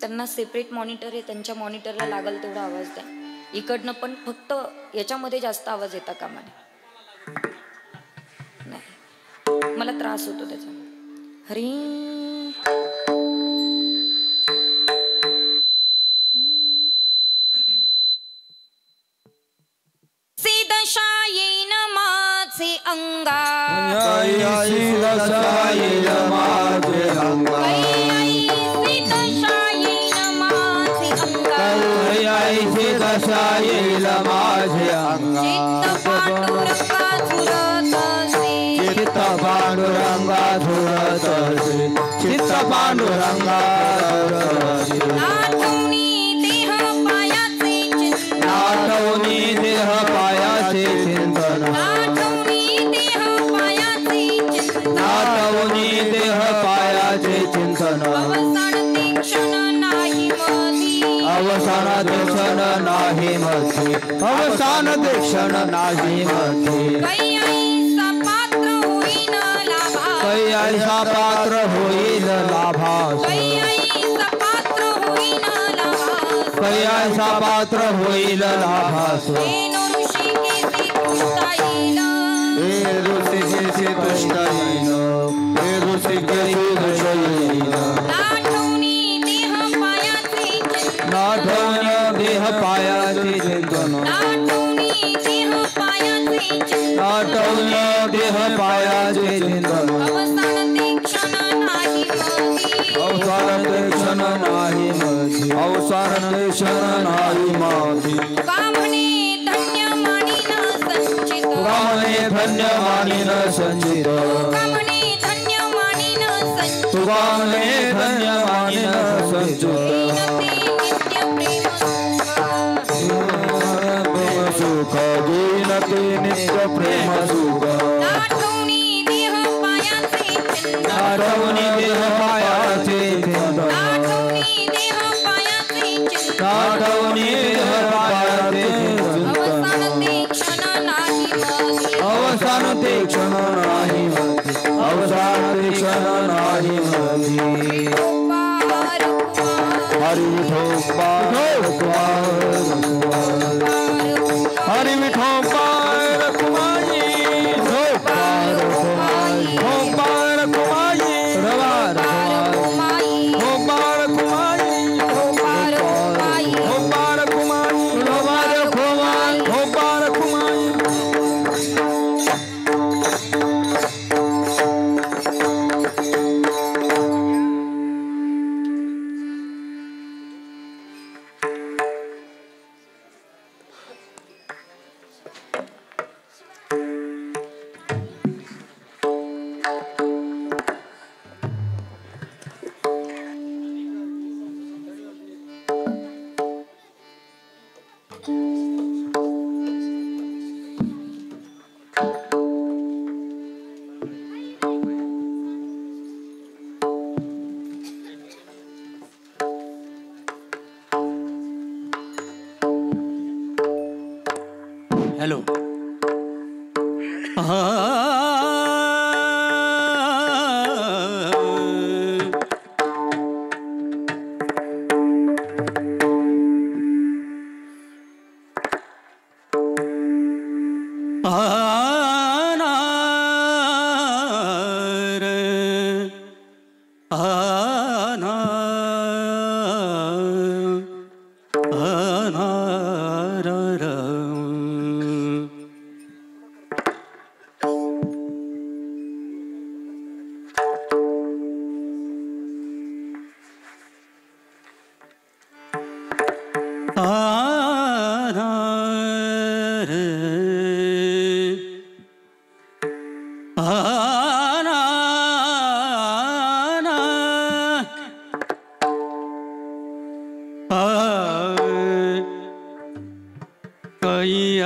त्यांना separate monitor आहे, त्यांच्या मॉनिटरला लागल तेवढा आवाज द्या. इकडनं पण फक्त याच्यामध्ये जास्त आवाज येता कामा नाही, मला त्रास होतो त्याचा. हरी दशा येईल माझे अंग ऐशी दशा येईल माझे अंग चित्त पांडुरंगा झुरतसे चित्त पांडुरंगा नाठवणी देह पायाचे चिंतन नाठवणी देह पायाचे चिंतन अवसान क्षण नाही मधी अवसान क्षण नाही मधी कैसा पात्र होईल लाभास कैसा पात्र होईल लाभास हे ऋषिकेशी तुष्ट येईल हे ऋषिकेशी तुष्ट येईल नाठवणी देह पायाचे चिंतन नाठवणी देह पायाचे चिंतन अवसान ते क्षण नाही मधी अवसान ते क्षण नाही मधी धन्य मानिन संचित तुगाने धन्य मानिन संचित सुख दीनते नित्य प्रेम सुख नाठवणी देह पायाचे चिंतन नाठवणी देह पायाचे चिंतन अवसान ते क्षण नाही मधी अवसान ते क्षण नाही मधी हरि विठोबार कुमारी धोपार कुमारी धोपार कुमारी रवार धोपार कुमारी धोपार कुमारी धोपार कुमारी रवार धोपार कुमारी हेलो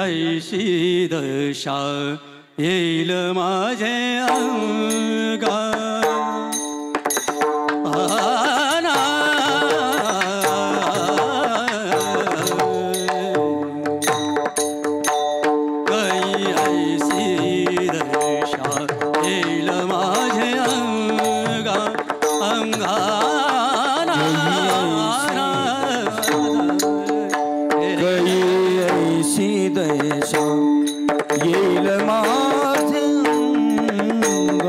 ऐशी दशा येईल माझे अंगा ऐशी दशा येईल माझे अंगा अंगाना ऐशी दशा येईल माझे अंग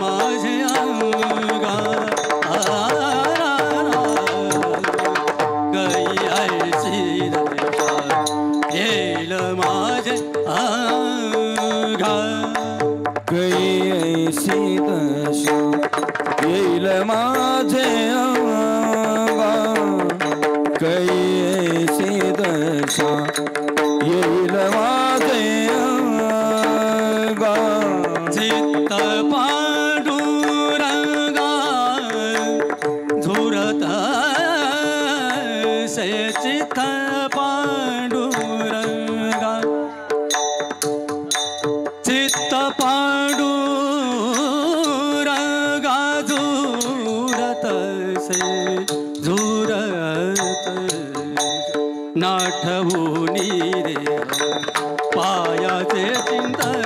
माझे अंगा गई ऐसी दशा येईल माझे अंगा गई ऐसी दशा येईल माझे अंगा गई ऐसी दशा येईल माझे अंगा चित्त पांडुरंगा झुरत से चित्त पांडुरंगा चित्त पांडुरंगा झुरत से झुरत नाठवुनी रे पायाचे चिंतन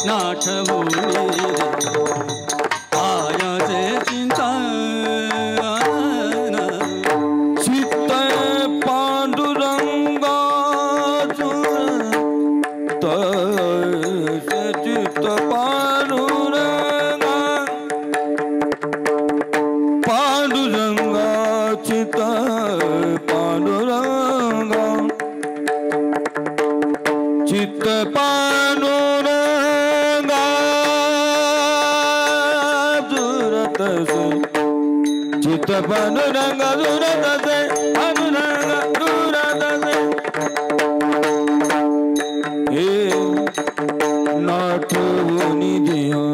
नाठवुनी रे पायाचे चिंतन चित्त पांडुरंगा झुरत से चित्त पांडुरंगा पांडुरंगा चित्त पांडुरंगा चित्त पांडुरंगा झुरत से चित्त पांडुरंगा झुरत से पांडुरंगा झुरत से हे नाठवुनी देहा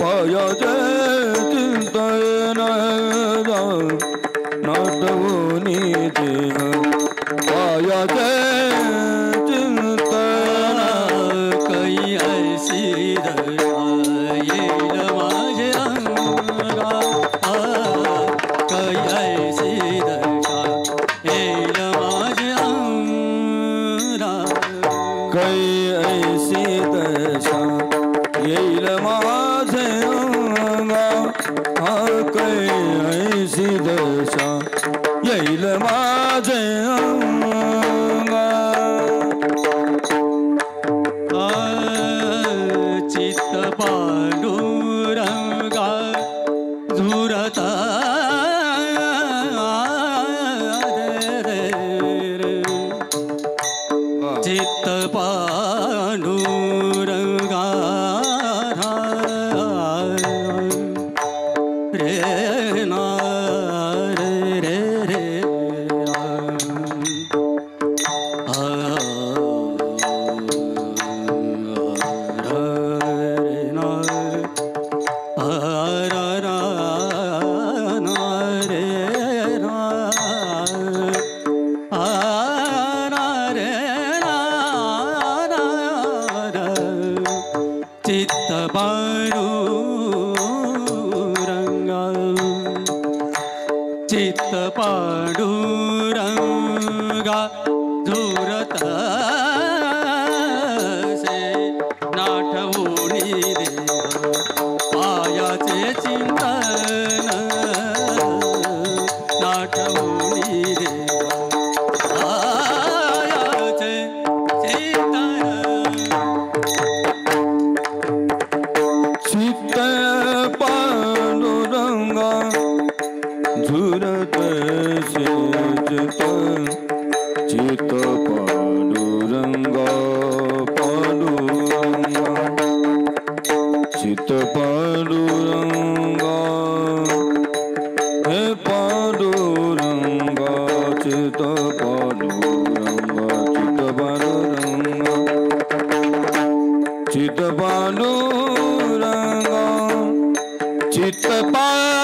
पायाचे चिंतन नाठवुनी देहा पायाचे चिंतन कई ऐसी दशा येईल माझे अंगा कई ऐसी दशा येईल माझे अंगा कई ऐसी दशा येईल माझे अंगा कई ऐसी दशा येईल माझे अंगा चित्त पांडुरंगा झुरत चित्त पांडुरंगा रे ना रे रे चित्त पांडुरंगा चित्त पांडुरंगा झुरत से नाठवुनी देहा पायाचे चिंतन नाठवुनी देहा पायाचे चिंतन चित्त पांडुरंगा झुरत से चित्त पांडुरंगा पांडुरंगा चित्त पांडुरंगा हे पांडुरंगा चित्त पांडुरंगा चित्त पांडुरंगा चित्त पांडुरंगा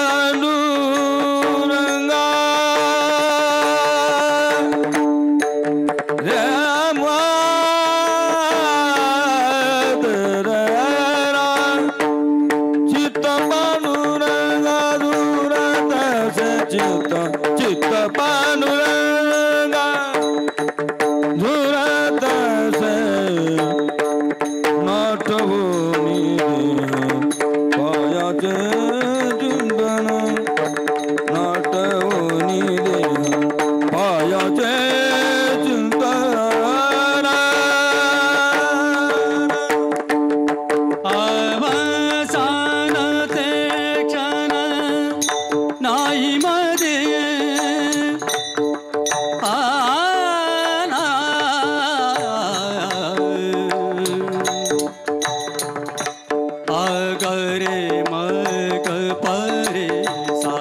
चित्त पांडुरंगा झुरत से चित्त पांडुरंगा झुरत से नाठवुनी देहा पायाचे चिंतन नाठवुनी देहा पायाचे चिंतन अगरे मग परे सा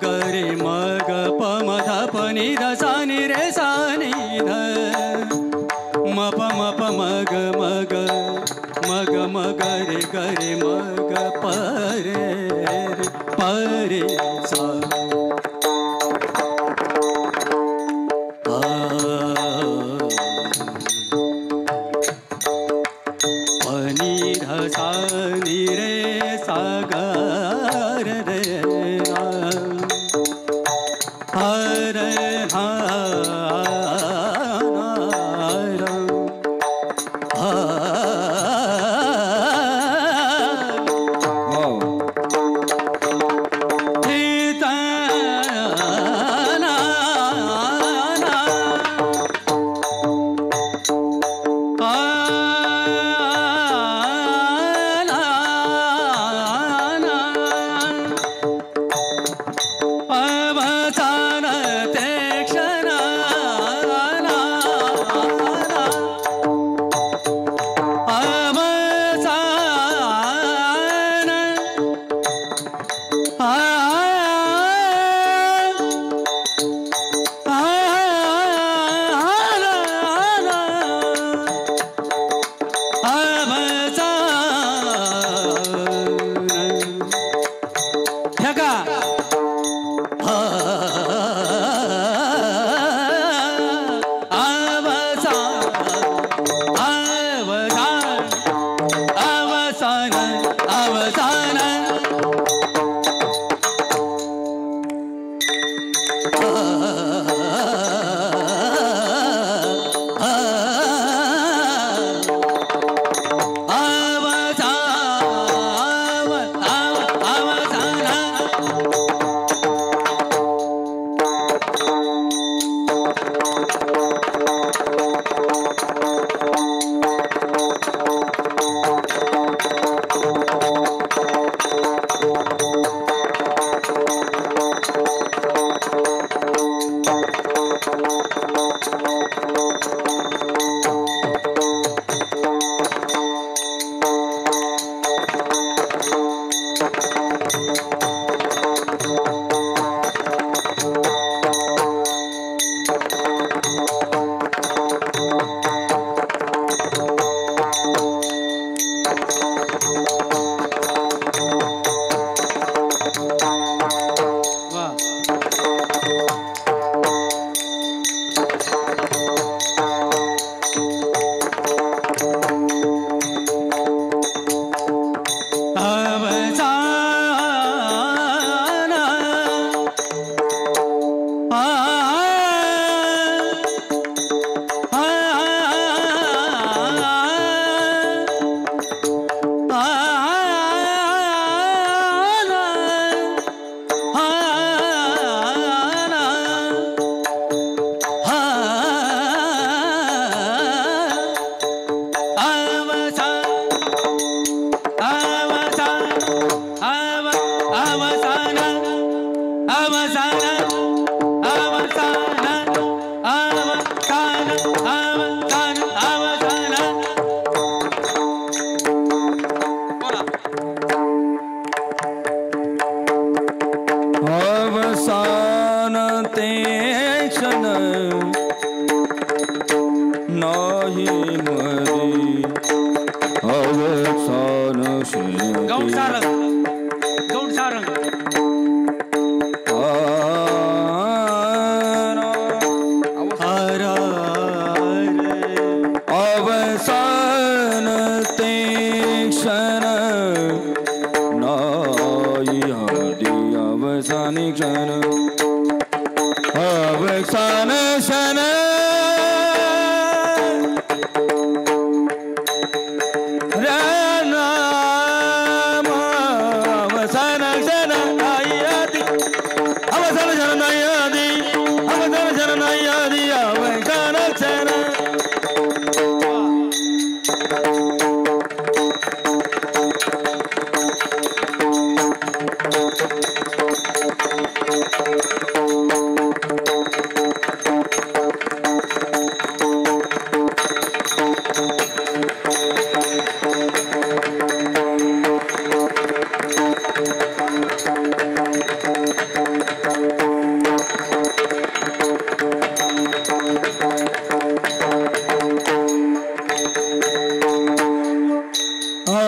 गरे मग पमध पनि ध सानि रे सानि ध मप मप मग मग मग मग रे गरे मग परे परे सा पनि ध सानि रे सा ग रे हरे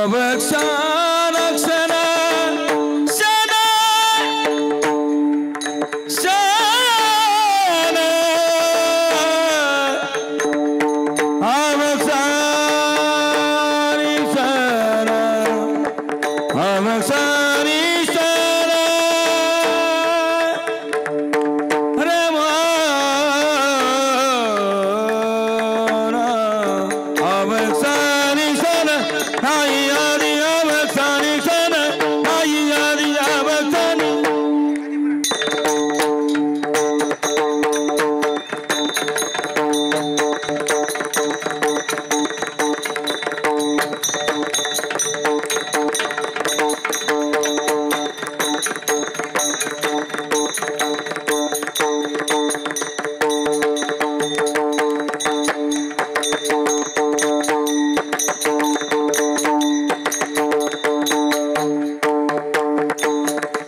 अवक्षण क्षण क्षण क्षण अवक्षानी क्षण अवक्षानी क्षण रे मन अवक्षानी क्षण आई आदि अवक्षानी क्षण आई आदि अवक्षानी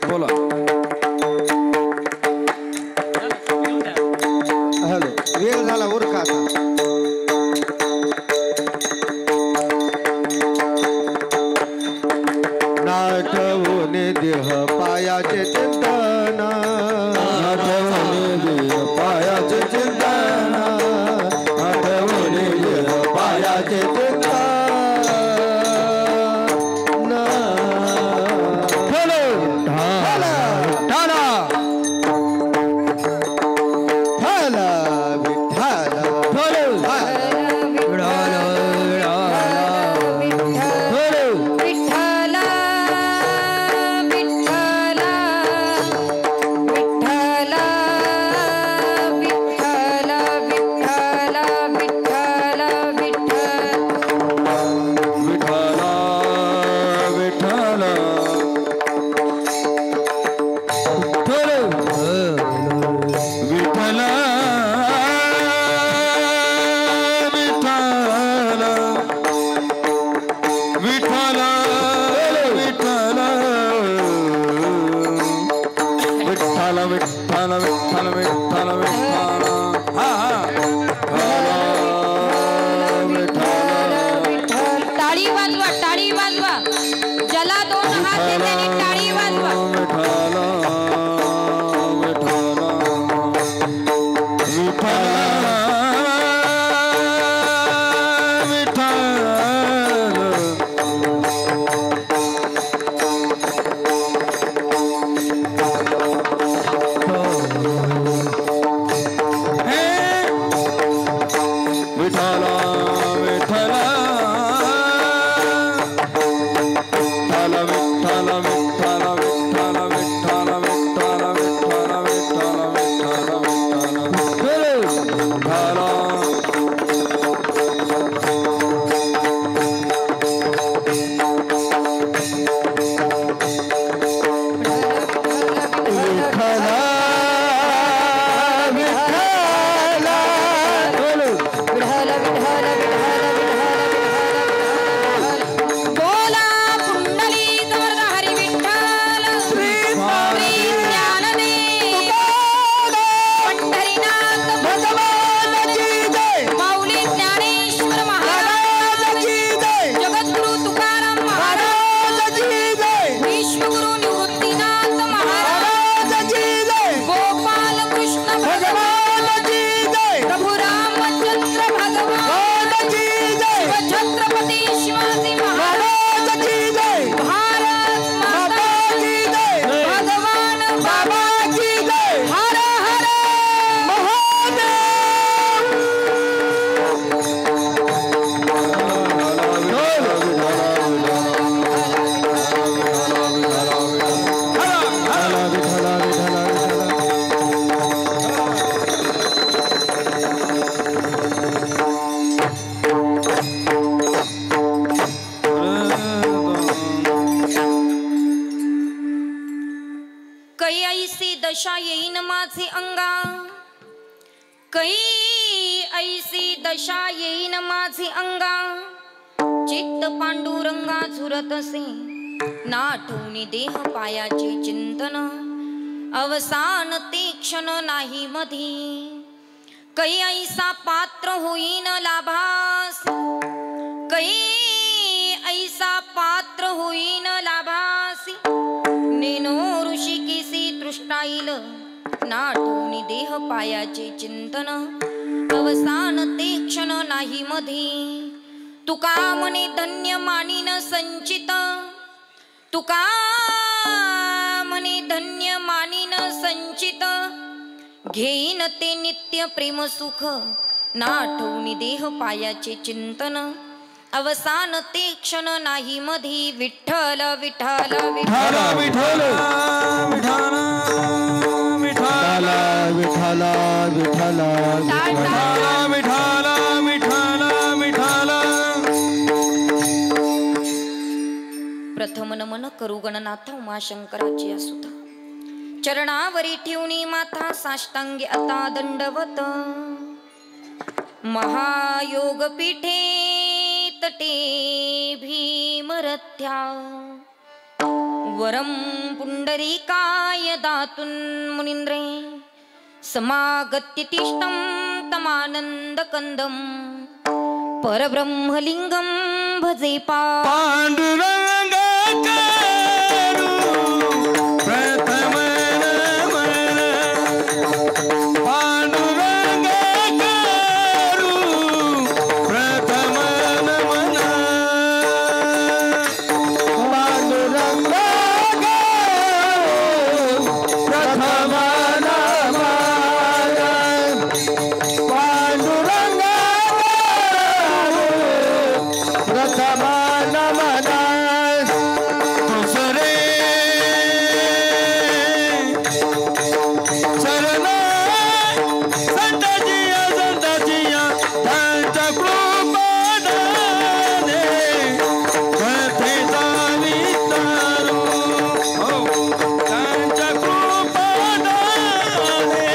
बोला हॅलो वेळ झाला उरका आता नाटवणे देह पायाचे चिंतन आठवणे देह पायाचे चिंतन आठवणे देह पायाचे चिंतन हॅलो ठाला ठाला ठाला विठाला हॅलो विठ्ठला विठ्ठला विठ्ठला विठ्ठला विठ्ठला विठ्ठला विठ्ठला विठ्ठल विठ्ठल विठ्ठल विठ्ठल विठ्ठल विठ्ठल विठ्ठल विठ्ठल विठ्ठल हा विठ्ठल टाळी वाजवा ज्याला दोन हात आहे त्याने टाळी वाजवा दशा येईन माझे अंगा, कै ऐसी दशा येईन माझे अंगा, चित्त पांडुरंगा झुरत असे नाठवणी देह पायाचे चिंतन, अवसान ते क्षण नाही मधी, कै ऐसा पात्र होईन लाभास, कै ऐसा पात्र नेनो ऋषिकेशी तृष्णाईल नाठवणी देह पायाचे चिंतन अवसान ते क्षण नाही मधी तुका म्हणे धन्य मानिन संचित तुका म्हणे धन्य मानिन संचित घेईन ते नित्य प्रेम सुख नाठवणी देह पायाचे चिंतन अवसान ते क्षण नाही मधी विठ्ठल विठ्ठल विठ्ठल विठ्ठल विठ्ठल विठ्ठल विठ्ठल विठ्ठल विठ्ठल विठ्ठल विठ्ठल. प्रथम नमन करू गणनाथ उमाशंकराची असुता चरणावरी ठेवणी माथा साष्टांगी आता दंडवत महायोग पीठे तटे भीमरथ्या वरम पुंडरीकाय दातुन मुनींद्रे समागत्य तिष्ठं तमानंद कंदम परब्रह्मलिंगम भजे पांडुरंग प्रथम नमन पांडुरंग प्रथम नमन पांडुरंग प्रथम नमन पांडुरंग प्रथम नमन दुसरे शरण संताजिया संताजिया त्यांच्या कृपादाने कथेचा विस्तारू त्यांच्या कृपादाने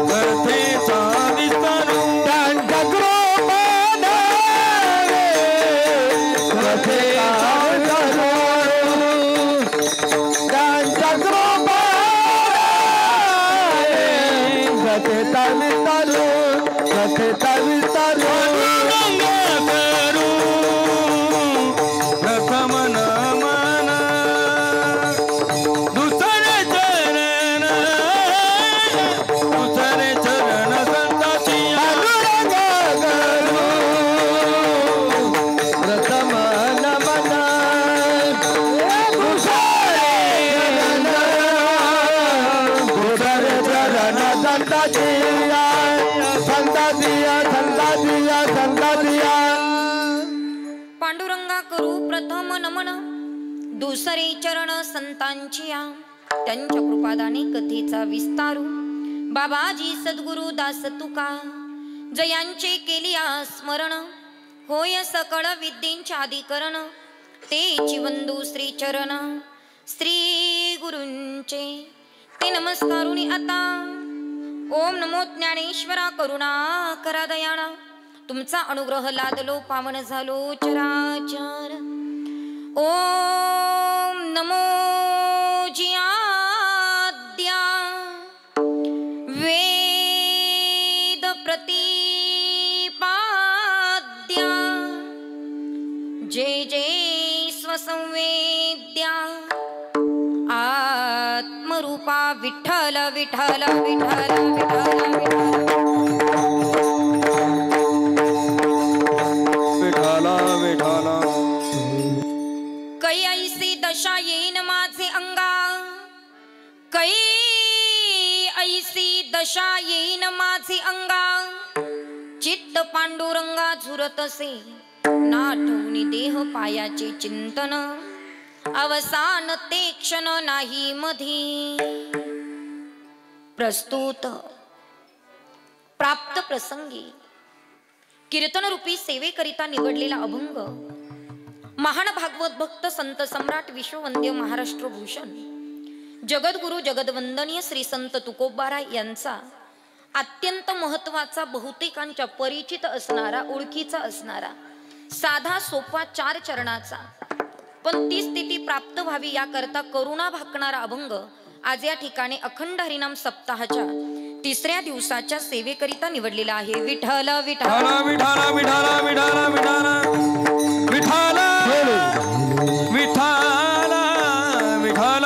कथेचा विस्तारू त्यांच्या कृपादाने कथेचा प्रथम नमन दुसरे चरण संताजिया प्रथम नमन दुसरे चरण संताजिया संताजिया संताजिया संताजिया. पांडुरंगा करू प्रथम नमन दुसरे चरण संतांचिया त्यांच्या कृपादाने कथेचा विस्तारू बाबाजी सद्गुरु दास तुका जयांचे केलिया स्मरण होय सकळ विद्येंचे आदिकरण तेची वंदू श्री चरण श्री गुरूंचे ते नमस्कारुनी आता ओम नमो ज्ञानेश्वरा करुणा करा दयाळा तुमचा अनुग्रह लादलो पावन झालो चराचर ओम नमो जियाद्या वेद प्रतिपाद्या जय जय स्वसंवेद्या आत्मरूपा विठ्ठल विठ्ठल विठ्ठल विठ्ठल विठ्ठल विठ्ठल. कै ऐसी दशा येईन माझे अंगा कै ऐसी दशा येईन माझे अंगा चित्त पांडुरंगा झुरत असे नाठवणी देह पायाचे चिंतन अवसान ते क्षण नाही मधी. प्रस्तुत प्राप्त प्रसंगी कीर्तन रूपी सेवेकरिता निवडलेला अभंग महान भागवत भक्त संत सम्राट विश्ववंद्य महाराष्ट्र भूषण जगद्गुरु जगदवंदनीय श्री संत तुकोबाराय यांचा अत्यंत महत्वाचा बहुतेकांच्या परिचित असणारा ओळखीचा असणारा साधा सोपा 4 चरणाचा पण ती स्थिती प्राप्त व्हावी याकरता करुणा भाकणारा अभंग आज या ठिकाणी अखंड हरिनाम सप्ताहाच्या 3ऱ्या दिवसाच्या सेवेकरिता निवडलेला आहे. विठ्ठल विठ्ठल विठ्ठल विठ्ठल विठ्ठल विठ्ठल विठ्ठल विठ्ठल विठ्ठल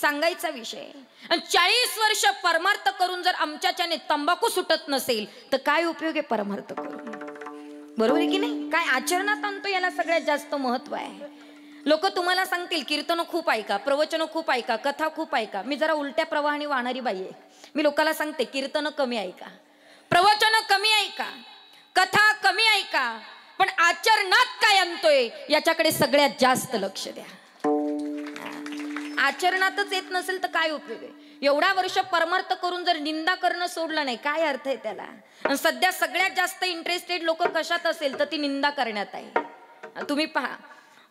सांगायचा विषय. आणि 40 वर्ष परमार्थ करून जर आमच्याच्याने तंबाखू सुटत नसेल तर काय उपयोग आहे परमार्थ करून? बरोबर आहे की नाही? काय आचरणात आणतो याला सगळ्यात जास्त महत्व आहे. लोक तुम्हाला सांगतील कीर्तन खूप ऐका, प्रवचन खूप ऐका, कथा खूप ऐका. मी जरा उलट्या प्रवाहाने वाहणारी बाई आहे. मी लोकांना सांगते कीर्तन कमी ऐका, प्रवचन कमी ऐका, कथा कमी ऐका, पण आचरणात काय आणतोय याच्याकडे सगळ्यात जास्त लक्ष द्या. आचरणातच येत नसेल तर काय उपयोग आहे? एवढा वर्ष परमार्थ करून जर निंदा करणं सोडलं नाही काय अर्थ आहे त्याला? आणि सध्या सगळ्यात जास्त इंटरेस्टेड लोक कशात असेल तर ती निंदा करण्यात आहे. तुम्ही पहा,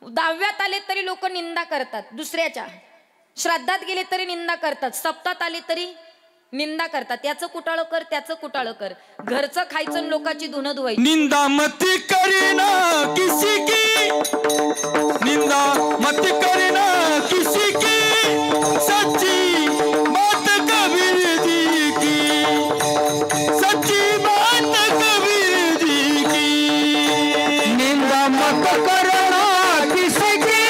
10व्यात आले तरी लोक निंदा करतात दुसऱ्याच्या, श्राद्धात गेले तरी निंदा करतात, सप्तात आले तरी निंदा करतात. याचं कुटाळं कर, त्याचं कुटाळं कर, घरचं खायचं लोकांची धुणं धुवायची. निंदा मत करीना किसी की, निंदा मत करीना किसी की, सच्ची बात कबीर जी की, सच्ची बात कबीर जी की. निंदा मत करना किसी की,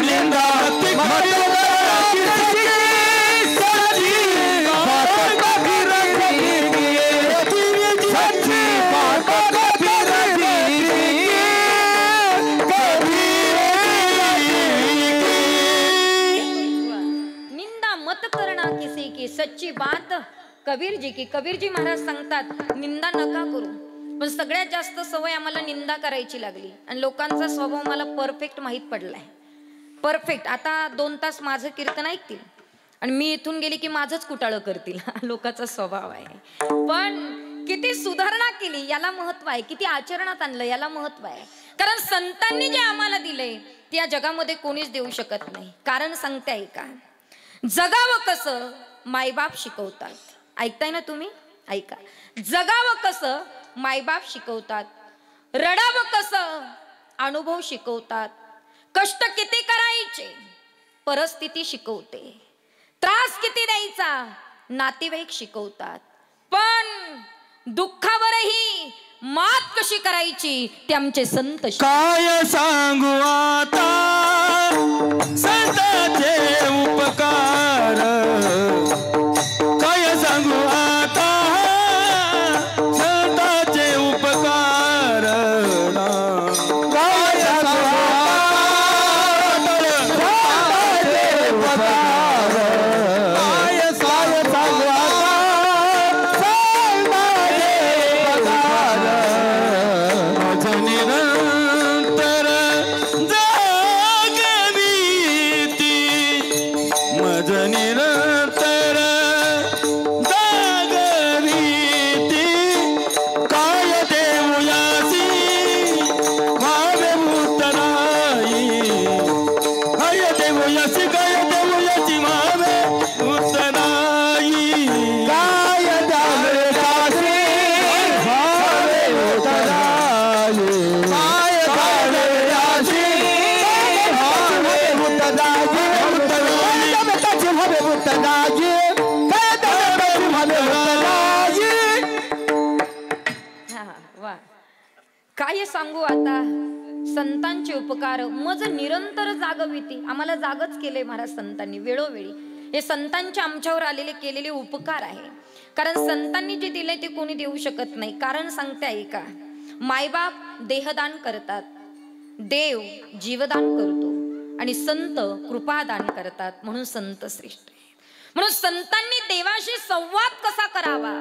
निंदा मत करना किसी की, सच्ची बात कबीर जी की, सच्ची बात कबीर जी की, निंदा मत करना किसी की, सच्ची बात कबीर जी की. कबीरजी महाराज सांगतात निंदा नका करू. पण सगळ्यात जास्त सवय आम्हाला निंदा करायची लागली आणि लोकांचा स्वभाव मला परफेक्ट माहीत पडलाय. परफेक्ट. आता 2 तास माझं कीर्तन ऐकतील आणि मी इथून गेली की माझंच कुटाळं करतील. लोकांचा स्वभाव आहे. पण किती सुधारणा केली याला महत्व आहे, किती आचरणात आणलं याला महत्व आहे. कारण संतांनी जे आम्हाला दिले ते या जगामध्ये कोणीच देऊ शकत नाही. कारण सांगते ऐका, जगावं कसं मायबाप शिकवतात. ऐकताय ना तुम्ही? ऐका. जगावं कसं मायबाप शिकवतात, रडावं कसं अनुभव शिकवतात, कष्ट किती करायचे परिस्थिती शिकवते, त्रास किती द्यायचा नातेवाईक शिकवतात, पण दुःखावरही मात कशी करायची ते आमचे संत. काय सांगू आता संतांचे उपकार, काय सांगू आता संतांचे उपकार, काय सांगू संतांचे उपकार, काय सांगू काय सांगू आता संतांचे उपकार मज निरंतर जागविती. आम्हाला जागच केले महाराज संतांनी वेळोवेळी. हे संतांच्या आमच्यावर आलेले केलेले उपकार आहे. कारण संतांनी जे दिले ते कोणी देऊ शकत नाही. कारण सांगते ऐका, मायबाप देहदान करतात, देव जीवदान करतो आणि संत कृपादान करतात. म्हणून संत श्रेष्ठ आहे. म्हणून संतांनी देवाशी संवाद कसा करावा,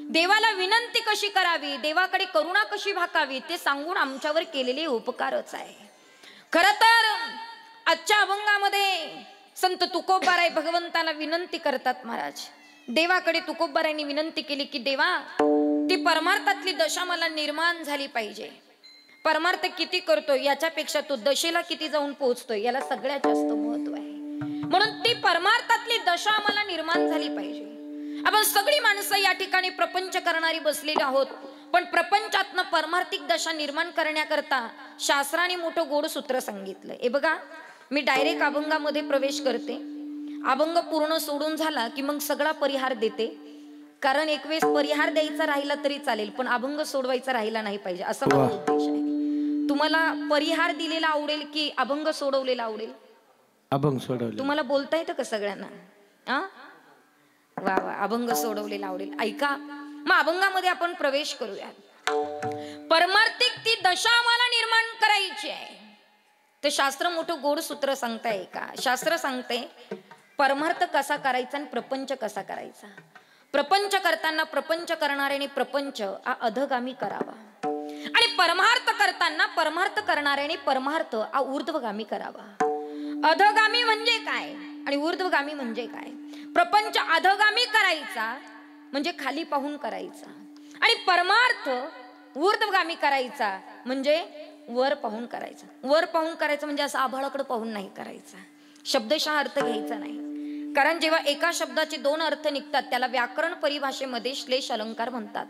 देवाला विनंती कशी करावी, देवाकडे करुणा कशी भाकावी ते सांगून आमच्यावर केलेले उपकारच आहे. खर तर आजच्या अभंगामध्ये संत तुकोबाराय भगवंताला विनंती करतात. महाराज देवाकडे तुकोबारायांनी विनंती केली की देवा ती परमार्थातली दशा मला निर्माण झाली पाहिजे. परमार्थ किती करतोय याच्यापेक्षा तो दशेला किती जाऊन पोहोचतोय याला सगळ्यात जास्त महत्व आहे. म्हणून ती परमार्थातली दशा आम्हाला निर्माण झाली पाहिजे. आपण सगळी माणसं या ठिकाणी प्रपंच करणारी बसलेली आहोत, पण प्रपंचातनं परमार्थिक दशा निर्माण करण्याकरता शास्त्राने मोठं गोड सूत्र सांगितलं. हे बघा, मी डायरेक्ट अभंगामध्ये प्रवेश करते. अभंग पूर्ण सोडून झाला की मग सगळा परिहार देते. कारण एक वेळेस परिहार द्यायचा राहिला तरी चालेल, पण अभंग सोडवायचा राहिला नाही पाहिजे असा माझा उद्देश आहे. तुम्हाला परिहार दिलेला आवडेल की अभंग सोडवलेला आवडेल? अभंग सोडवले. तुम्हाला बोलता येतं का सगळ्यांना? आ वा वा, अभंग सोडवलेला आवडेल. ऐका, मग अभंगामध्ये आपण प्रवेश करूया. परमार्थिक ती दशा आम्हाला निर्माण करायची आहे. ते शास्त्र मोठं गोड सूत्र सांगताय का? शास्त्र सांगते परमार्थ कसा करायचा आणि प्रपंच कसा करायचा. प्रपंच करताना प्रपंच करणाऱ्याने प्रपंच हा अधगामी करावा आणि परमार्थ करताना परमार्थ करणाऱ्याने परमार्थ हा ऊर्ध्वगामी करावा. अधगामी म्हणजे काय आणि ऊर्ध्वगामी म्हणजे काय? प्रपंच अधगामी करायचा म्हणजे खाली पाहून करायचा आणि परमार्थ ऊर्ध्वगामी करायचा म्हणजे वर पाहून करायचा. वर पाहून करायचं म्हणजे असं आभाळाकडे पाहून नाही करायचा. शब्दशः अर्थ घ्यायचा नाही. कारण जेव्हा एका शब्दाचे दोन अर्थ निघतात त्याला व्याकरण परिभाषेमध्ये श्लेष अलंकार म्हणतात.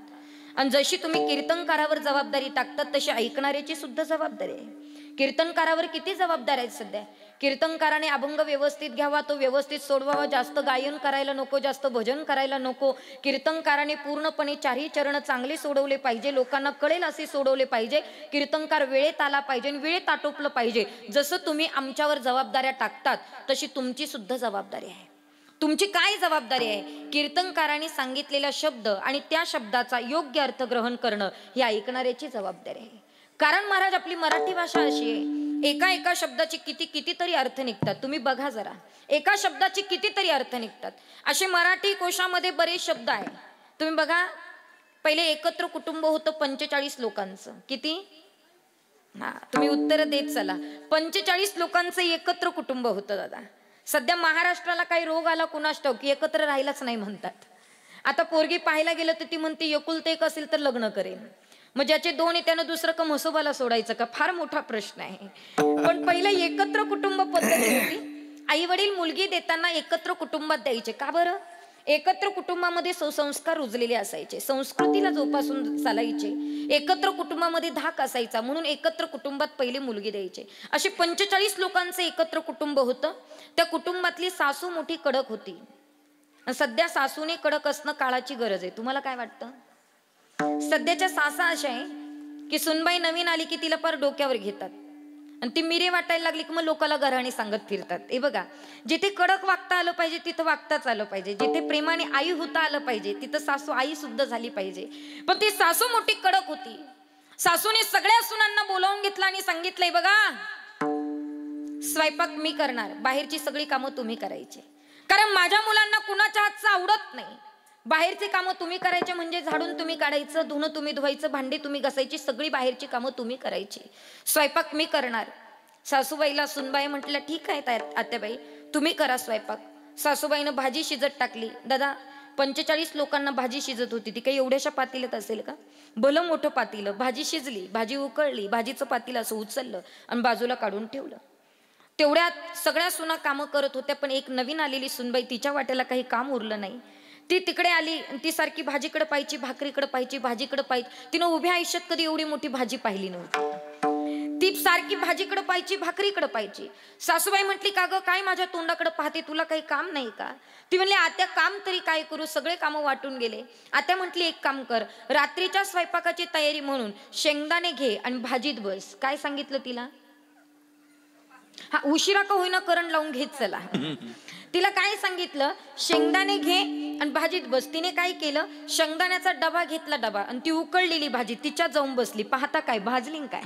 आणि जशी तुम्ही कीर्तनकारावर जबाबदारी टाकतात तशी ऐकणाऱ्याची सुद्धा जबाबदारी आहे. कीर्तनकारावर किती जबाबदार आहेत सध्या. कीर्तनकाराने अभंग व्यवस्थित घ्यावा, तो व्यवस्थित सोडवावा, जास्त गायन करायला नको, जास्त भजन करायला नको. कीर्तनकाराने पूर्णपणे चारही चरण चांगले सोडवले पाहिजे, लोकांना कळेल असे सोडवले पाहिजे. कीर्तनकार वेळेत आला पाहिजे आणि वेळेत आटोपलं पाहिजे. जसं तुम्ही आमच्यावर जबाबदाऱ्या टाकतात तशी तुमची सुद्धा जबाबदारी आहे. तुमची काय जबाबदारी आहे? कीर्तनकाराने सांगितलेला शब्द आणि त्या शब्दाचा योग्य अर्थ ग्रहण करणं ही ऐकणाऱ्याची जबाबदारी आहे. कारण महाराज आपली मराठी भाषा अशी आहे, एका शब्दाची कितीतरी अर्थ निघतात. तुम्ही बघा जरा, एका शब्दाची कितीतरी अर्थ निघतात. असे मराठी कोशामध्ये बरेच शब्द आहे. तुम्ही बघा, पहिले एकत्र कुटुंब होतं 45 लोकांचं. किती? हा, तुम्ही उत्तर देत चला. 45 लोकांचं एकत्र कुटुंब होतं दादा. सध्या महाराष्ट्राला काही रोग आला कुणास ठाऊक की एकत्र राहिलाच नाही म्हणतात. आता पोरगी पाहायला गेलं तर ती म्हणते एकुलते एक असेल तर लग्न करेन. मग ज्याचे दोन आहे त्यानं दुसरं का म्हसोबाला सोडायचं का? फार मोठा प्रश्न आहे. पण पहिलं एकत्र कुटुंब पद्धती होती. आई वडील मुलगी देताना एकत्र कुटुंबात द्यायचे. का बरं? एकत्र कुटुंबामध्ये संस्कार रुजलेले असायचे, संस्कृतीला जोपासून चालायचे. एकत्र कुटुंबामध्ये धाक असायचा म्हणून एकत्र कुटुंबात पहिले मुलगी द्यायचे. असे 45 लोकांचं एकत्र कुटुंब होतं. त्या कुटुंबातली सासू मोठी कडक होती. सध्या सासूने कडक असणं काळाची गरज आहे. तुम्हाला काय वाटतं? सध्याच्या सासा अशा आहे की सुनबाई नवीन आली की तिला पार डोक्यावर घेतात आणि ती मिरे वाटायला लागली की मग लोकाला घराणी सांगत फिरतात. हे बघा, जिथे कडक वागता आलं पाहिजे तिथं वागताच आलं पाहिजे. जिथे प्रेमाने आई होता आलं पाहिजे तिथं सासू आई सुद्धा झाली पाहिजे. पण ती सासू मोठी कडक होती. सासूने सगळ्या सुनांना बोलावून घेतलं आणि सांगितलंय, बघा स्वयंपाक मी करणार, बाहेरची सगळी कामं तुम्ही करायची. कारण माझ्या मुलांना कुणाच्या हातचं आवडत नाही. बाहेरची कामं तुम्ही करायचे म्हणजे झाडून तुम्ही काढायचं, धुणं तुम्ही धुवायचं, भांडी तुम्ही घासायची, सगळी बाहेरची कामं तुम्ही करायची. स्वयंपाक मी करणार. सासूबाईला सुनबाई म्हटलं ठीक आहे आत्याबाई तुम्ही करा स्वयंपाक. सासूबाईनं भाजी शिजत टाकली. दादा 45 लोकांना भाजी शिजत होती. ती काही एवढ्याशा पातेल्यात असेल का? भलं मोठं पातेलं. भाजी शिजली, भाजी उकळली, भाजीचं पातेलं असं उचललं आणि बाजूला काढून ठेवलं. तेवढ्यात सगळ्या सुना कामं करत होत्या. पण एक नवीन आलेली सुनबाई, तिच्या वाट्याला काही काम उरलं नाही. ती तिकडे आली आणि ती सारखी भाजीकडे पाहायची, भाकरीकडे पाहायची, भाजीकडे पाहायची. तिनं उभ्या आयुष्यात कधी एवढी मोठी भाजी पाहिली नव्हती. ती सारखी भाजीकडे पाहायची, भाकरीकडे पाहायची. सासूबाई म्हटली, का ग काय माझ्या तोंडाकडे पाहते, तुला काही काम नाही का? ती म्हणली, आत्या काम तरी काय करू, सगळे कामं वाटून गेले. आत्या म्हटली, एक काम कर, रात्रीच्या स्वयंपाकाची तयारी म्हणून शेंगदाणे घे आणि भाजीत बस. काय सांगितलं तिला? हा, उशिरा का होईना करण लावून घेत चला. तिला काय सांगितलं? शेंगदाणे घे आणि भाजीत बस. तिने काय केलं? शेंगदाण्याचा डबा घेतला, डबा, आणि ती उकळलेली भाजी तिच्यात जाऊन बसली. पाहता काय भाजली काय?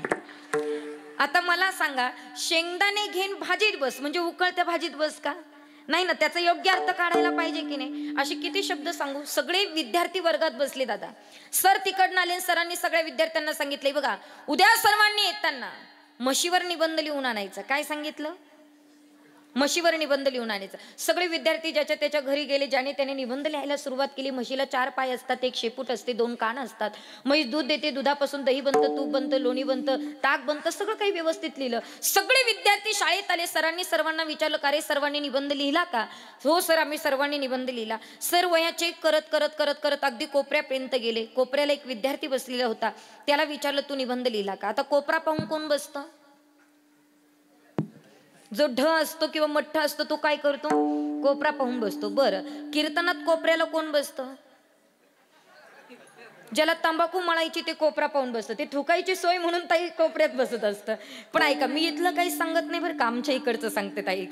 आता मला सांगा, शेंगदाणे घेऊन भाजीत बस म्हणजे उकळत्या भाजीत बस का? नाही ना. त्याचा योग्य अर्थ काढायला पाहिजे की नाही? असे किती शब्द सांगू. सगळे विद्यार्थी वर्गात बसले. दादा सर तिकडनं आले, सरांनी सगळ्या विद्यार्थ्यांना सांगितले, बघा उद्या सर्वांनी येताना म्हशीवर निबंध लिहून आणायचा. काय सांगितलं? म्हशीवर निबंध लिहून आणायचा. सगळे विद्यार्थी ज्याच्या त्याच्या घरी गेले. ज्याने त्याने निबंध लिहायला सुरुवात केली. म्हशीला 4 पाय असतात, 1 शेपूट असते, 2 कान असतात. म्हैस दूध देते, दुधापासून दही बनतं, तूप बनतं, लोणी बनतं, ताक बनतं, सगळं काही व्यवस्थित लिहिलं. सगळे विद्यार्थी शाळेत आले. सरांनी सर्वांना विचारलं, का रे सर्वांनी निबंध लिहिला का? हो सर आम्ही सर्वांनी निबंध लिहिला. सर वह्या चेक करत करत करत करत अगदी कोपऱ्यापर्यंत गेले. कोपऱ्याला एक विद्यार्थी बसलेला होता. त्याला विचारलं, तू निबंध लिहिला का? आता कोपरा पाहून कोण बसतं? जो ढ असतो किंवा मठ्ठ असतो तो काय करतो? कोपरा पाहून बसतो. बरं, कीर्तनात कोपऱ्याला कोण बसतं? ज्याला तंबाखू मळायची ते कोपरा पाहून बसतं, ते थुकायची सोय म्हणून ताई कोपऱ्यात बसत असतं. पण ऐका, मी इथलं काही सांगत नाही बरं का, आमच्या इकडचं सांगते ताई.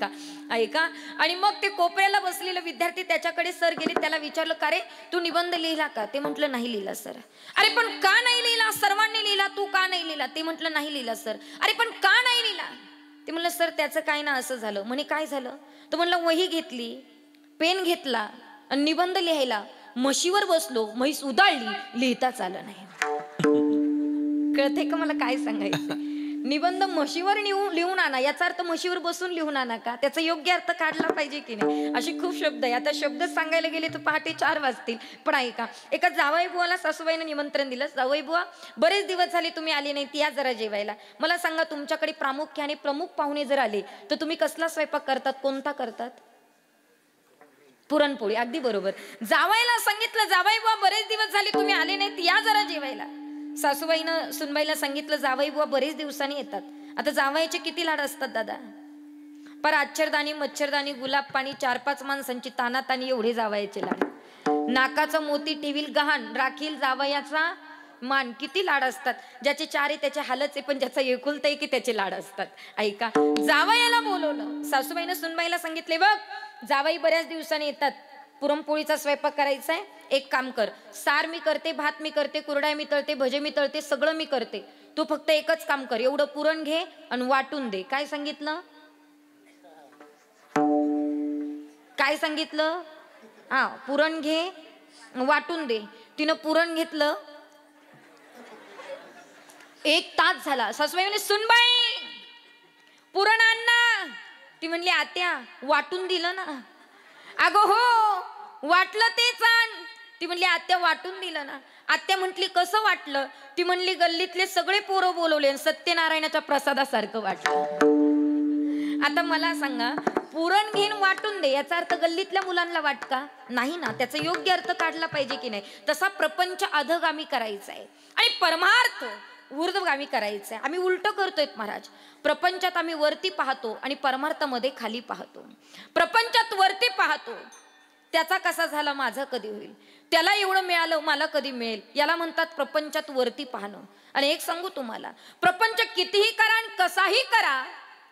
ऐका. आणि मग ते कोपऱ्याला बसलेलं विद्यार्थी त्याच्याकडे सर गेले, त्याला विचारलं, का रे तू निबंध लिहिला का? ते म्हटलं नाही लिहिला सर. अरे पण का नाही लिहिला? सर्वांनी लिहिला, तू का नाही लिहिला? ते म्हटलं नाही लिहिला सर. अरे पण का नाही लिहिला? ते म्हणलं सर त्याचं काय ना असं झालं. म्हणे काय झालं? तो म्हणलं वही घेतली, पेन घेतला आणि निबंध लिहायला म्हशीवर बसलो, म्हैस उदाळली, लिहिताच आलं नाही. कळते का मला काय सांगायचं? निबंध म्हशीवर लिहून आणा, याचा अर्थ म्हशीवर बसून लिहून आणा का? त्याचा योग्य अर्थ काढला पाहिजे की नाही? असे खूप शब्द आहे. आता शब्द सांगायला गेले तर पहाटे 4 वाजतील. पण ऐका, एका जावई बुवाला सासूबाईने निमंत्रण दिलं. जावई बुवा, बरेच दिवस झाले तुम्ही आले नाही, या जरा जेवायला. मला सांगा, तुमच्याकडे प्रामुख्याने प्रमुख पाहुणे जर आले तर तुम्ही कसला स्वयंपाक करतात? कोणता करतात? पुरणपोळी. अगदी बरोबर. जावायला सांगितलं, जावई बुवा बरेच दिवस झाले तुम्ही आले नाहीत, या जरा जेवायला. सासूबाईनं सुनबाईला सांगितलं, जावई बुवा बरेच दिवसांनी येतात. आता जावयाचे किती लाड असतात दादा? पर आच्छरदाणी, मच्छरदाणी, गुलाब पाणी, 4-5 माणसांची तानातानी एवढे जावयाचे लाड. नाकाचा मोती ठेवील गहाण, राखील जावयाचा मान. किती लाड असतात. ज्याचे 4 आहे त्याचे हालच आहे, पण ज्याचा एकुलता आहे की त्याचे लाड असतात. ऐका, जावयाला बोलवलं. सासूबाईनं सुनबाईला सांगितले, बघ जावई बऱ्याच दिवसांनी येतात, पुरणपोळीचा स्वयंपाक करायचा आहे. एक काम कर, सार मी करते, भात मी करते, कुरड्या मी तळते, भजे मी तळते, सगळं मी करते. तू फक्त एकच काम कर, एवढं पुरण घे आणि वाटून दे. काय सांगितलं? काय सांगितलं? हा, पुरण घे, वाटून दे. तिनं पुरण घेतलं, 1 तास झाला. सासूबाई म्हणे, सुनबाई पुरण आण ना. ती म्हणली, आत्या वाटून दिलं ना. अगं हो, वाटलं तेच आण. ती म्हणली, आत्या वाटून दिलं ना. आत्या म्हटली, कसं वाटलं? ती म्हणली, गल्लीतले सगळे पोरं बोलवले आणि सत्यनारायणाच्या प्रसादासारखं वाटलं. आता मला सांगा, पुरण घेऊन वाटून दे, याचा अर्थ गल्लीतल्या मुलांना वाट का? नाही ना. त्याचा योग्य अर्थ काढला पाहिजे की नाही? तसा प्रपंच अधगामी करायचा आहे आणि परमार्थ ऊर्ध्वगामी करायचं आहे. आम्ही उलट करतोय महाराज. प्रपंचात आम्ही वरती पाहतो आणि परमार्थामध्ये खाली पाहतो. प्रपंचात वरती पाहतो, त्याचा कसा झाला, माझा कधी होईल, त्याला एवढं मिळालं, मला कधी मिळेल, याला म्हणतात प्रपंचात वरती पाहणं. आणि एक सांगू तुम्हाला, प्रपंच कितीही करा आणि कसाही करा,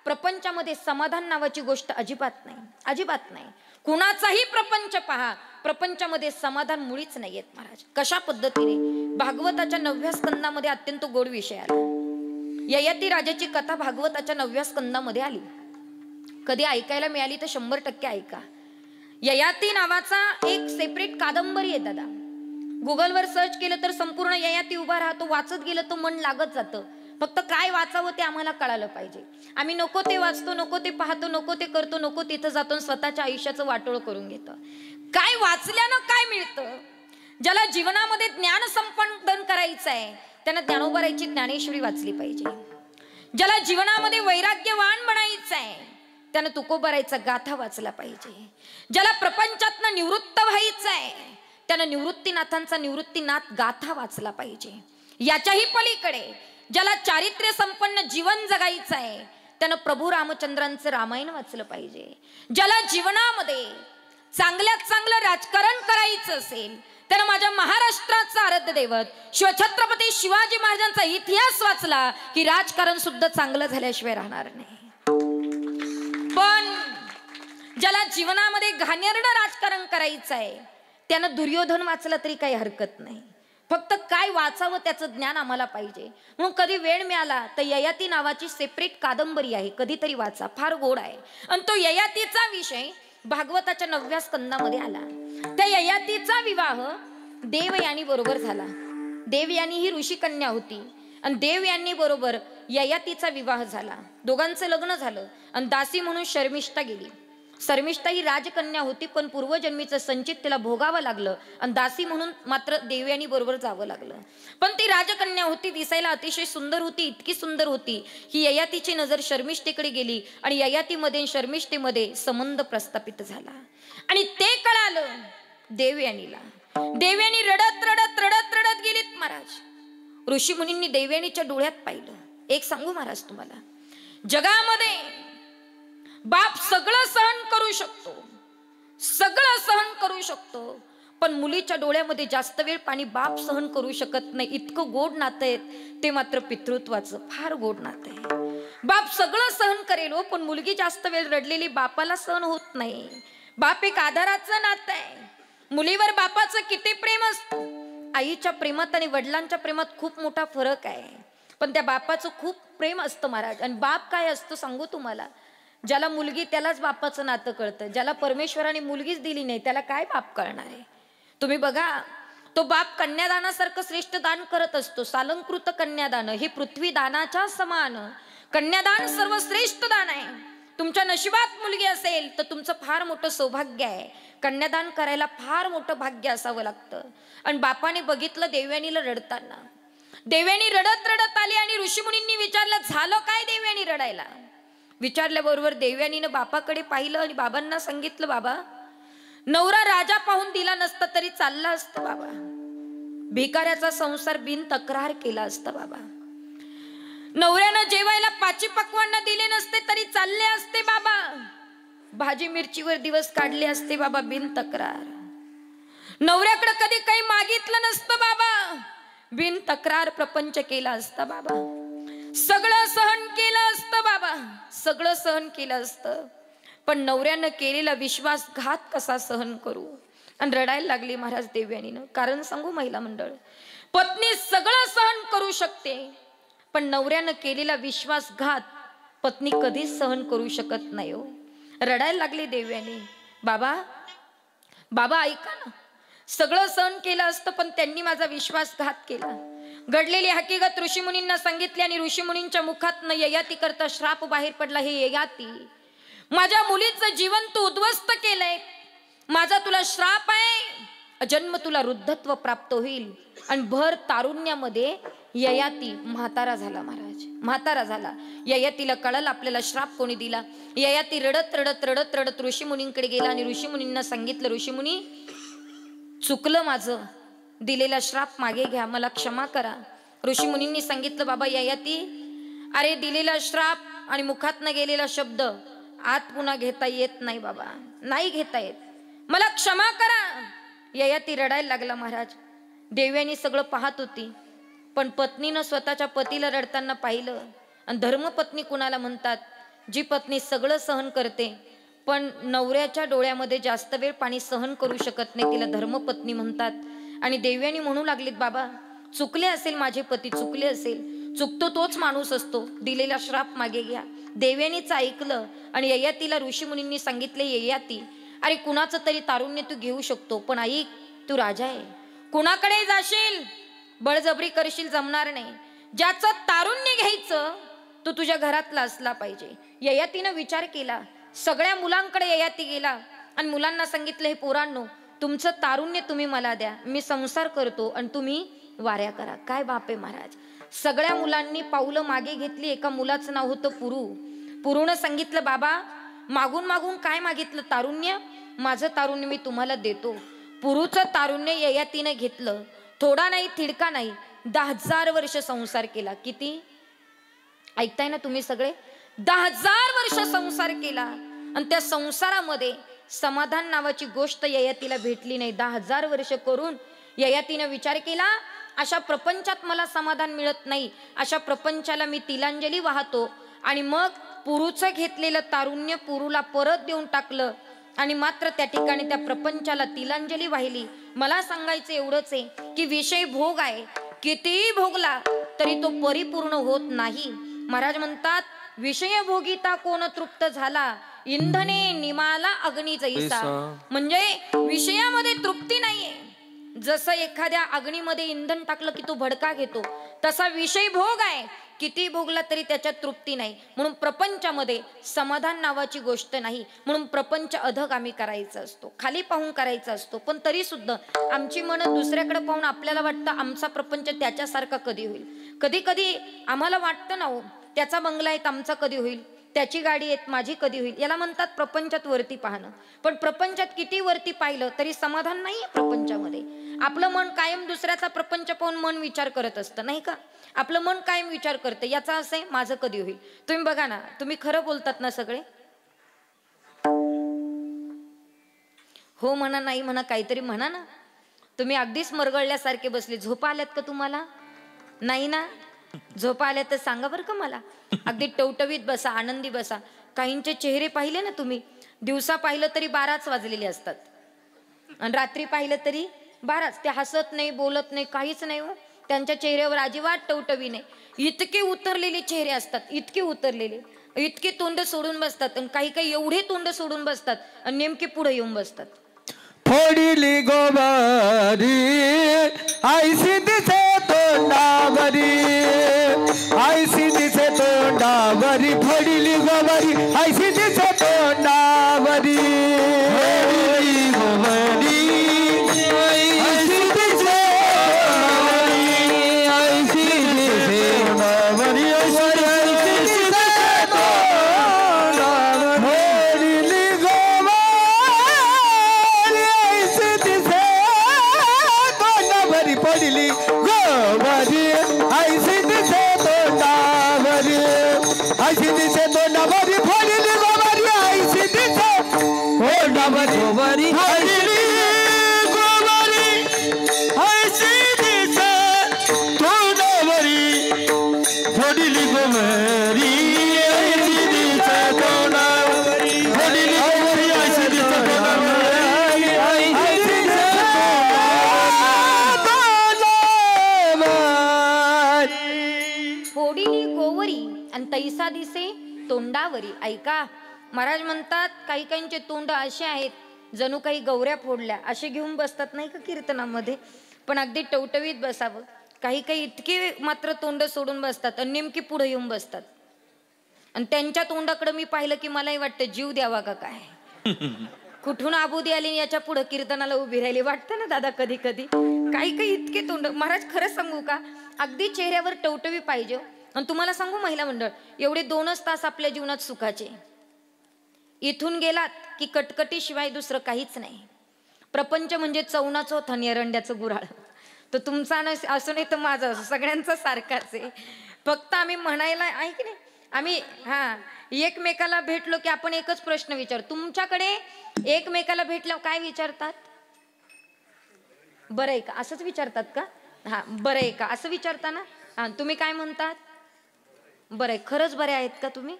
प्रपंचामध्ये समाधान नावाची गोष्ट अजिबात नाही. अजिबात नाही. कुणाचाही प्रपंच पहा, प्रपंचामध्ये समाधान मुळीच नाहीयेत महाराज. कशा पद्धतीने? भागवताच्या 9व्या स्कंदामध्ये अत्यंत गोड विषय आला. ययाती राजाची कथा भागवताच्या 9व्या स्कंदामध्ये आली. कधी ऐकायला मिळाली तर 100% ऐका. ययाती नावाचा एक सेपरेट कादंबरी आहे दादा. गुगलवर सर्च केलं तर संपूर्ण ययाती उभा राहतो. वाचत गेलं तर मन लागत जातं. फक्त काय वाचावं ते आम्हाला कळालं पाहिजे. आम्ही नको ते वाचतो, नको ते पाहतो, नको ते करतो, नको तिथं जातो, स्वतःच्या आयुष्याचं वाटोळ करून घेतो. काय वाचल्यानं काय मिळतं? ज्याला जीवनामध्ये ज्ञान संपादन करायचं आहे त्यानं ज्ञानोबराची ज्ञानेश्वरी वाचली पाहिजे. ज्याला जीवनामध्ये वैराग्यवान बनायचं आहे त्यानं तुकोबरायचा गाथा वाचला पाहिजे. ज्याला प्रपंचातनं निवृत्त व्हायचं आहे त्यानं निवृत्तीनाथांचा निवृत्तीनाथ गाथा वाचला पाहिजे. याच्याही पलीकडे ज्याला चारित्र्य संपन्न जीवन जगायचं आहे त्यानं प्रभू रामचंद्रांचं रामायण वाचलं पाहिजे. ज्याला जीवनामध्ये चांगल्यात चांगलं राजकारण करायचं असेल त्यानं माझ्या महाराष्ट्राचा आराध्य दैवत शिवछत्रपती शिवाजी महाराजांचा इतिहास वाचला की राजकारण सुद्धा चांगलं झाल्याशिवाय राहणार नाही. पण ज्याला जीवनामध्ये घाणेरडं राजकारण करायचं आहे त्यानं दुर्योधन वाचलं तरी काही हरकत नाही. फक्त काय वाचावं त्याचं ज्ञान आम्हाला पाहिजे. म्हणून कधी वेळ मिळाला तर ययाती नावाची सेपरेट कादंबरी आहे, कधीतरी वाचा, फार गोड आहे. आणि तो ययातीचा विषय भागवताच्या 9व्या स्कंदामध्ये आला. त्या ययातीचा विवाह देवयानी बरोबर झाला. देवयानी ही ऋषिकन्या होती आणि देवयानी बरोबर ययातीचा विवाह झाला. दोघांचं लग्न झालं आणि दासी म्हणून शर्मिष्ठा गेली. शर्मिष्ठा ही राजकन्या होती पण पूर्वजन्मीचं संचित तिला भोगावं लागलं आणि दासी म्हणून मात्र देवयानी बरोबर जावं लागलं. पण ती राजकन्या होती, दिसायला अतिशय सुंदर होती, इतकी सुंदर होती की ययातीची नजर शर्मिष्ठेकडे गेली आणि ययातीमध्ये शर्मिष्ठेमध्ये संबंध प्रस्थापित झाला. आणि ते कळालं देवयानीला. देवयानी रडत रडत रडत रडत गेलीत महाराज. ऋषी मुनींनी देवयानीच्या डोळ्यात पाहिलं. एक सांगू महाराज तुम्हाला, जगामध्ये बाप सगळं सहन करू शकतो, सगळं सहन करू शकतो, पण मुलीच्या डोळ्यामध्ये जास्त वेळ पाणी बाप सहन करू शकत नाही. इतकं गोड नातं आहे ते मात्र पितृत्वाचं, फार गोड नातं आहे. बाप सगळं सहन करेल हो, पण मुलगी जास्त वेळ रडलेली बापाला सहन होत नाही. बाप एक आधाराचं नातं आहे. मुलीवर बापाचं किती प्रेम असतं. आईच्या प्रेमात आणि वडिलांच्या प्रेमात खूप मोठा फरक आहे, पण त्या बापाचं खूप प्रेम असतं महाराज. आणि बाप काय असतं सांगू तुम्हाला, ज्याला मुलगी त्यालाच बापाचं नातं कळतं. ज्याला परमेश्वराने मुलगीच दिली नाही त्याला काय बाप कळणार आहे. तुम्ही बघा, तो बाप कन्यादानासारखं श्रेष्ठ दान करत असतो. सालंकृत कन्यादान हे पृथ्वी दानाच्या समान. कन्यादान सर्वश्रेष्ठ दान आहे. तुमच्या नशिबात मुलगी असेल तर तुमचं फार मोठं सौभाग्य आहे. कन्यादान करायला फार मोठं भाग्य असावं लागतं. आणि बापाने बघितलं देवयानीला रडताना. देवयानी रडत रडत आली आणि ऋषीमुनींनी विचारलं, झालं काय देवयानी रडायला. विचारल्याबरोबर देवयानीनं बापाकडे पाहिलं आणि बाबांना सांगितलं, बाबा नवरा राजा पाहून दिला नसता तरी चालला असतं बाबा. भिकाऱ्याचा संसार बिन तक्रार केला असता बाबा. नवऱ्यानं जेवायला पाची पक्वान्न दिले नसते तरी चालले असते बाबा. भाजी मिरचीवर दिवस काढले असते बाबा बिन तक्रार. नवऱ्याकडे कधी काही मागितलं नसतं बाबा, बिन तक्रार प्रपंच केला असता बाबा. सगळं सहन केलं असतं बाबा, सगळं सहन केलं असतं. पण नवऱ्यानं केलेला विश्वासघात कसा सहन करू. आणि रडायला लागली महाराज देवयानीनं. कारण सांगू महिला मंडळ, पत्नी सगळं सहन करू शकते, पण नवऱ्यानं केलेला विश्वासघात पत्नी कधीच सहन करू शकत नाही हो. रडायला लागली देवयानी. बाबा बाबा ऐका ना, सगळं सहन केलं असतं पण त्यांनी माझा विश्वासघात केला. घडलेली हकीकत ऋषीमुनींना सांगितली आणि ऋषीमुनींच्या मुखातनं ययाती करता श्राप बाहेर पडला. हे ययाती, माझ्या मुलीचं जीवन तू उद्ध्वस्त केलंय. माझा तुला श्राप आहे, जन्म तुला वृद्धत्व प्राप्त होईल. आणि भर तारुण्यामध्ये ययाती म्हातारा झाला महाराज, म्हातारा झाला. ययातीला कळलं आपल्याला श्राप कोणी दिला. ययाती रडत रडत रडत रडत ऋषीमुनींकडे गेला आणि ऋषीमुनींना सांगितलं, ऋषीमुनी चुकलं माझं, दिलेला श्राप मागे घ्या, मला क्षमा करा. ऋषीमुनींनी सांगितलं, बाबा ययाती, अरे दिलेला श्राप आणि मुखातनं गेलेला शब्द आत पुन्हा घेता येत नाही बाबा, नाही घेता येत, मला क्षमा करा. ययाती रडायला लागला महाराज. देवयानी सगळं पाहत होती, पण पत्नीनं स्वतःच्या पतीला रडताना पाहिलं. आणि धर्मपत्नी कुणाला म्हणतात, जी पत्नी सगळं सहन करते पण नवऱ्याच्या डोळ्यामध्ये जास्त वेळ पाणी सहन करू शकत नाही, तिला धर्मपत्नी म्हणतात. आणि देवयानी म्हणू लागलीत, बाबा चुकले असेल माझे पती, चुकले असेल, चुकतो तोच माणूस असतो, दिलेला श्राप मागे घ्या. देवयानीचं ऐकलं आणि ययातीला ऋषीमुनींनी सांगितले, ययाती अरे कुणाचं तरी तारुण्य तू घेऊ शकतो, पण ऐक तू राजा आहे, कुणाकडे जाशील बळजबरी करशील जमणार नाही. ज्याचं तारुण्य घ्यायचं तो तुझ्या घरातला असला पाहिजे. ययातीनं विचार केला. सगळ्या मुलांकडे ययाती गेला आणि मुलांना सांगितलं, हे पोरांनो तुमचं तारुण्य तुम्ही मला द्या, मी संसार करतो आणि तुम्ही वाऱ्या करा. काय बाप आहे महाराज. सगळ्या मुलांनी पावलं मागे घेतली. एका मुलाचं नाव होतं पुरू. पुरूनं सांगितलं, बाबा मागून मागून काय मागितलं, तारुण्य, माझं तारुण्य मी तुम्हाला देतो. पुरूचं तारुण्य ययातीनं घेतलं. थोडा नाही थिडका नाही, 10,000 वर्ष संसार केला. किती ऐकताय ना तुम्ही सगळे, 10,000 वर्ष संसार केला. आणि त्या संसारामध्ये समाधान नावाची गोष्ट ययातीला भेटली नाही. 10,000 वर्ष करून ययातीनं विचार केला, अशा प्रपंचात मला समाधान मिळत नाही, अशा प्रपंचाला मी तिलांजली वाहतो. आणि मग पुरूचं घेतलेलं तारुण्य पुरूला परत देऊन टाकलं आणि मात्र त्या ठिकाणी त्या प्रपंचाला तिलांजली वाहिली. मला सांगायचं एवढंच आहे की विषय भोग आहे, कितीही भोगला तरी तो परिपूर्ण होत नाही. महाराज म्हणतात, विषय भोगिता कोण तृप्त झाला, इंधने निमाला अग्नी जैसा. म्हणजे विषयामध्ये तृप्ती नाहीये. जसं एखाद्या अग्नीमध्ये इंधन टाकलं की तो भडका घेतो, तसा विषय भोग आहे, किती भोगला तरी त्याच्यात तृप्ती नाही. म्हणून प्रपंचामध्ये समाधान नावाची गोष्ट नाही. म्हणून प्रपंच अधगामी करायचा असतो, खाली पाहून करायचा असतो. पण तरी सुद्धा आमची मन दुसऱ्याकडे पाहून आपल्याला वाटतं आमचा प्रपंच त्याच्यासारखा कधी होईल. कधी कधी आम्हाला वाटतं ना, हो त्याचा बंगला आहे आमचा कधी होईल, त्याची गाडी आहे माझी कधी होईल. याला म्हणतात प्रपंचात वरती पाहणं. पण प्रपंचात किती वरती पाहिलं तरी समाधान नाहीये प्रपंचामध्ये. आपलं मन कायम दुसऱ्याचा प्रपंच पाहून मन विचार करत असतं, नाही का. आपलं मन कायम विचार करतं, याचा असं आहे माझं कधी होईल. तुम्ही बघा ना, तुम्ही खरं बोलतात ना सगळे, हो म्हणा नाही म्हणा काहीतरी म्हणा ना. तुम्ही अगदीच मरगळल्यासारखे बसले. झोपा आल्यात का तुम्हाला? नाही ना? झोपा आल्यात तर सांगा बरं का मला. अगदी टवटवीत बसा, आनंदी बसा. काहींचे चेहरे पाहिले ना तुम्ही, दिवसा पाहिलं तरी 12च वाजलेले असतात आणि रात्री पाहिलं तरी 12च. ते हसत नाही, बोलत नाही, काहीच नाही हो. त्यांच्या चेहऱ्यावर अजिबात टवटवी नाही. इतके उतरलेले चेहरे असतात, इतके उतरलेले, इतके तोंड सोडून बसतात. आणि काही काही एवढे तोंड सोडून बसतात आणि नेमके पुढे येऊन बसतात. फोडिली गोवारी आईशी दिसे तोंडावरी, आईशी दिसे तोंडावरी, फोडिली गोवारी आईशी दिसे तोंडावरी, फोडिली गोवारी आईशी दिसे तोंडावरी, आईशी दिसे तोंडावरी, आईशी दिसे तोंडावरी, फोडिली पडली गोवारी आईशी दिसे तोंडावरी, आईशी दिसे तोंडावरी, फोडली गोवारी आईशी दिसे तोंडावरी, गोवारी फोडली गोवारी आईशी दिसे तोंडावरी, फोडली गोवारी आईशी दिसे तोंडावरी, फोडली गोवारी आईशी दिसे तोंडावरी, आईशी दिसे फोडिली गोवरी आणि तैसा दिसे तोंडावरी. ऐका, महाराज म्हणतात काही काहींचे तोंड असे आहेत जणू काही गौऱ्या फोडल्या, असे घेऊन बसतात नाही का कीर्तनामध्ये. पण अगदी टवटवीत बसावं. काही काही इतके मात्र तोंड सोडून बसतात आणि नेमकी पुढे येऊन बसतात. आणि त्यांच्या तोंडाकडे मी पाहिलं की मलाही वाटतं जीव द्यावा का काय. कुठून आबुदी आली याच्या पुढे कीर्तनाला उभी राहिली वाटतं ना दादा कधी कधी. काही काही इतके तोंड. महाराज खरं सांगू का, अगदी चेहऱ्यावर टवटवी पाहिजे. आणि तुम्हाला सांगू महिला मंडळ, एवढे 2च तास आपल्या जीवनात सुखाचे. इथून गेलात की कटकटीशिवाय दुसरं काहीच नाही. प्रपंच म्हणजे चवनाचं आणि एरंड्याचं गुऱ्हाळ. तर तुमचा असं नाही तर माझं असं, सगळ्यांचं सारखाच आहे. फक्त आम्ही म्हणायला आहे की नाही, आम्ही एकमेकाला भेटलो की आपण एकच प्रश्न विचार. तुमच्याकडे एकमेकाला भेटल्यावर काय विचारतात? बरं आहे का असंच विचारतात का? बरं आहे का असं विचारता ना. तुम्ही काय म्हणतात? बरं आहे. खरंच बरे आहेत का तुम्ही?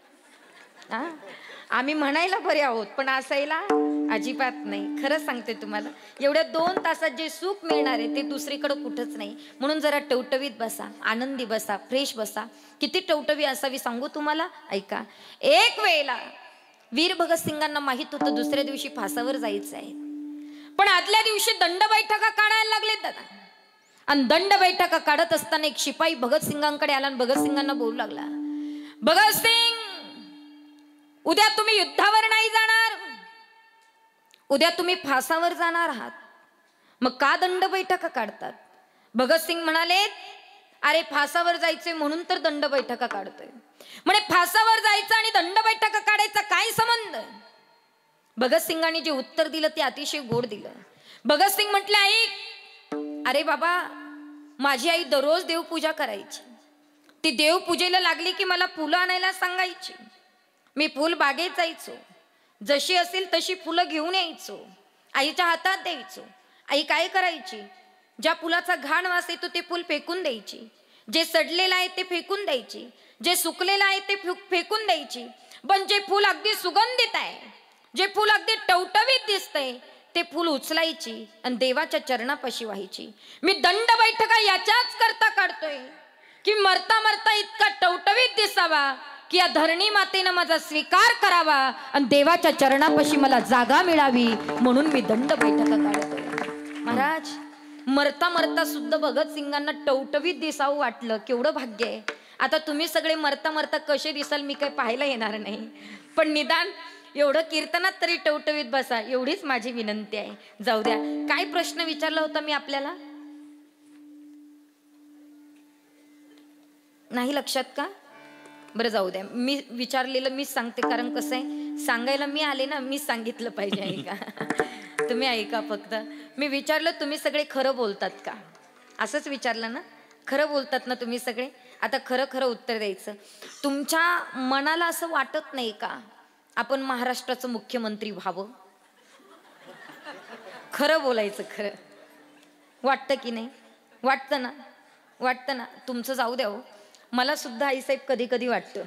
आम्ही म्हणायला बरे आहोत पण असायला अजिबात नाही. खरंच सांगते तुम्हाला, एवढ्या 2 तासात जे सुख मिळणार आहे ते दुसरीकडे कुठंच नाही. म्हणून जरा टवटवीत बसा, आनंदी बसा, फ्रेश बसा. किती टवटवी असावी सांगू तुम्हाला. ऐका, एक वेळेला वीर भगतसिंगांना माहित होतं दुसऱ्या दिवशी फासावर जायचं आहे. पण आदल्या दिवशी दंड बैठका काढायला लागले दादा. आणि दंड बैठका काढत असताना एक शिपाई भगतसिंगांकडे आला आणि भगतसिंगांना बोलू लागला, भगतसिंग उद्या तुम्ही युद्धावर नाही जाणार, उद्या तुम्ही फासावर जाणार आहात. मग का दंड बैठका काढतात? भगतसिंग म्हणाले, अरे फासावर जायचे म्हणून तर दंड बैठका काढतोय. म्हणे फासावर जायचं आणि दंड बैठका काढायचा काय संबंध? भगतसिंगांनी जे उत्तर दिलं ते अतिशय गोड दिलं. भगतसिंग म्हटले, आई अरे बाबा, माझी आई दररोज देवपूजा करायची. ती देवपूजेला लागली की मला फुलं आणायला सांगायची. मी फुल बागेत जायचो, जशी असेल तशी फुलं घेऊन यायचो, आईच्या हातात द्यायचो. आई काय करायची, ज्या फुलाचा घाण वास येतो ते फुल फेकून द्यायची, जे सडलेलं आहे ते फेकून द्यायची, जे सुकलेलं आहे ते फेकून द्यायची. पण जे फुल अगदी सुगंधित आहे, जे फुल अगदी टवटवीत दिसतंय ते फुल उचलायची आणि देवाच्या चरणापाशी व्हायची. मी दंड बैठका याच्याच करता काढतोय की मरता मरता इतका टवटवीत दिसावा की या धरणी मातेनं माझा स्वीकार करावा आणि देवाच्या चरणापाशी मला जागा मिळावी, म्हणून मी दंड बैठका काढतोय. महाराज, मरता मरता सुद्धा भगतसिंगांना टवटवीत दिसावं वाटलं. केवढं भाग्य आहे. आता तुम्ही सगळे मरता मरता कसे दिसाल मी काही पाहायला येणार नाही, पण निदान एवढं कीर्तनात तरी टवटवीत बसा, एवढीच माझी विनंती आहे. जाऊ द्या, काय प्रश्न विचारला होता मी आपल्याला? नाही लक्षात का? बरं जाऊ द्या, मी विचारलेलं मीच सांगते. कारण कसं आहे, सांगायला मी आले ना, मी सांगितलं पाहिजे. ऐका, तुम्ही ऐका फक्त. मी विचारलं तुम्ही सगळे खरं बोलतात का, असंच विचारलं ना. खरं बोलतात ना तुम्ही सगळे? आता खरं खरं उत्तर द्यायचं. तुमच्या मनाला असं वाटत नाही का आपण महाराष्ट्राचं मुख्यमंत्री व्हावं? खरं बोलायचं. खरं वाटतं की नाही? वाटतं ना? वाटतं ना? तुमचं जाऊ द्या हो, मला सुद्धा आईसाहेब कधी कधी वाटतं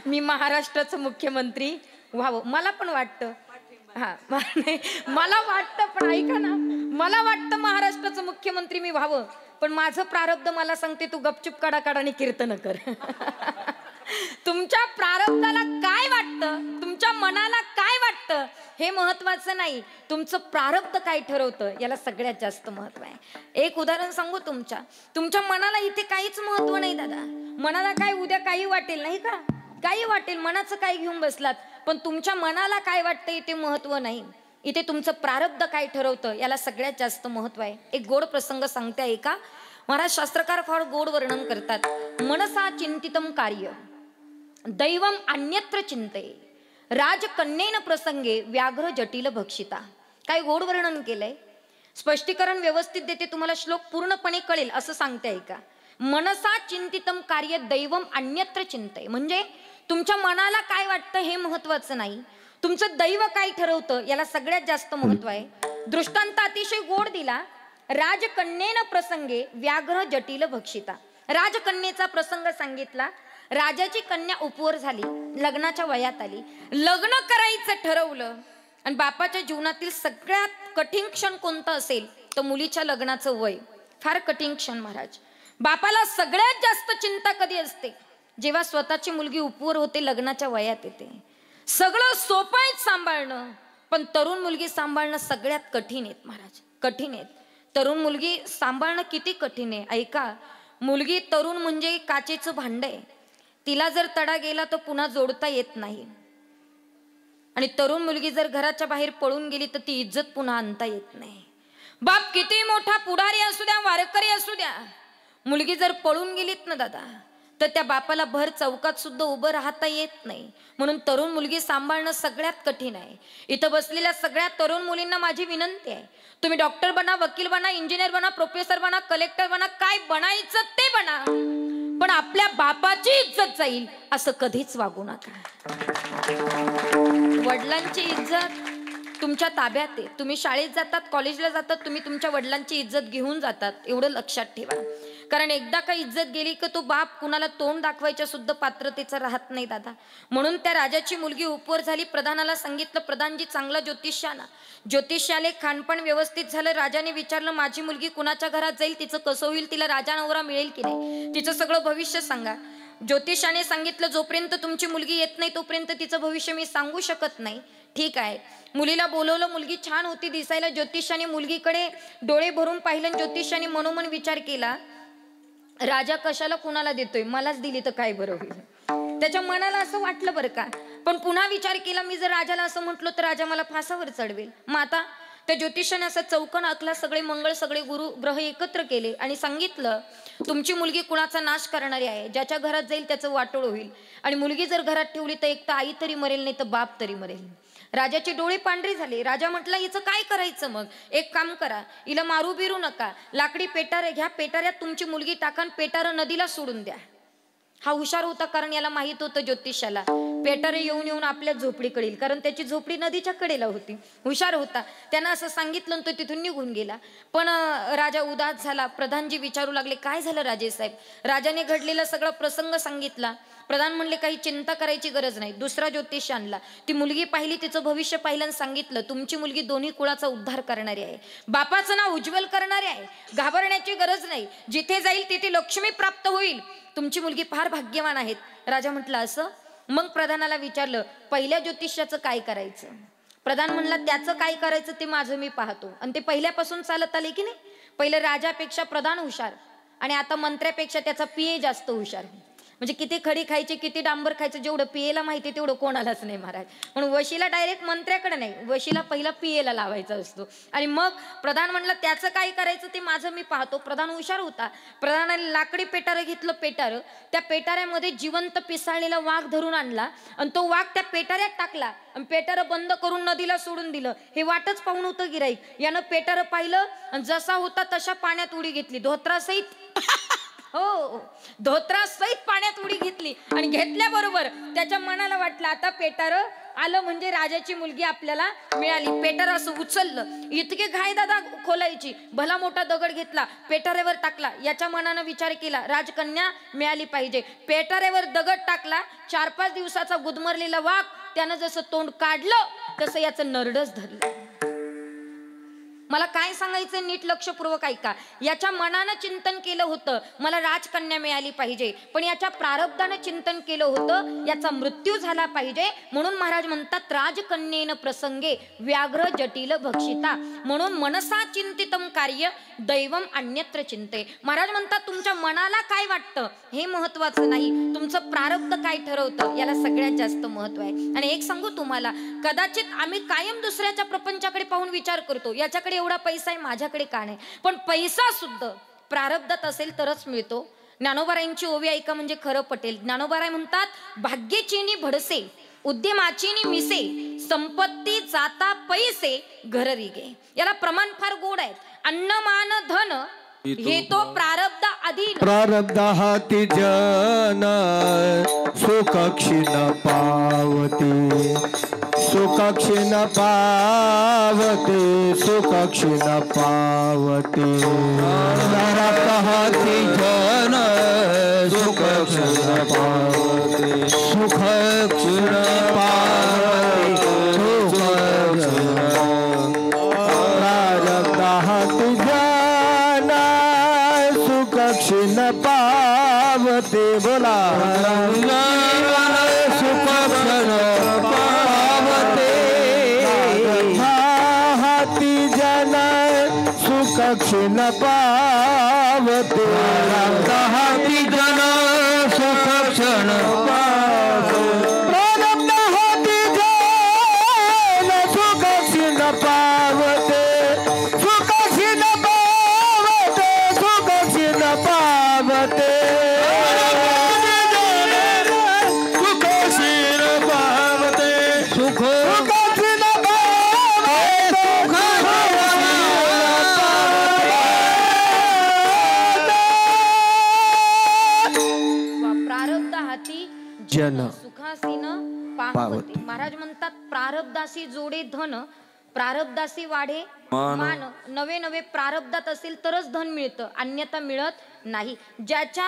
मी महाराष्ट्राचं मुख्यमंत्री व्हावं, मला पण वाटतं. हा मला वाटतं, पण ऐका ना, मला वाटतं महाराष्ट्राचं मुख्यमंत्री मी व्हावं, पण माझं प्रारब्ध मला सांगते तू गपचूप काढाकाडाने कीर्तन कर तुमच्या प्रारब्धाला काय वाटतं, तुमच्या मनाला काय वाटतं हे महत्वाचं नाही, तुमचं प्रारब्ध काय ठरवतं याला सगळ्यात जास्त महत्व आहे. एक उदाहरण सांगू, तुमच्या मनाला इथे काहीच महत्व नाही दादा. मनाला काय उद्या काही वाटेल नाही का, काही वाटेल, मनाचं काय घेऊन बसलात, पण तुमच्या मनाला काय वाटतं इथे महत्व नाही. इथे तुमचं प्रारब्ध काय ठरवतं याला सगळ्यात जास्त महत्व आहे. एक गोड प्रसंग सांगते ऐका. महाराज शास्त्रकार फार गोड वर्णन करतात. मनसा चिंतितम कार्य दैवम अन्यत्र चिंते राजकन्येन प्रसंगे व्याघ्र जटिल भक्षिता. काय गोड वर्णन केलंय, स्पष्टीकरण व्यवस्थित देते, तुम्हाला श्लोक पूर्णपणे कळेल असं सांगते ऐका. मनसा चिंतितम कार्य दैवम अन्यत्र चिंते, म्हणजे तुमच्या मनाला काय वाटतं हे महत्वाचं नाही, तुमचं दैव काय ठरवतं याला सगळ्यात जास्त महत्व आहे. दृष्टांत अतिशय गोड दिला. राजकन्येन प्रसंगे व्याघ्र जटिल भक्षिता. राजकन्येचा प्रसंग सांगितला. राजाची कन्या उपवर झाली, लग्नाच्या वयात आली, लग्न करायचं ठरवलं, आणि बापाच्या जीवनातील सगळ्यात कठीण क्षण कोणतं असेल तर मुलीच्या लग्नाचं वय. फार कठीण क्षण महाराज. बापाला सगळ्यात जास्त चिंता कधी असते, जेव्हा स्वतःची मुलगी उपवर होते, लग्नाच्या वयात येते. सगळं सोपं आहे सांभाळणं, पण तरुण मुलगी सांभाळणं सगळ्यात कठीण आहेत महाराज, कठीण आहेत. तरुण मुलगी सांभाळणं किती कठीण आहे ऐका. मुलगी तरुण म्हणजे काचेचं भांड आहे, तिला जर तडा गेला तर पुन्हा जोडता येत नाही. आणि तरुण मुलगी जर घराच्या बाहेर पळून गेली तर ती इज्जत पुन्हा आणता येत नाही. बाप किती मोठा पुढारी असू द्या, वारकरी असू द्या, मुलगी जर पळून गेलीत ना दादा, तर त्या बापाला भर चौकात सुद्धा उभं राहता येत नाही. म्हणून तरुण मुलगी सांभाळणं सगळ्यात कठीण आहे. इथं बसलेल्या सगळ्या तरुण मुलींना माझी विनंती आहे, तुम्ही डॉक्टर बना, वकील बना, इंजिनियर बना, प्रोफेसर बना, कलेक्टर बना, काय बनायचं ते बना, पण आपल्या बापाची इज्जत जाईल असं कधीच वागू नका. वडिलांची इज्जत तुमच्या ताब्यात आहे. तुम्ही शाळेत जातात, कॉलेजला जातात, तुम्ही तुमच्या वडिलांची इज्जत घेऊन जातात, एवढं लक्षात ठेवा. कारण एकदा का इज्जत गेली की तो बाप कुणाला तोंड दाखवायच्या सुद्धा पात्रतेचा राहत नाही दादा. म्हणून त्या राजाची मुलगी उपवर झाली. प्रधानाला सांगितलं, प्रधानजी चांगला ज्योतिष्याना. ज्योतिष्याले खानपण व्यवस्थित झालं. राजाने विचारलं, माझी मुलगी कुणाच्या घरात जाईल, तिचं कसं होईल, तिला राजा नवरा मिळेल की नाही, तिचं सगळं भविष्य सांगा. ज्योतिषाने सांगितलं, जोपर्यंत तुमची मुलगी येत नाही तोपर्यंत तिचं भविष्य मी सांगू शकत नाही. ठीक आहे. मुलीला बोलवलं, मुलगी छान होती दिसायला. ज्योतिषाने मुलगीकडे डोळे भरून पाहिलं. ज्योतिषाने मनोमन विचार केला, राजा कशाला कुणाला देतोय, मलाच दिली तर काय बरं होईल. त्याच्या मनाला असं वाटलं बरं का. पण पुन्हा विचार केला, मी जर राजाला असं म्हटलो तर राजा मला फासावर चढवेल. मग आता त्या ज्योतिषाने असा चौकन आखला, सगळे मंगळ, सगळे गुरु ग्रह एकत्र केले आणि सांगितलं, तुमची मुलगी कुणाचा नाश करणारी आहे, ज्याच्या घरात जाईल त्याचं वाटोळ होईल. आणि मुलगी जर घरात ठेवली तर एक तर आई तरी मरेल, नाही तर बाप तरी मरेल. राजाचे डोळे पांढरे झाले. राजा म्हटला, हिचं काय करायचं मग, एक काम करा, हिला मारू बिरू नका, लाकडी पेटारे घ्या, पेटाऱ्यात तुमची मुलगी टाका, पेटारं नदीला सोडून द्या. हा हुशार होता, कारण याला माहित होतं ज्योतिषाला पेटारे येऊन येऊन आपल्या झोपडीकडे येईल, कारण त्याची झोपडी नदीच्या कडेला होती. हुशार होता, त्यानं असं सांगितलं तो तिथून निघून गेला. पण राजा उदास झाला. प्रधानजी विचारू लागले, काय झालं राजेसाहेब. राजाने घडलेला सगळा प्रसंग सांगितला. प्रधान म्हणले, काही चिंता करायची गरज नाही. दुसरा ज्योतिष आणला, ती मुलगी पाहिली, तिचं भविष्य पाहिलं, सांगितलं, तुमची मुलगी दोन्ही कुळाचा उद्धार करणारी आहे, बापाचं नाव उज्ज्वल करणारी आहे, घाबरण्याची गरज नाही, जिथे जाईल तिथे लक्ष्मी प्राप्त होईल, तुमची मुलगी फार भाग्यवान आहेत. राजा म्हटलं, असं. मग प्रधानाला विचारलं, पहिल्या ज्योतिषाचं काय करायचं. प्रधान म्हणला, त्याचं काय करायचं ते माझं मी पाहतो. आणि ते पहिल्यापासून चालत आले की नाही. पहिलं राजापेक्षा प्रधान हुशार, आणि आता मंत्र्यापेक्षा त्याचा पिये जास्त हुशार. म्हणजे किती खडी खायची, किती डांबर खायचं, जेवढं पियेला माहिती तेवढं कोणालाच नाही महाराज. म्हणून वशीला डायरेक्ट मंत्र्याकडे नाही, वशीला पहिला पियेला लावायचा असतो. आणि मग प्रधान म्हणलं, त्याचं काय करायचं ते माझं मी पाहतो. प्रधान हुशार होता. प्रधानाने लाकडी पेटारं घेतलं, पेटारं, त्या पेटाऱ्यामध्ये जिवंत पिसाळलेला वाघ धरून आणला आणि तो वाघ त्या पेटाऱ्यात टाकला आणि पेटारं बंद करून नदीला सोडून दिलं. हे वाटच पाहून होतं गिराईक. यानं पेटारं पाहिलं आणि जसा होता तशा पाण्यात उडी घेतली, धोत्रासहित हो, धोत्रासहित पाण्यात उडी घेतली आणि घेतल्याबरोबर त्याच्या मनाला वाटलं आता पेटार आलं म्हणजे राजाची मुलगी आपल्याला मिळाली. पेटार असं उचललं, इतके घाई दादा खोलायची, भला मोठा दगड घेतला, पेटाऱ्यावर टाकला. याच्या मनानं विचार केला राजकन्या मिळाली पाहिजे. पेटाऱ्यावर दगड टाकला. 4-5 दिवसाचा गुदमरलेला वाघ त्यानं जसं तोंड काढलं तसं याचं नरडच धरलं. मला काय सांगायचं नीट लक्षपूर्वक ऐका. याच्या मनानं चिंतन केलं होतं मला राजकन्या मिळाली पाहिजे, पण याच्या प्रारब्धानं चिंतन केलं होतं याचा मृत्यू झाला पाहिजे. म्हणून महाराज म्हणतात राजकन्येन प्रसंगे व्याघ्र जटिल भक्षिता, म्हणून मनसा चिंतितम कार्य दैवम अन्यत्र चिंते. महाराज म्हणतात तुमच्या मनाला काय वाटतं हे महत्वाचं नाही, तुमचं प्रारब्ध काय ठरवतं याला सगळ्यात जास्त महत्व आहे. आणि एक सांगू तुम्हाला, कदाचित आम्ही कायम दुसऱ्याच्या प्रपंचाकडे पाहून विचार करतो याच्याकडे एवढा पैसा आहे माझ्याकडे का नाही, पण पैसा सुद्धा प्रारब्धात असेल तरच मिळतो. ज्ञानोबारायांची ओवी ऐका म्हणजे खरं पटेल. ज्ञानोबाराय म्हणतात भाग्यचीनी भडसे उद्यमाचीनी मिसे संपत्ती जाता पैसे घर रिगे. याला प्रमाण फार गोड आहेत. अन्न मान धन हे तो प्रारब्ध अधीन. प्रारब्ध हाती जन सुख क्षीण पावते, सुख क्षीण पावते, सुख क्षीण पावते. प्रारब्ध हाती जन सुख क्षीण पावते, सुख क्षीण पावते, सुख क्षीण. प्रारब्ध हाती जन सुख क्षीण पावते. बोला सुख क्षीण पावते, हाती जन सुख क्षीण पावते. हाती जन सुख क्षण प्रारब्ध हाती जन सुख क्षीण पावते, सुख क्षीण पावते, सुख क्षीण पावते. सुख क्षीण पावते, सुख क्षीण प्रारब्ध हाती जन सुखासीन पावते. महाराज म्हणतात प्रारब्धासी जोडे धन, प्रारब्धासी वाढे मान. नवे नवे प्रारब्धात असेल तरच धन मिळतं, अन्यथा मिळत नाही. ज्याच्या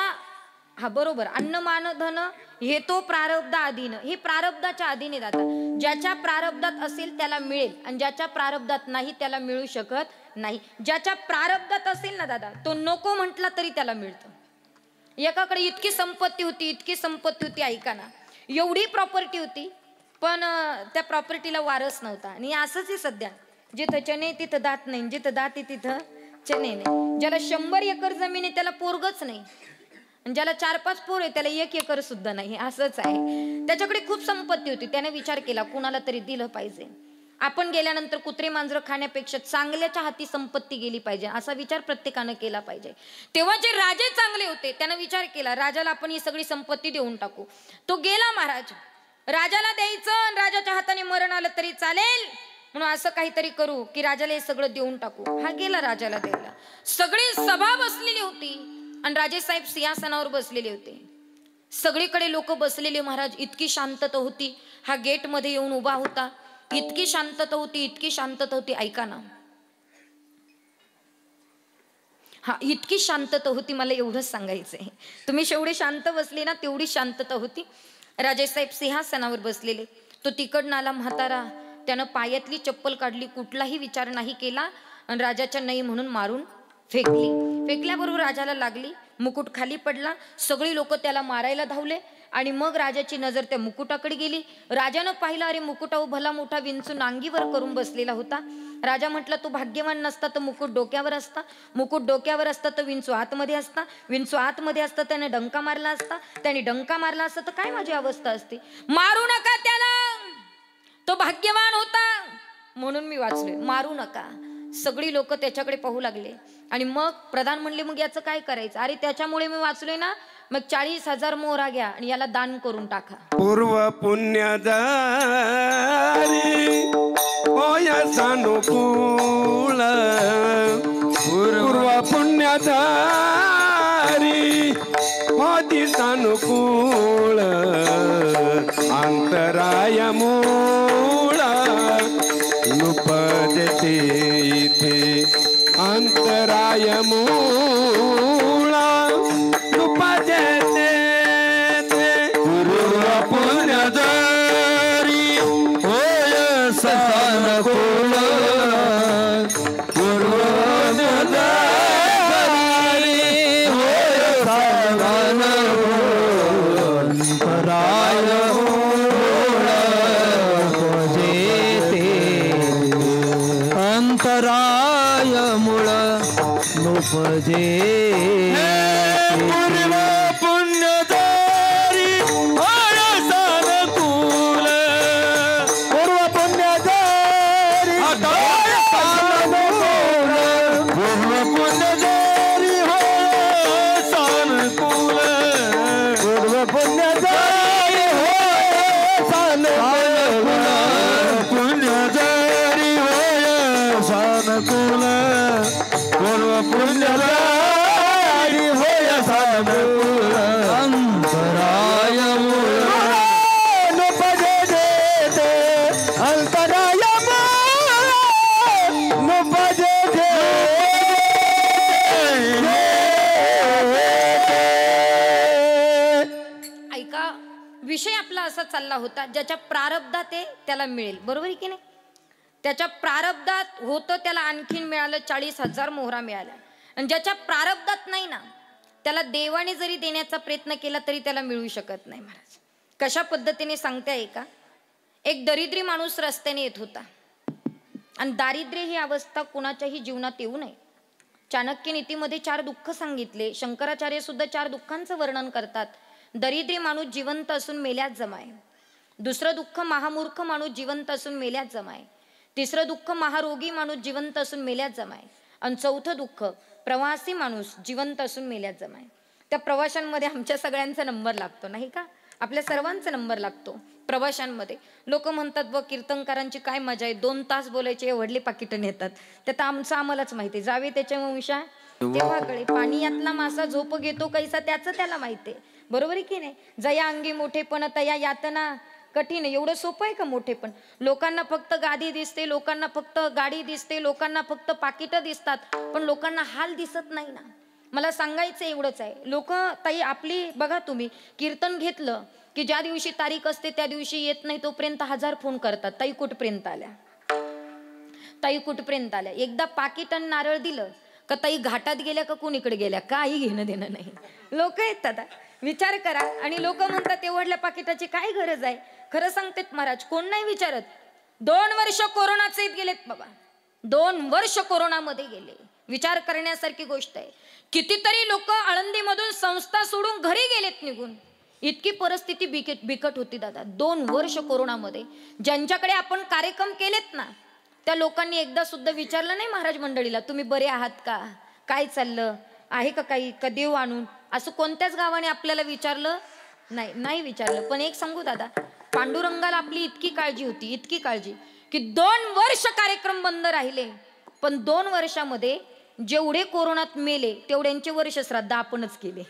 हा बरोबर अन्न मान धन हे तो प्रारब्ध अधीन, हे प्रारब्धाच्या अधीने जातात. ज्याच्या प्रारब्धात असेल त्याला मिळेल आणि ज्याच्या प्रारब्धात नाही त्याला मिळू शकत नाही. ज्याच्या प्रारब्धात असेल ना दादा तो नको म्हटला तरी त्याला मिळतं. एकाकडे इतकी संपत्ती होती, इतकी संपत्ती होती, ऐका ना, एवढी प्रॉपर्टी होती पण त्या प्रॉपर्टीला वारस नव्हता. आणि असंच आहे सध्या, जिथं चणे तिथं दात नाही, जिथं दात आहे तिथं चणे नाही. ज्याला 100 एकर जमीन आहे त्याला पोरगच नाही, आणि ज्याला 4-5 पोर आहे त्याला 1 एकर सुद्धा नाही. असंच आहे. त्याच्याकडे खूप संपत्ती होती. त्याने विचार केला कुणाला तरी दिलं पाहिजे. आपण गेल्यानंतर कुत्रे मांजरं खाण्यापेक्षा चांगल्याच्या हाती संपत्ती गेली पाहिजे असा विचार प्रत्येकानं केला पाहिजे. तेव्हा जे राजे चांगले होते त्यानं विचार केला राजाला आपण ही सगळी संपत्ती देऊन टाकू. तो गेला महाराज, राजाला द्यायचं, राजाच्या हाताने मरण आलं तरी चालेल म्हणून असं काहीतरी करू की राजाला हे सगळं देऊन टाकू. हा गेला राजाला द्यायला. सगळी सभा बसलेली होती आणि राजेसाहेब सिंहासनावर बसलेले होते. सगळीकडे लोक बसलेले. महाराज इतकी शांतता होती. हा गेट मध्ये येऊन उभा होता. इतकी शांतता होती, इतकी शांतता होती, ऐका ना. हा इतकी शांतता होती, मला एवढंच सांगायचंय. तुम्ही जेवढे शांत बसले ना तेवढी शांतता होती. राजेसाहेब सिंहासनावर बसलेले. तो तिकडनं आला म्हातारा. त्यानं पायातली चप्पल काढली, कुठलाही विचार नाही केला आणि राजाच्या नाही म्हणून मारून फेकली. फेकल्याबरोबर राजाला लागली, मुकुट खाली पडला. सगळी लोक त्याला मारायला धावले आणि मग राजाची नजर त्या मुकुटाकडे गेली. राजानं पाहिलं, अरे मुकुटावर भला मोठा विंचू नांगीवर करून बसलेला होता. राजा म्हटला तू भाग्यवान नसता तर मुकुट डोक्यावर असता, मुकुट डोक्यावर असता तर विंचू आतमध्ये असता, विंचू आतमध्ये असता त्याने डंका मारला असता, त्याने डंका मारला असता तर काय माझी अवस्था असते. मारू नका त्याला, तो भाग्यवान होता म्हणून मी वाचलोय, मारू नका. सगळी लोक त्याच्याकडे पाहू लागले आणि मग प्रधान म्हणले मग याचं काय करायचं. अरे त्याच्यामुळे मी वाचलोय ना, मग 40,000 मोहरा घ्या आणि याला दान करून टाका. पूर्व पुण्यदारी ओया सानुकूल, पूर्व पुण्यदारी सानुकूल पूर्वोदरी होय सानुकूल पराय अंतराय मूळ नुपजे पूर्व पुण्यदारी होय सानुकूल पूर्व पुण्यदारी होय सानुकूल पूर्व पुण्यदारी होय सानुकूल पूर्व पुण्यदारी होय सानुकूल पुण्यदारी होय सानुकूल पूर्व पुण्यदारी होय सानुकूल अंतराय मूळ नुपजे देते अंतराय मूळ नुपजे ऐका, विषय आपला असा चालला होता, ज्याच्या प्रारब्धात आहे त्याला मिळेल, बरोबर आहे की नाही? त्याच्या प्रारब्धात होतं त्याला आणखीन मिळालं, 40,000 मोहरा मिळाल्या. आणि ज्याच्या प्रारब्धात नाही ना, त्याला देवाने जरी देण्याचा प्रयत्न केला तरी त्याला मिळू शकत नाही. महाराज कशा पद्धतीने सांगते ऐका. एक दरिद्री माणूस रस्त्याने येत होता, आणि दारिद्र्य ही अवस्था कुणाच्याही जीवनात येऊ नये. चाणक्य नीतीमध्ये 4 दुःख सांगितले. शंकराचार्य सुद्धा 4 दुःखांचं वर्णन करतात. दरिद्री माणूस जिवंत असून मेल्यात जमाय. दुसरं दुःख महामूर्ख माणूस जिवंत असून मेल्यात जमाय. तिसरं दुःख महारोगी माणूस जिवंत असून मेल्यात जमाय. आणि चौथं दुःख प्रवासी माणूस जिवंत असून मेल्यात जमाय. त्या प्रवाशांमध्ये आमच्या सगळ्यांचा नंबर लागतो नाही का? आपल्या सर्वांचा नंबर लागतो प्रवाशांमध्ये. लोक म्हणतात बघ कीर्तनकारांची काय मजा आहे, 2 तास बोलायचे, वडले पाकिटं नेतात. त्यात आमचं आम्हालाच माहिती, जावे त्याच्या वंशा तेव्हा कळे, पाणी यातला मासा झोप घेतो कैसा त्याचं त्याला माहिती आहे, बरोबर आहे की नाही? जया अंगी मोठेपण तया यातना कठीण. एवढं सोपं आहे का मोठेपण? लोकांना फक्त गादी दिसते, लोकांना फक्त गाडी दिसते, लोकांना फक्त पाकिटं दिसतात, पण लोकांना हाल दिसत नाही ना. मला सांगायचं एवढंच आहे. लोक ताई आपली बघा, तुम्ही कीर्तन घेतलं की ज्या दिवशी तारीख असते त्या दिवशी येत नाही तोपर्यंत 1000 फोन करतात, ताई कुठपर्यंत आल्या, ताई कुठपर्यंत आल्या. एकदा पाकिट आणि नारळ दिलं का ताई घाटात गेल्या का कुणीकडे गेल्या काही घेणं देणं नाही. लोक येतात, विचार करा. आणि लोक म्हणतात एवढल्या पाकिटाची काय गरज आहे? खरं सांगतेत महाराज, कोण नाही विचारत. 2 वर्ष कोरोनाचे येत गेलेत बाबा, 2 वर्ष कोरोनामध्ये गेले. विचार करण्यासारखी गोष्ट आहे. कितीतरी लोक आळंदीमधून संस्था सोडून घरी गेलेत निघून. इतकी परिस्थिती बिकट होती दादा 2 वर्ष कोरोनामध्ये. ज्यांच्याकडे आपण कार्यक्रम केलेत ना, त्या लोकांनी एकदा सुद्धा विचारलं नाही महाराज मंडळीला, तुम्ही बरे आहात का, काय चाललं आहे का, काही का देव आणून, असं कोणत्याच गावाने आपल्याला विचारलं नाही विचारलं. पण एक सांगू दादा, पांडुरंगाला आपली इतकी काळजी होती, इतकी काळजी की 2 वर्ष कार्यक्रम बंद राहिले, पण 2 वर्षामध्ये जेवढे कोरोनात मेले तेवढ्यांचे वर्ष श्राद्ध आपणच केले.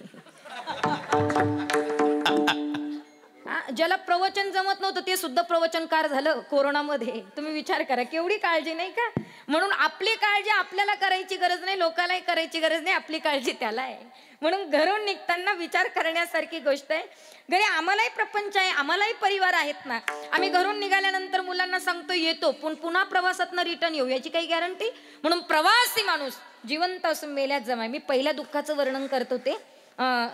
ज्याला प्रवचन जमत नव्हतं ते सुद्धा प्रवचनकार झालं कोरोनामध्ये. तुम्ही विचार करा केवढी काळजी नाही का? म्हणून आपली काळजी आपल्याला करायची गरज नाही, लोकांनाही करायची गरज नाही, आपली काळजी त्याला आहे. म्हणून घरून निघताना विचार करण्यासारखी गोष्ट आहे. घरी आम्हालाही प्रपंच आहे, आम्हालाही परिवार आहेत ना. आम्ही घरून निघाल्यानंतर मुलांना सांगतो येतो, पण पुन्हा प्रवासातनं रिटर्न येऊ याची काही गॅरंटी? म्हणून प्रवासी माणूस जिवंत असून मेल्यात जमाय. मी पहिल्या दुःखाचं वर्णन करत होते.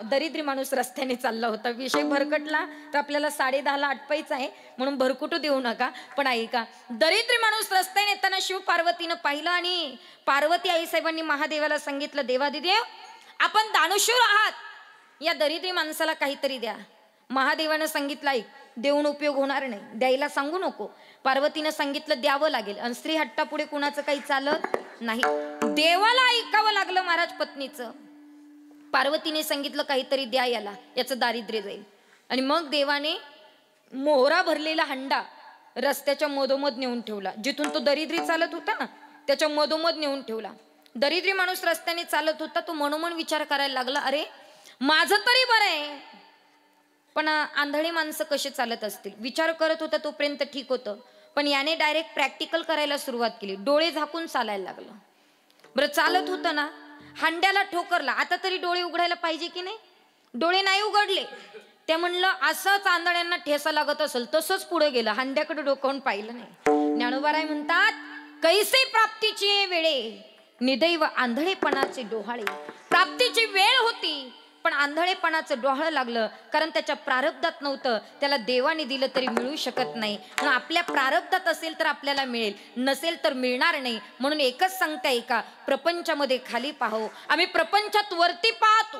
दरिद्री माणूस रस्त्याने चालला होता. विषय भरकटला तर आपल्याला 10:30ला आटपायचं आहे, म्हणून भरकुटू देऊ नका. पण ऐका, दरिद्री माणूस रस्त्याने येताना शिव पार्वतीनं पाहिलं आणि पार्वती आईसाहेबांनी महादेवाला सांगितलं, देवादिदेव आपण दानशूर आहात, या दरिद्री माणसाला काहीतरी द्या. महादेवानं सांगितलं ऐक, देऊन उपयोग होणार नाही, द्यायला सांगू नको. पार्वतीनं सांगितलं द्यावं लागेल. आणि स्त्री हट्टापुढे कुणाचं काही चालत नाही. देवाला ऐकावं लागलं महाराज पत्नीचं. पार्वतीने सांगितलं काहीतरी द्या याला, याचं दारिद्र्य जाईल. आणि मग देवाने मोहरा भरलेला हंडा रस्त्याच्या मधोमध नेऊन ठेवला. जिथून तो दरिद्री चालत होता ना त्याच्या मधोमध नेऊन ठेवला. दरिद्री माणूस रस्त्याने चालत होता. तो मनोमन विचार करायला लागला, अरे माझं तरी बरं आहे, पण आंधळी माणसं कसे चालत असतील. विचार करत होता तोपर्यंत ठीक होतं, पण याने डायरेक्ट प्रॅक्टिकल करायला सुरुवात केली. डोळे झाकून चालायला लागलं. बरं चालत होतं ना, हांड्याला ठोकरला. आता तरी डोळे उघडायला पाहिजे की नाही? डोळे नाही उघडले. ते म्हणलं असंच आंधळ्यांना ठेसा लागत असेल तसंच पुढे गेलं, हांड्याकडे डोकावून पाहिलं नाही. ज्ञानोबाराय म्हणतात, कैसे प्राप्तीची वेळे निदैव आंधळेपणाचे डोहाळे. प्राप्तीची वेळ होती पण आंधळेपणाचं डोहाळं लागलं, कारण त्याच्या प्रारब्धात नव्हतं. त्याला देवाने दिलं तरी मिळू शकत नाही. म्हणून आपल्या प्रारब्धात असेल तर आपल्याला मिळेल, नसेल तर मिळणार नाही. म्हणून एकच सांगताय का, प्रपंचामध्ये खाली पाहो. आम्ही प्रपंचात वरती पाहतो.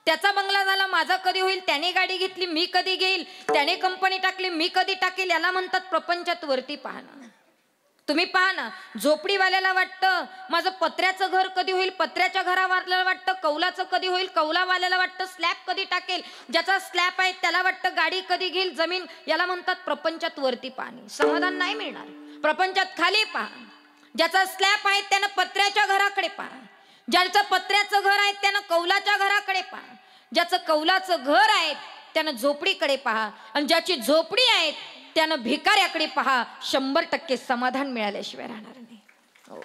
त्याचा बंगला झाला, माझा कधी होईल, त्याने गाडी घेतली, मी कधी घेईल, त्याने कंपनी टाकली, मी कधी टाकेल. याला म्हणतात प्रपंचात वरती पाहणं. तुम्ही पहा ना, झोपडीवाल्याला वाटतं माझं पत्र्याचं घर कधी होईल, पत्र्याच्या घरावाल्याला वाटतं कौलाचं कधी होईल, कौलावाल्याला वाटतं स्लॅब कधी टाकेल, ज्याचा स्लॅब आहे त्याला वाटतं गाडी कधी घेईल, जमीन. याला म्हणतात प्रपंचात वरती पाहणे. समाधान नाही मिळणार. प्रपंचात खाली पहा. ज्याचा स्लॅब आहे त्यानं पत्र्याच्या घराकडे पहा, ज्याचं पत्र्याचं घर आहे त्यानं कौलाच्या घराकडे पहा, ज्याचं कौलाचं घर आहे त्यानं झोपडीकडे पहा, आणि ज्याची झोपडी आहे त्यानं भिकाऱ्याकडे पहा. 100% समाधान मिळाल्याशिवाय राहणार नाही. हो,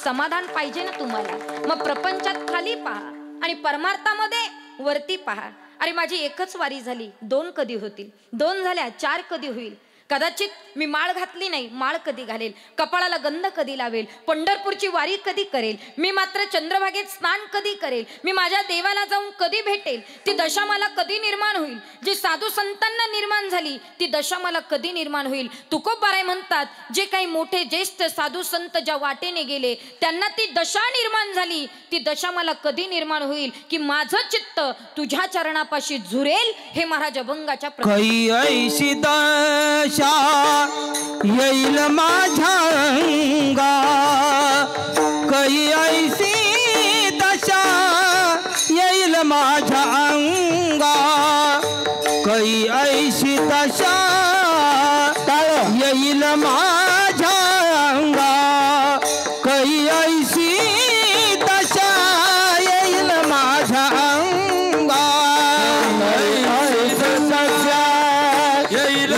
समाधान पाहिजे ना तुम्हाला. मग प्रपंचात खाली पहा आणि परमार्थामध्ये वरती पहा. अरे माझी एकच वारी झाली, 2 कधी होतील, 2 झाल्या 4 कधी होईल. कदाचित मी माळ घातली नाही, माळ कधी घालेल, कपाळाला गंध कधी लावेल, पंढरपूरची वारी कधी करेल, मी मात्र चंद्रभागेत स्नान कधी करेल, मी माझ्या देवाला जाऊन कधी भेटेल, ती दशा मला कधी निर्माण होईल. जी साधू संतांना निर्माण झाली ती दशा मला कधी निर्माण होईल. तुकोबाराय म्हणतात, जे काही मोठे ज्येष्ठ साधू संत ज्या वाटेने गेले त्यांना ती दशा निर्माण झाली. ती दशा मला कधी निर्माण होईल की माझं चित्त तुझ्या चरणापाशी झुरेल. हे महाराज अभंगाच्या ऐशी येईल माझ्या अंगा, कै ऐसी दशा येईल माझ्या अंगा, कै ऐशी दशा येईल माझ्या अंगा, कै ऐशी दशा येईल माझ्या अंगा, येईल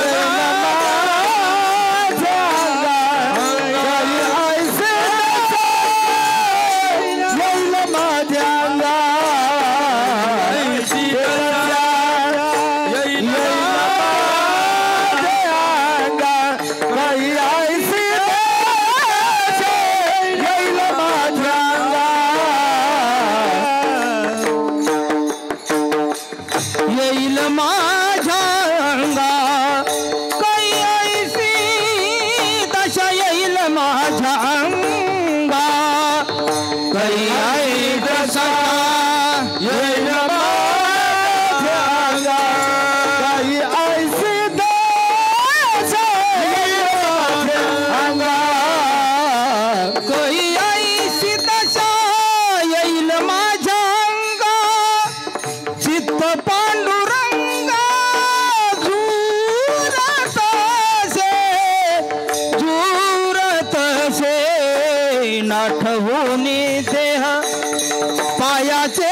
आठवणी देह पायाचे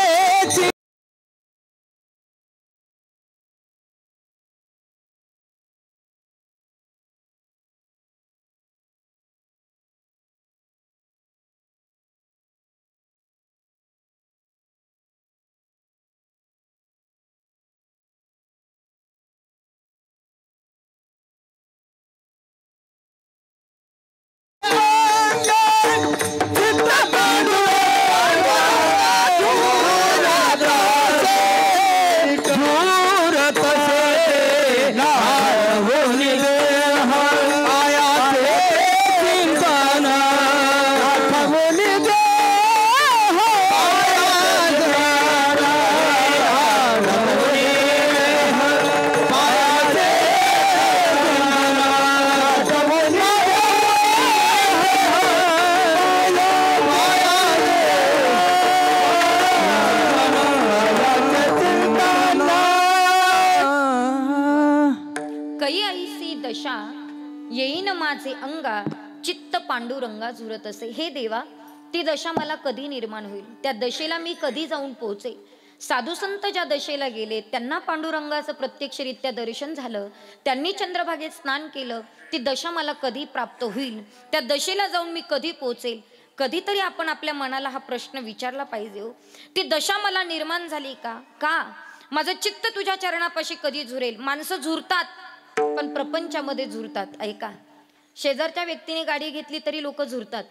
येईन माझे अंगा चित्त पांडुरंगा झुरत असे. हे देवा, ती दशा मला कधी निर्माण होईल, त्या दशेला मी कधी जाऊन पोहोचे. साधू संत ज्या दशेला गेले त्यांना पांडुरंगाचं प्रत्यक्षरित्या दर्शन झालं, त्यांनी चंद्रभागेत स्नान केलं. ती दशा मला कधी प्राप्त होईल, त्या दशेला जाऊन मी कधी पोहोचेल. कधीतरी आपण आपल्या मनाला हा प्रश्न विचारला पाहिजे हो. ती दशा मला निर्माण झाली का माझं चित्त तुझ्या चरणापाशी कधी झुरेल. माणसं झुरतात पण प्रपंचामध्ये झुरतात. ऐका, शेजारच्या व्यक्तीने गाडी घेतली तरी लोक झुरतात,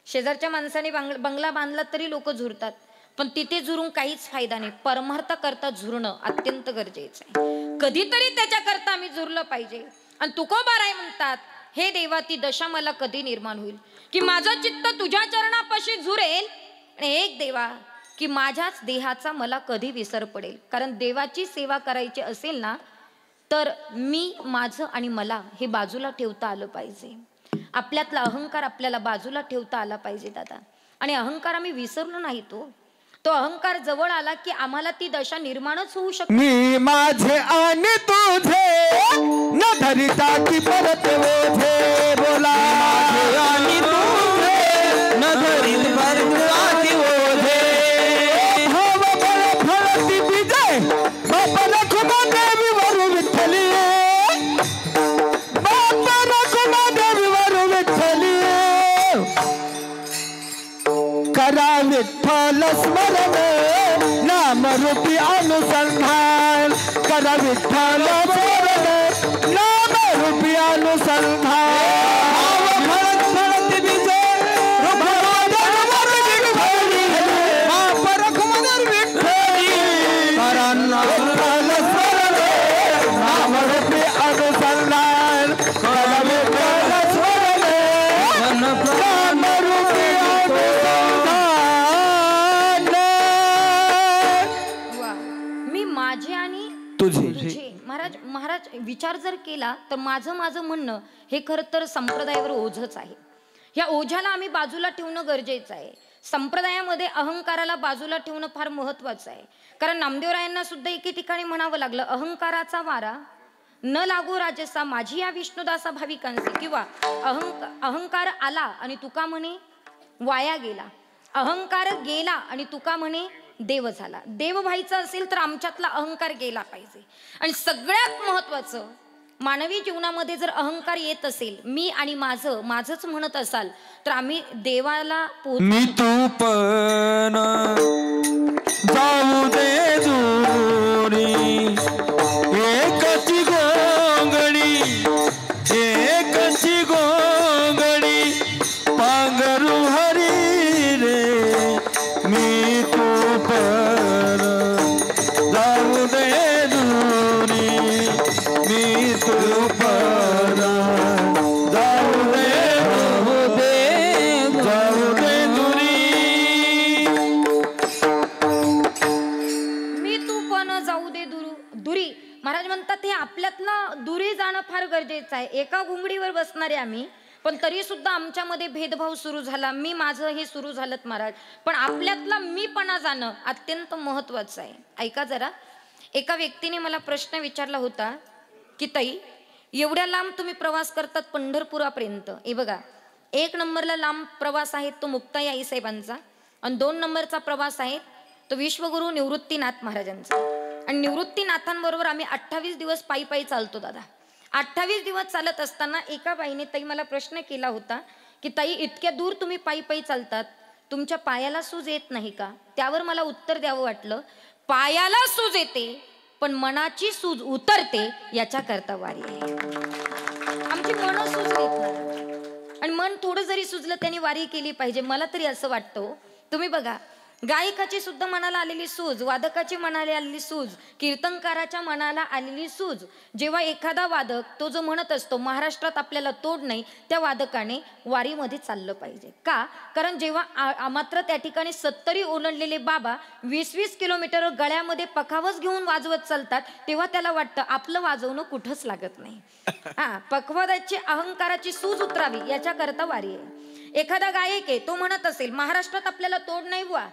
शेजारच्या माणसाने बंगला बांधला तरी लोक झुरतात, पण तिथे झुरून काहीच फायदा नाही. परमार्थ करता झुरणं अत्यंत गरजेचं आहे. कधीतरी त्याच्याकरता आम्ही झुरलं पाहिजे. आणि तुकोबाराय म्हणतात, हे देवा ती दशा मला कधी निर्माण होईल की माझं चित्त तुझ्या चरणापाशी झुरेल, आणि एक देवा की माझ्याच देहाचा मला कधी विसर पडेल. कारण देवाची सेवा करायची असेल ना तर मी, माझं आणि मला हे बाजूला ठेवता आलं पाहिजे. आपल्यातला अहंकार आपल्याला बाजूला ठेवता आला पाहिजे दादा. आणि अहंकार आम्ही विसरलो नाही. तो अहंकार जवळ आला की आम्हाला ती दशा निर्माणच होऊ शकते. मी माझे आणि तुझे न धरिता की परत ओझे, बोला माझे आणि तुझे न धरित परत की ओझे, भाव बळ फळती विजय बाप रखुमा देवी वरु विठ्ठली, बाप रखुमा देवी वरु विठ्ठली, करा विठ्ठल स्मरण नाम रूपी अनुसंधान, करा विठ्ठल स्मरण नाम रूपी अनुसंधान, महाराज विचार जर केला तर माझं म्हणणं हे खरं तर संप्रदायावर ओझच आहे. या ओझ्याला आम्ही बाजूला ठेवणं गरजेचं आहे. संप्रदायामध्ये अहंकाराला बाजूला ठेवणं फार महत्वाचं आहे. कारण नामदेवरायांना सुद्धा एके ठिकाणी म्हणावं लागलं, अहंकाराचा वारा न लागो राजसा माझी या विष्णुदासा भाविकांचे, किंवा अहंकार आला आणि तुका म्हणे वाया गेला, अहंकार गेला आणि तुका म्हणे देव झाला. देव व्हायचं असेल तर आमच्यातला अहंकार गेला पाहिजे. आणि सगळ्यात महत्वाचं, मानवी जीवनामध्ये जर अहंकार येत असेल, मी आणि माझंच म्हणत असाल तर आम्ही देवाला मी तू पण जाऊ दे दूरी, एकची गोंगडी एकची गोंगडी पांघरू हरी रे, मी तू पण जाऊ दे दूरी, मी तू पण जाऊ दे दूरी, मी तू पण जाऊ दे दुरी. महाराज म्हणतात हे आपल्यातलं दुरी जाणं फार गरजेचं आहे. एका घुंगडीवर बसणारे आम्ही, पण तरी सुद्धा आमच्यामध्ये भेदभाव सुरू झाला, मी माझं हे सुरू झालं महाराज. पण आपल्यातला मीपणा जाणं अत्यंत महत्वाचं आहे. ऐका जरा, एका व्यक्तीने मला प्रश्न विचारला होता की ताई एवढ्या लांब तुम्ही प्रवास करतात पंढरपुरापर्यंत, हे बघा 1 नंबरला लांब प्रवास आहे तो मुक्ताई आई साहेबांचा, आणि 2 नंबरचा प्रवास आहे तो विश्वगुरु निवृत्तीनाथ महाराजांचा. आणि निवृत्तीनाथांबरोबर आम्ही 28 दिवस पायी पायी चालतो दादा. 28 दिवस चालत असताना एका बाईने ताई मला प्रश्न केला होता की ताई इतक्या दूर तुम्ही पायी पायी चालतात, तुमच्या पायाला सूज येत नाही का? त्यावर मला उत्तर द्यावं वाटलं, पायाला सूज येते पण मनाची सूज उतरते याच्याकरता वारी आहे. आमची मन सुजलीत ना, आणि मन थोडं जरी सुजलं त्यांनी वारी केली पाहिजे, मला तरी असं वाटतं. तुम्ही बघा, गायकाची सुद्धा मनाला आलेली सूज, वादकाची मनाला आलेली सूज, कीर्तनकाराच्या मनाला आलेली सूज. जेव्हा एखादा वादक तो जो म्हणत असतो महाराष्ट्रात आपल्याला तोड नाही, त्या वादकाने वारीमध्ये चाललं पाहिजे. का? कारण जेव्हा मात्र त्या ठिकाणी 70 ओलांडलेले बाबा 20-20 किलोमीटर गळ्यामध्ये पखावच घेऊन वाजवत चालतात, तेव्हा त्याला वाटतं आपलं वाजवणं कुठंच लागत नाही. पखवादाची अहंकाराची सूज उतरावी याच्याकरता वारी आहे. एखादा गायक आहे तो म्हणत असेल महाराष्ट्रात आपल्याला तोड नाही बुवा,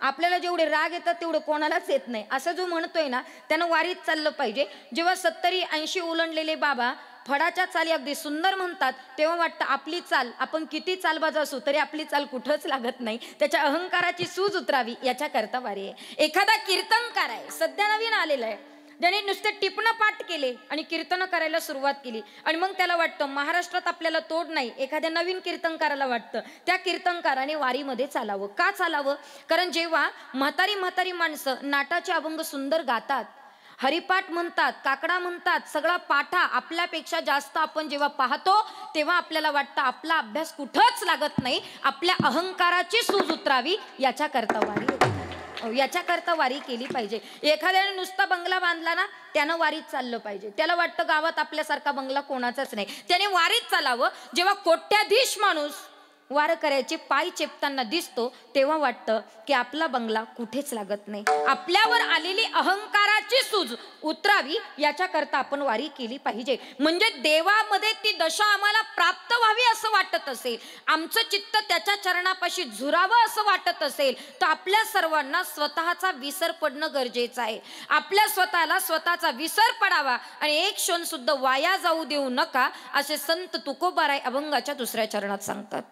आपल्याला जेवढे राग येतात तेवढं कोणालाच येत नाही, असं जो म्हणतोय ना त्यानं वारीत चाललं पाहिजे. जेव्हा 70-80 ओलांडलेले बाबा फडाच्या चाली अगदी सुंदर म्हणतात, तेव्हा वाटतं आपली चाल, आपण किती चालबाज असू तरी आपली चाल कुठंच लागत नाही, त्याच्या अहंकाराची सूज उतरावी याच्याकरता वारी आहे. एखादा कीर्तनकार आहे, सध्या नवीन आलेला आहे, ज्याने नुसते टिपणं पाठ केले आणि कीर्तन करायला सुरुवात केली, आणि मग त्याला वाटतं महाराष्ट्रात आपल्याला तोड नाही. एखाद्या नवीन कीर्तनकाराला वाटतं त्या कीर्तनकाराने वारीमध्ये चालावं. का चालावं? कारण जेव्हा म्हातारी माणसं नाटाचे अभंग सुंदर गातात, हरिपाठ म्हणतात, काकडा म्हणतात, सगळा पाठा आपल्यापेक्षा जास्त आपण जेव्हा पाहतो तेव्हा आपल्याला वाटतं आपला अभ्यास कुठंच लागत नाही, आपल्या अहंकाराची सूज उतरावी याच्याकरता वारी केली पाहिजे. एखाद्याने नुसता बंगला बांधला ना, त्यानं वारीत चाललं पाहिजे. त्याला वाटतं गावात आपल्यासारखा बंगला कोणाचाच नाही, त्याने वारीत चालावं. जेव्हा कोट्याधीश माणूस वार करायचे पाय चेपताना दिसतो तेव्हा वाटतं की आपला बंगला कुठेच लागत नाही. आपल्यावर आलेली अहंकाराची सूज उतरावी याच्याकरता आपण वारी केली पाहिजे. म्हणजे देवामध्ये ती दशा आम्हाला प्राप्त व्हावी असं वाटत असेल, आमचं चित्त त्याच्या चरणापाशी झुरावं असं वाटत असेल, तर आपल्या सर्वांना स्वतःचा विसर पडणं गरजेचं आहे. आपल्या स्वतःला स्वतःचा विसर पडावा आणि एक क्षण सुद्धा वाया जाऊ देऊ नका, असे संत तुकोबाराय अभंगाच्या 2ऱ्या चरणात सांगतात.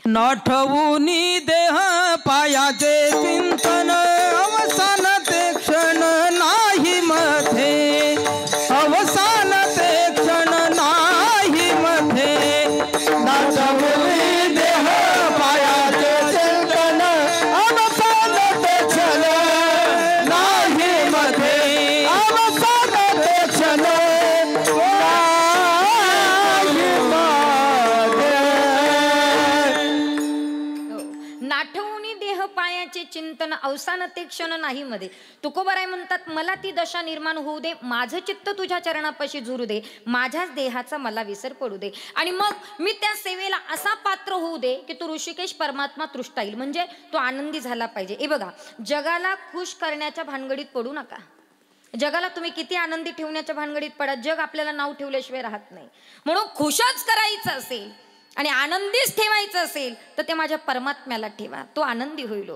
नाठवुनी देह पायाचे चिंतन, अवसान ते क्षण नाही मध्ये, अवसान ते क्षण नाही मध्ये. नाठवुनी देह पायाचे चिंतन, अवसान ते क्षण नाही मध्ये, अवसान ते क्षण पायाचे चिंतन अवसान ते क्षण नाही मध्ये. तुकोबाराय म्हणतात, मला ती दशा निर्माण होऊ दे, माझं चित्त तुझ्या चरणापाशी झुरू दे, माझ्याच देहाचा मला विसर पडू दे, आणि मग मी त्या सेवेला असा पात्र होऊ दे की तो ऋषिकेश परमात्मा तृष्टा येईल, म्हणजे तो आनंदी झाला पाहिजे. हे बघा, जगाला खुश करण्याच्या भानगडीत पडू नका. जगाला तुम्ही किती आनंदी ठेवण्याच्या भानगडीत पडा, जग आपल्याला नाव ठेवल्याशिवाय राहत नाही. म्हणून खुशच करायचं असेल आणि आनंदीच ठेवायचं असेल तर ते माझ्या परमात्म्याला ठेवा, तो आनंदी होईल.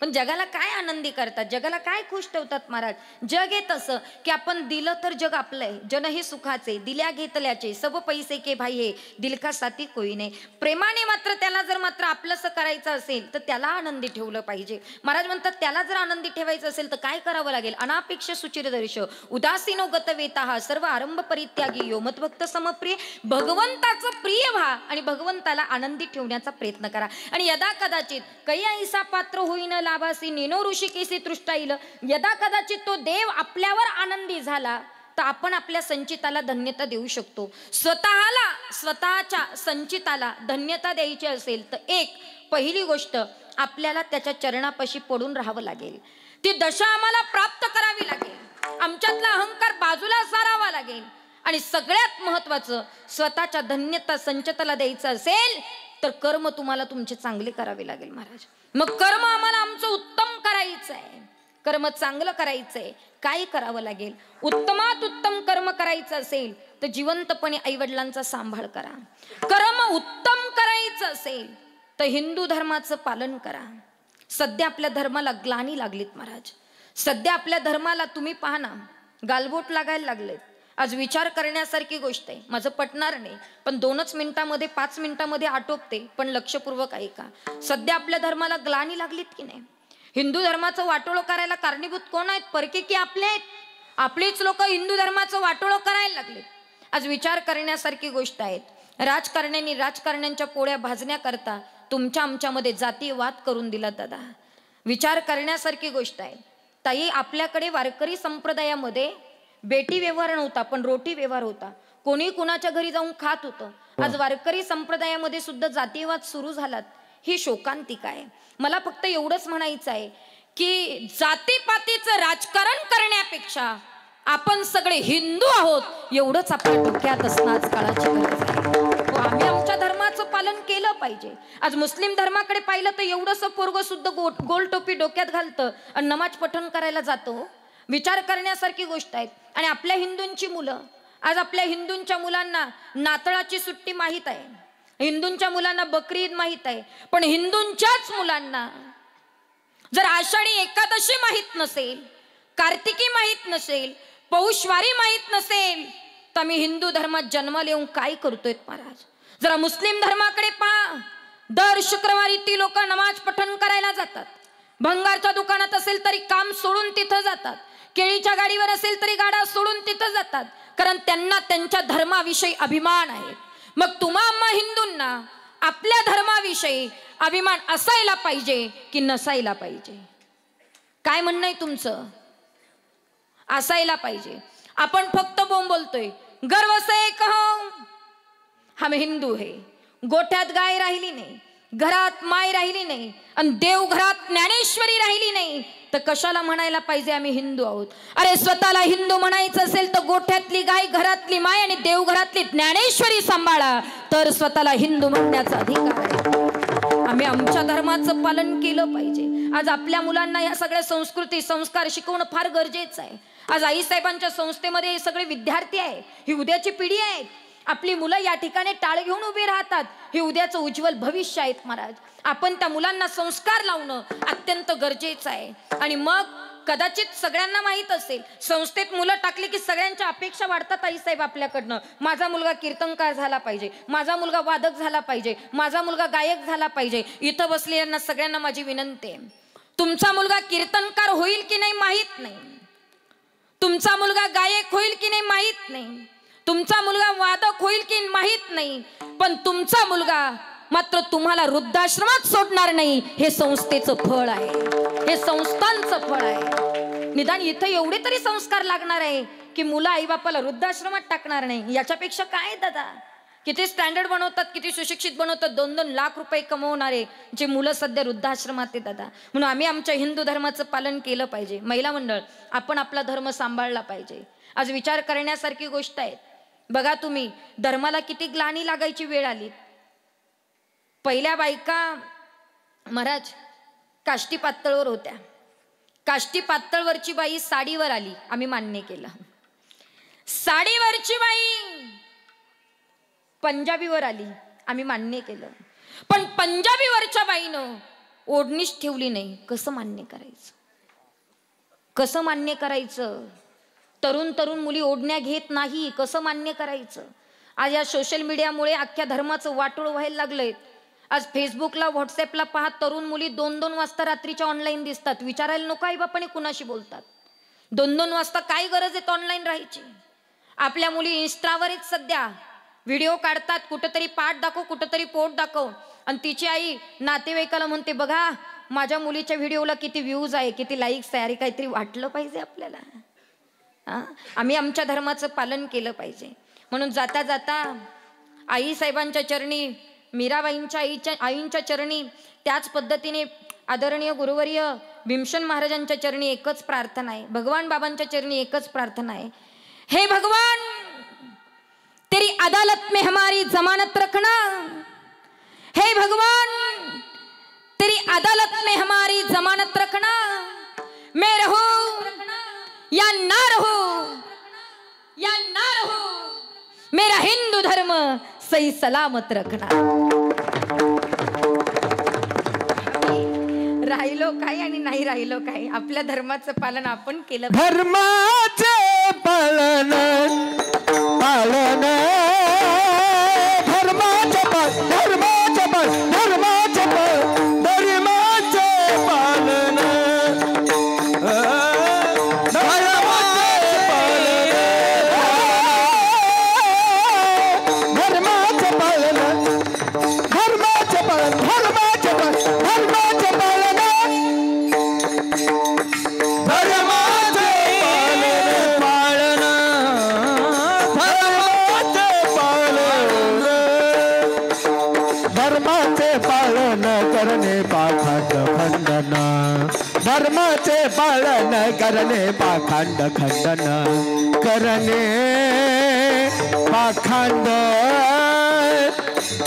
पण जगाला काय आनंदी करतात, जगाला काय खुश ठेवतात महाराज? जग आहे तसं की आपण दिलं तर जग आपलं आहे, जन हे सुखाचे, दिल्या घेतल्याचे, सब पैसे के भाई हे, दिल का साथी कोई नाही. प्रेमाने मात्र त्याला जर मात्र आपलंसं करायचं असेल तर त्याला आनंदी ठेवलं पाहिजे. महाराज म्हणतात, त्याला जर आनंदी ठेवायचं असेल तर काय करावं लागेल? अनापेक्ष सुचिरदर्श, उदासीनो गतवेताः, सर्व आरंभ परित्यागी, यो मद्भक्त समप्रिय. भगवंताचं प्रिय व्हा आणि भगवंताला आनंदी ठेवण्याचा प्रयत्न करा. आणि यदा कदाचित कै ऐसा पात्र होईन लाभासी, नेनो ऋषिकेशी तृष्टा येईल. यदा कदाचित तो देव आपल्यावर आनंदी झाला तर आपण आपल्या संचिताला धन्यता देऊ शकतो. स्वतःच्या संचिताला धन्यता द्यायची असेल तर एक पहिली गोष्ट आपल्याला त्याच्या चरणापाशी पडून राहावं लागेल. ती दशा आम्हाला प्राप्त करावी लागेल, आमच्यातला अहंकार बाजूला सारावा लागेल. आणि सगळ्यात महत्वाचं, स्वतःच्या धन्यता संचिताला द्यायचं असेल तर कर्म तुम्हाला तुमचे चांगले करावे लागेल महाराज. मग कर्म आम्हाला आमचं उत्तम करायचं आहे, कर्म चांगलं करायचंय. काय करावं लागेल? उत्तमात उत्तम कर्म करायचं असेल तर जिवंतपणे आईवडिलांचा सांभाळ करा. कर्म उत्तम करायचं असेल तर हिंदू धर्माचं पालन करा. सध्या आपल्या धर्माला ग्लानी लागलीत महाराज. सध्या आपल्या धर्माला तुम्ही पाहा ना, गालबोट लागायला लागलेत. आज विचार करण्यासारखी गोष्ट आहे, माझं पटणार नाही पण 2च मिनिटामध्ये 5 मिनिटामध्ये आटोपते, पण लक्षपूर्वक ऐका. सध्या आपल्या धर्माला ग्लानी लागलीत की नाही? हिंदू धर्माचं वाटोळं करायला कारणीभूत कोण आहेत? परके की आपले आहेत? आपलीच लोक हिंदू धर्माचं वाटोळं करायला लागले. आज विचार करण्यासारखी गोष्ट आहे. राजकारण्यांनी राजकारण्यांच्या पोळ्या भाजण्याकरता तुमच्या आमच्यामध्ये जातीय वाद करून दिला. दादा, विचार करण्यासारखी गोष्ट आहे. ताई, आपल्याकडे वारकरी संप्रदायामध्ये बेटी व्यवहार नव्हता पण रोटी व्यवहार होता. कोणी कुणाच्या घरी जाऊन खात होतं. आज वारकरी संप्रदायामध्ये सुद्धा जातीयवाद सुरू झालात. ही शोकांतिका आहे. मला फक्त एवढंच म्हणायचं आहे की जातीपातीचं राजकारण करण्यापेक्षा आपण सगळे हिंदू आहोत एवढंच आपल्या डोक्यात असणं आज काळाची गरज आहे. आम्ही आमच्या धर्माचं पालन केलं पाहिजे. आज मुस्लिम धर्माकडे पाहिलं तर एवढंसं पोरगं सुद्धा गोल टोपी डोक्यात घालतं आणि नमाज पठण करायला जातो. विचार करण्यासारखी गोष्ट आहे. आणि आपल्या हिंदूंची मुलं, आज आपल्या हिंदूंच्या मुलांना नाताळाची सुट्टी माहीत आहे, हिंदूंच्या मुलांना बकरी ईद माहीत आहे, पण हिंदूंच्याच मुलांना जर आषाढी एकादशी माहीत नसेल, कार्तिकी माहीत नसेल, पौषवारी माहीत नसेल तर आम्ही हिंदू धर्मात जन्माला येऊन काय करतोय महाराज? जरा मुस्लिम धर्माकडे पहा. दर शुक्रवारी ती लोक नमाज पठण करायला जातात. भंगारच्या दुकानात असेल तरी काम सोडून तिथं जातात. केळीच्या गाडीवर असेल तरी गाडा सोडून तिथं जातात, कारण त्यांना त्यांच्या धर्माविषयी अभिमान आहे. मग तुम्हा आम्हा हिंदूंना आपल्या धर्माविषयी अभिमान असायला पाहिजे की नसायला पाहिजे? काय म्हणणं आहे तुमचं? असायला पाहिजे. आपण फक्त बोलतोय गर्व से कहो हम हिंदू है. गोठ्यात गाय राहिली नाही, घरात माय राहिली नाही आणि देवघरात ज्ञानेश्वरी राहिली नाही तर कशाला म्हणायला पाहिजे आम्ही हिंदू आहोत. अरे स्वतःला हिंदू म्हणायचं असेल तर गोठ्यातली गाय, घरातली माय आणि देवघरातली ज्ञानेश्वरी सांभाळा, तर स्वतःला हिंदू म्हणण्याचा अधिकार आहे. आम्ही आमच्या धर्माचं पालन केलं पाहिजे. आज आपल्या मुलांना या सगळ्या संस्कृती संस्कार शिकवणं फार गरजेचं आहे. आज आईसाहेबांच्या संस्थेमध्ये हे सगळे विद्यार्थी आहे, ही उद्याची पिढी आहे. आपली मुलं या ठिकाणी टाळ घेऊन उभे राहतात, हे उद्याचं उज्ज्वल भविष्य आहेत महाराज. आपण त्या मुलांना संस्कार लावणं अत्यंत गरजेचं आहे. आणि मग कदाचित सगळ्यांना माहित असेल, संस्थेत मुलं टाकली की सगळ्यांच्या अपेक्षा वाढतात आईसाहेब आपल्याकडनं. माझा मुलगा कीर्तनकार झाला पाहिजे, माझा मुलगा वादक झाला पाहिजे, माझा मुलगा गायक झाला पाहिजे. इथं बसलेल्यांना सगळ्यांना माझी विनंती आहे, तुमचा मुलगा कीर्तनकार होईल की नाही माहीत नाही, तुमचा मुलगा गायक होईल की नाही माहीत नाही, तुमचा मुलगा वादक होईल की माहीत नाही, पण तुमचा मुलगा मात्र तुम्हाला वृद्धाश्रमात सोडणार नाही. हे संस्थेचं फळ आहे, हे संस्थांचं फळ आहे. निदान इथं एवढे तरी संस्कार लागणार आहे की मुलं आईबापाला वृद्धाश्रमात टाकणार नाही. याच्यापेक्षा काय दादा, किती स्टँडर्ड बनवतात, किती सुशिक्षित बनवतात, 2-2 लाख रुपये कमवणारे जे मुलं सध्या वृद्धाश्रमात आहेत दादा. म्हणून आम्ही आमच्या हिंदू धर्माचं पालन केलं पाहिजे. महिला मंडळ, आपण आपला धर्म सांभाळला पाहिजे. आज विचार करण्यासारखी गोष्ट आहे. बघा तुम्ही, धर्माला किती ग्लानी लागायची वेळ आली. पहिल्या बायका महाराज काष्टी पातळवर होत्या. काष्टी पातळवरची बाई साडीवर आली, आम्ही मान्य केलं. साडीवरची बाई पंजाबीवर आली, आम्ही मान्य केलं. पण पंजाबीवरच्या बाईनं ओढणीच ठेवली नाही. कसं मान्य करायचं, कसं मान्य करायचं? तरुण मुली ओढण्या घेत नाही, कसं मान्य करायचं? आज या सोशल मीडियामुळे अख्ख्या धर्माचं वाटोळ व्हायला लागलंय. आज फेसबुकला, व्हॉट्सअपला पहा, तरुण मुली 2-2 वाजता रात्रीच्या ऑनलाईन दिसतात. विचारायला नको आई बापाने कुणाशी बोलतात. 2-2 वाजता काय गरज आहे ऑनलाईन राहायची? आपल्या मुली इन्स्टावरच सध्या व्हिडिओ काढतात, कुठंतरी पाठ दाखव, कुठंतरी पोट दाखव. आणि तिची आई नातेवाईकाला म्हणते, बघा माझ्या मुलीच्या व्हिडिओला किती व्ह्यूज आहे, किती लाईक्स आहे. अरे काहीतरी वाटलं पाहिजे आपल्याला. आम्ही आमच्या धर्माचं पालन केलं पाहिजे. म्हणून जाता जाता आईसाहेबांच्या चरणी, मीराबाईंच्या आईंच्या चरणी, त्याच पद्धतीने आदरणीय गुरुवर्य भीमसेन महाराजांच्या चरणी एकच प्रार्थना आहे, भगवान बाबांच्या चरणी एकच प्रार्थना आहे. हे भगवान, तेरी अदालत में हमारी जमानत रखना. हे भगवान, तेरी अदालत में हमारी जमानत रखना. मैं रहूं या ना रहूं, या ना रहूं, मेरा हिंदू धर्म सही सलामत रखना. राहिलो काय आणि नाही राहिलो काय, आपल्या धर्माचं पालन आपण केलं. धर्माचे पालन पालन, धर्माचे पालन, धर्माचे पालन, धर्माचे पालन, धर्माचे पालन, धर्माचे पालन करणे पाखंड खंडन, करणे पाखंड,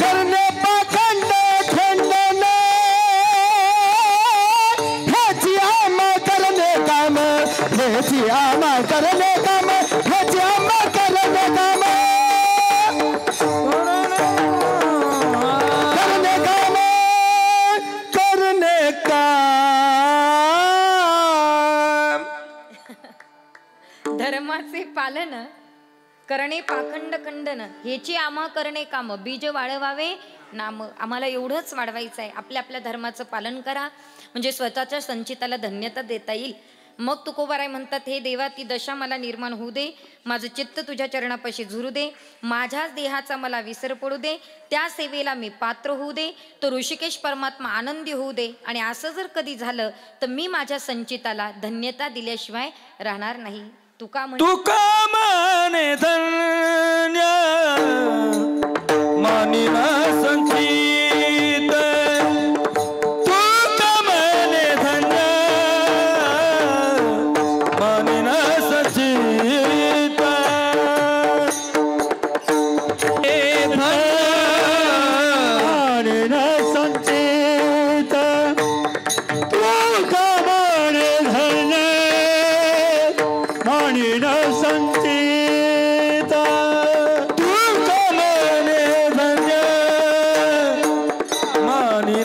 करणे पाखंड खंडन. ह्याची आम्हा करणे काम, ह्याची आम्हा करणे काम, ह्याची आम्हा करणे काम, करणे काम, करणे काम. धर्माचे पालन करणे पाखंड खंडन, ह्याची आम्हा करणे काम, बीज वाढवावे नाम. आम्हाला एवढंच वाढवायचं आहे. आपल्या आपल्या धर्माचं पालन करा, म्हणजे स्वतःच्या संचिताला धन्यता देता येईल. मग तुकोबाराय म्हणतात, हे देवा, ती दशा मला निर्माण होऊ दे, माझं चित्त तुझ्या चरणापाशी झुरू दे, माझ्याच देहाचा मला विसर पडू दे, त्या सेवेला मी पात्र होऊ दे, तो ऋषिकेश परमात्मा आनंदी होऊ दे. आणि असं जर कधी झालं तर मी माझ्या संचिताला धन्यता दिल्याशिवाय राहणार नाही. तुका म्हणे तुका माने धन्य मानिन संचित तुका माने धन्य मानिन संचित मानिन संचित तुका माने धन्य मानिन संचित तुका माने धन्य मानिन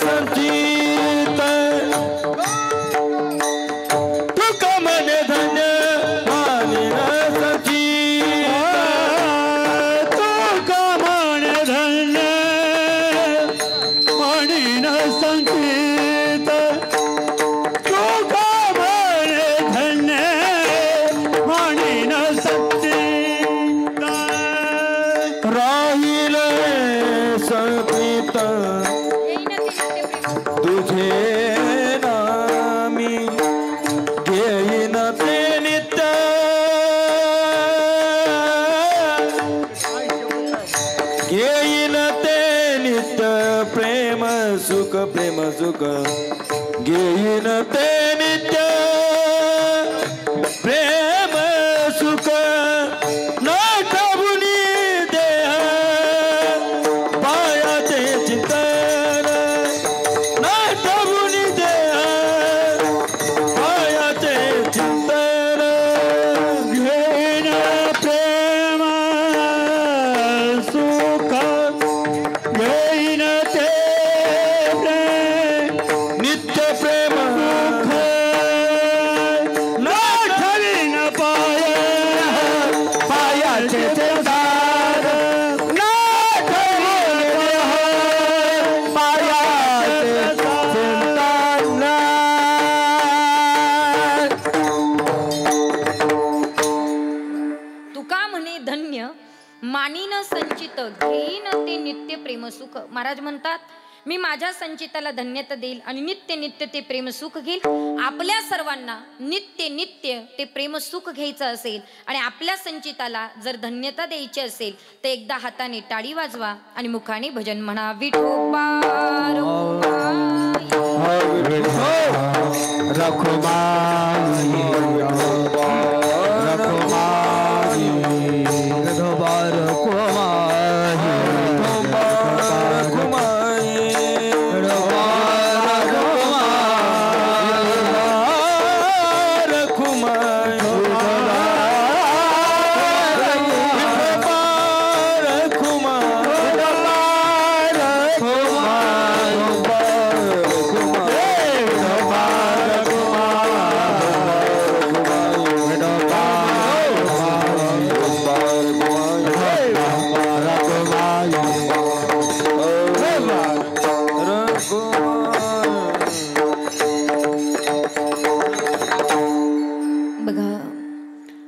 संचित तुका माने धन्य मानिन संचित तुका माने धन्य मानिन संचित तुका माने धन्य मानिन संचित राहील संचित तुझे नामी घेईन ते नित्य घेईन ते नित्य प्रेम सुख घेईन ते नित्य प्रेम सुख नाठवुनी देह पायाचे चिंतन नाठवुनी देह पायाचे चिंतन घेईन प्रेम सुख घेईन ते नित्य प्रेम सुख नाठवीन पायाचे चिंतन नाठवीन पायाचे चिंतन तुका म्हणे धन्य मानिन संचित घेईन ते नित्य प्रेमसुख. महाराज म्हणतात मी माझ्या संचिताला धन्यता देईल आणि नित्य नित्य ते प्रेमसुख घेईल. आपल्या सर्वांना नित्य नित्य ते प्रेमसुख घ्यायचं असेल आणि आपल्या संचिताला जर धन्यता द्यायची असेल तर एकदा हाताने टाळी वाजवा आणि मुखाने भजन म्हणा. विठोबा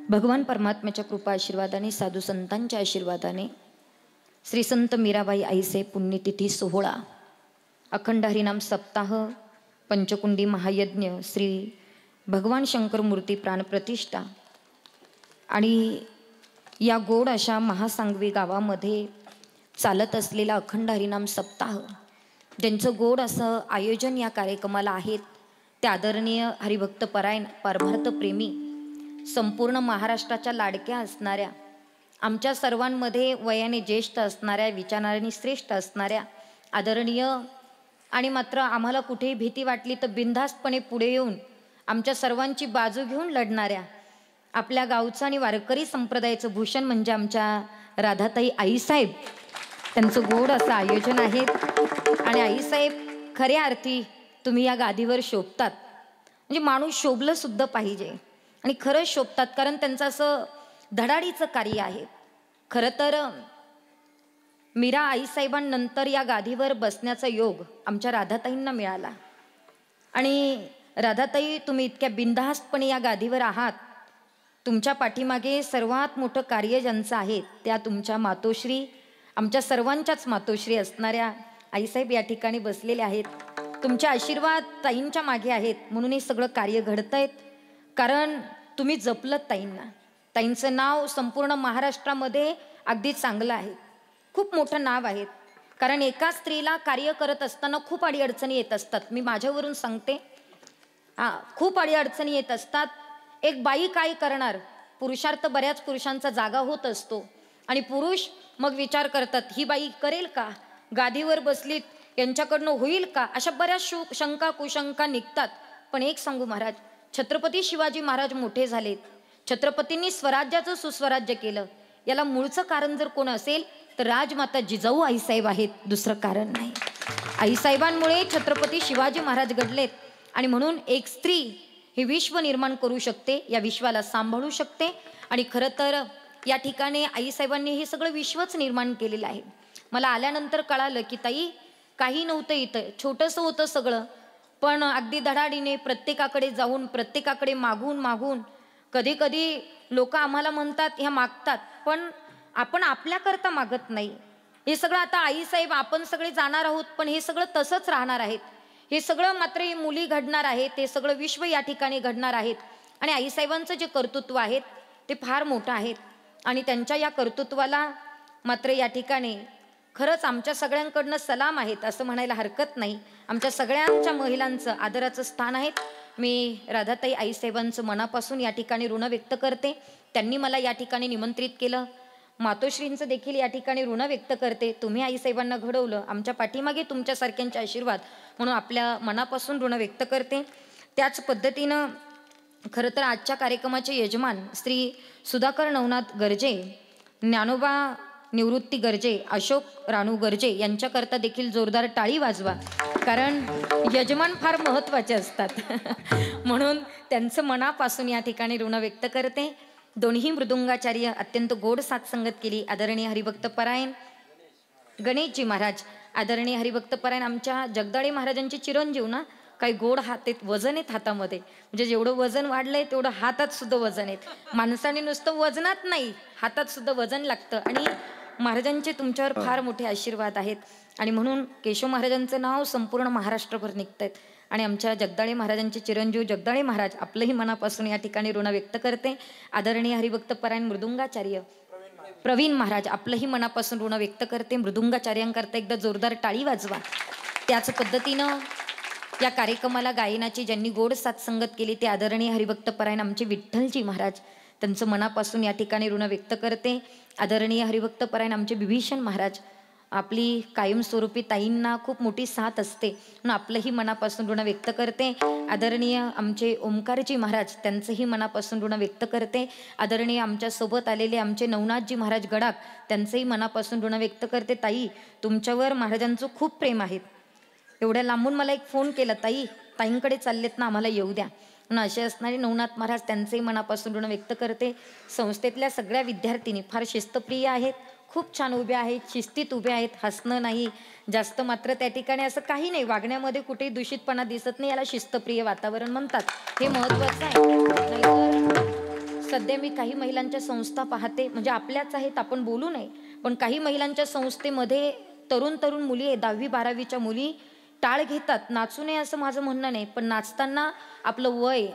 भगवान परमात्म्याच्या कृपा आशीर्वादाने साधू संतांच्या आशीर्वादाने श्री संत मीराबाई आईचे पुण्यतिथी सोहळा अखंड हरिनाम सप्ताह पंचकुंडी महायज्ञ श्री भगवान शंकर मूर्ती प्राणप्रतिष्ठा आणि या गोड अशा महासांगवी गावामध्ये चालत असलेला अखंड हरिनाम सप्ताह ज्यांचं गोड असं आयोजन या कार्यक्रमाला आहेत ते आदरणीय हरिभक्त परायण परमार्थ प्रेमी संपूर्ण महाराष्ट्राच्या लाडक्या असणाऱ्या आमच्या सर्वांमध्ये वयाने ज्येष्ठ असणाऱ्या विचारांनी श्रेष्ठ असणाऱ्या आदरणीय आणि मात्र आम्हाला कुठेही भीती वाटली तर बिनधास्तपणे पुढे येऊन आमच्या सर्वांची बाजू घेऊन लढणाऱ्या आपल्या गावचं आणि वारकरी संप्रदायाचं भूषण म्हणजे आमच्या राधाताई आईसाहेब. त्यांचं गोड असं आयोजन आहे आणि आईसाहेब खऱ्या अर्थी तुम्ही या गादीवर शोभतात. म्हणजे माणूस शोभलं सुद्धा पाहिजे आणि खरंच शोभतात कारण त्यांचं असं धडाडीचं कार्य आहे. खरं तर मीरा आईसाहेबांनंतर या गादीवर बसण्याचा योग आमच्या राधाताईंना मिळाला आणि राधाताई तुम्ही इतक्या बिनधास्तपणे या गादीवर आहात. तुमच्या पाठीमागे सर्वात मोठं कार्य ज्यांचं आहे त्या तुमच्या मातोश्री आमच्या सर्वांच्याच मातोश्री असणाऱ्या आईसाहेब या ठिकाणी बसलेले आहेत. तुमचे आशीर्वाद ताईंच्या मागे आहेत म्हणून हे सगळं कार्य घडतंय. कारण तुम्ही जपलं ताईंना. ताईंचं नाव संपूर्ण महाराष्ट्रामध्ये अगदी चांगलं आहे, खूप मोठं नाव आहे. कारण एका स्त्रीला कार्य करत असताना खूप अडीअडचणी येत असतात. मी माझ्यावरून सांगते, खूप अडीअडचणी येत असतात. एक बाई काय करणार, पुरुषार्थ बऱ्याच पुरुषांचा जागा होत असतो आणि पुरुष मग विचार करतात ही बाई करेल का, गादीवर बसलीत यांच्याकडनं होईल का, अशा बऱ्याच शंका कुशंका निघतात. पण एक सांगू महाराज, छत्रपती शिवाजी महाराज मोठे झालेत, छत्रपतींनी स्वराज्याचं सुस्वराज्य केलं. याला मूळचं कारण जर कोण असेल तर राजमाता जिजाऊ आईसाहेब आहेत, दुसरं कारण नाही. आईसाहेबांमुळे छत्रपती शिवाजी महाराज घडलेत आणि म्हणून एक स्त्री हे विश्व निर्माण करू शकते, या विश्वाला सांभाळू शकते. आणि खरं तर या ठिकाणी आईसाहेबांनी हे सगळं विश्वच निर्माण केलेलं आहे. मला आल्यानंतर कळालं की ताई काही नव्हतं इथं, छोटंसं होतं सगळं, पण अगदी धडाडीने प्रत्येकाकडे जाऊन प्रत्येकाकडे मागून मागून, कधी कधी लोक आम्हाला म्हणतात ह्या मागतात, पण आपण आपल्याकरता मागत नाही. हे सगळं आता आईसाहेब आपण सगळे जाणार आहोत, पण हे सगळं तसंच राहणार आहेत. हे सगळं मात्र ही मुली घडणार आहेत, ते सगळं विश्व या ठिकाणी घडणार आहेत. आणि आईसाहेबांचं जे कर्तृत्व आहेत ते फार मोठं आहेत आणि त्यांच्या या कर्तृत्वाला मात्र या ठिकाणी खरंच आमच्या सगळ्यांकडनं सलाम आहेत असं म्हणायला हरकत नाही. आमच्या सगळ्यांच्या महिलांचं आदराचं स्थान आहे. मी राधाताई आईसाहेबांचं मनापासून या ठिकाणी ऋण व्यक्त करते. त्यांनी मला या ठिकाणी निमंत्रित केलं. मातोश्रींचं देखील या ठिकाणी ऋण व्यक्त करते. तुम्ही आईसाहेबांना घडवलं, आमच्या पाठीमागे तुमच्यासारख्यांचे आशीर्वाद, म्हणून आपल्या मनापासून ऋण व्यक्त करते. त्याच पद्धतीनं खरं तर आजच्या कार्यक्रमाचे यजमान श्री सुधाकर नवनाथ गर्जे, ज्ञानोबा निवृत्ती गर्जे, अशोक रानू गर्जे यांच्याकरता देखील जोरदार टाळी वाजवा, कारण यजमान फार महत्त्वाचे असतात. म्हणून त्यांचं मनापासून या ठिकाणी ऋण व्यक्त करते. दोन्ही मृदुंगाचार्य अत्यंत गोड साथसंगत केली. आदरणीय हरिभक्त परायण गणेशजी महाराज, आदरणीय हरिभक्त परायण आमच्या जगदाळे महाराजांचे चिरंजीव ना, काही गोड हात आहेत, वजन आहेत हातामध्ये, म्हणजे जेवढं वजन वाढलंय तेवढं हातात सुद्धा वजन आहेत. माणसाने नुसतं वजनात नाही, हातात सुद्धा वजन लागतं. आणि महाराजांचे तुमच्यावर फार मोठे आशीर्वाद आहेत आणि म्हणून केशव महाराजांचं नाव संपूर्ण महाराष्ट्रभर निघतंय. आणि आमच्या जगदाळे महाराजांचे चिरंजीव जगदाळे महाराज आपलंही मनापासून या ठिकाणी ऋण व्यक्त करते. आदरणीय हरिभक्त परायण मृदुंगाचार्य प्रवीण महाराज आपलंही मनापासून ऋण व्यक्त करते. मृदुंगाचार्यांकरता एकदा जोरदार टाळी वाजवा. त्याच पद्धतीनं या कार्यक्रमाला गायनाची ज्यांनी गोड साथसंगत केली ते आदरणीय हरिभक्त परायण आमचे विठ्ठलजी महाराज, त्यांचं मनापासून या ठिकाणी ऋण व्यक्त करते. आदरणीय हरिभक्त परायण आमचे विभीषण महाराज, आपली कायमस्वरूपी ताईंना खूप मोठी साथ असते म्हणून आपलंही मनापासून ऋण व्यक्त करते. आदरणीय आमचे ओंकारजी महाराज, त्यांचंही मनापासून ऋण व्यक्त करते. आदरणीय आमच्या सोबत आलेले आमचे नवनाथजी महाराज गडाख, त्यांचंही मनापासून ऋण व्यक्त करते. ताई तुमच्यावर महाराजांचं खूप प्रेम आहे. एवढ्या लांबून मला एक फोन केला, ताई ताईंकडे चाललेत ना, आम्हाला येऊ द्या म्हणून. असे असणारे नवनाथ महाराज, त्यांचंही मनापासून ऋण व्यक्त करते. संस्थेतल्या सगळ्या विद्यार्थिनी फार शिस्तप्रिय आहेत, खूप छान उभ्या आहेत, शिस्तीत उभ्या आहेत, हसणं नाही जास्त, मात्र त्या ठिकाणी असं काही नाही, वागण्यामध्ये कुठेही दूषितपणा दिसत नाही. याला शिस्तप्रिय वातावरण म्हणतात, हे महत्त्वाचं आहे. नाहीतर सध्या मी काही महिलांच्या संस्था पाहते, म्हणजे आपल्याच आहेत आपण बोलू नये, पण काही महिलांच्या संस्थेमध्ये तरुण मुली आहे, 10वी 12वीच्या मुली टाळ घेतात. नाचू नये असं माझं म्हणणं नाही, पण नाचताना आपलं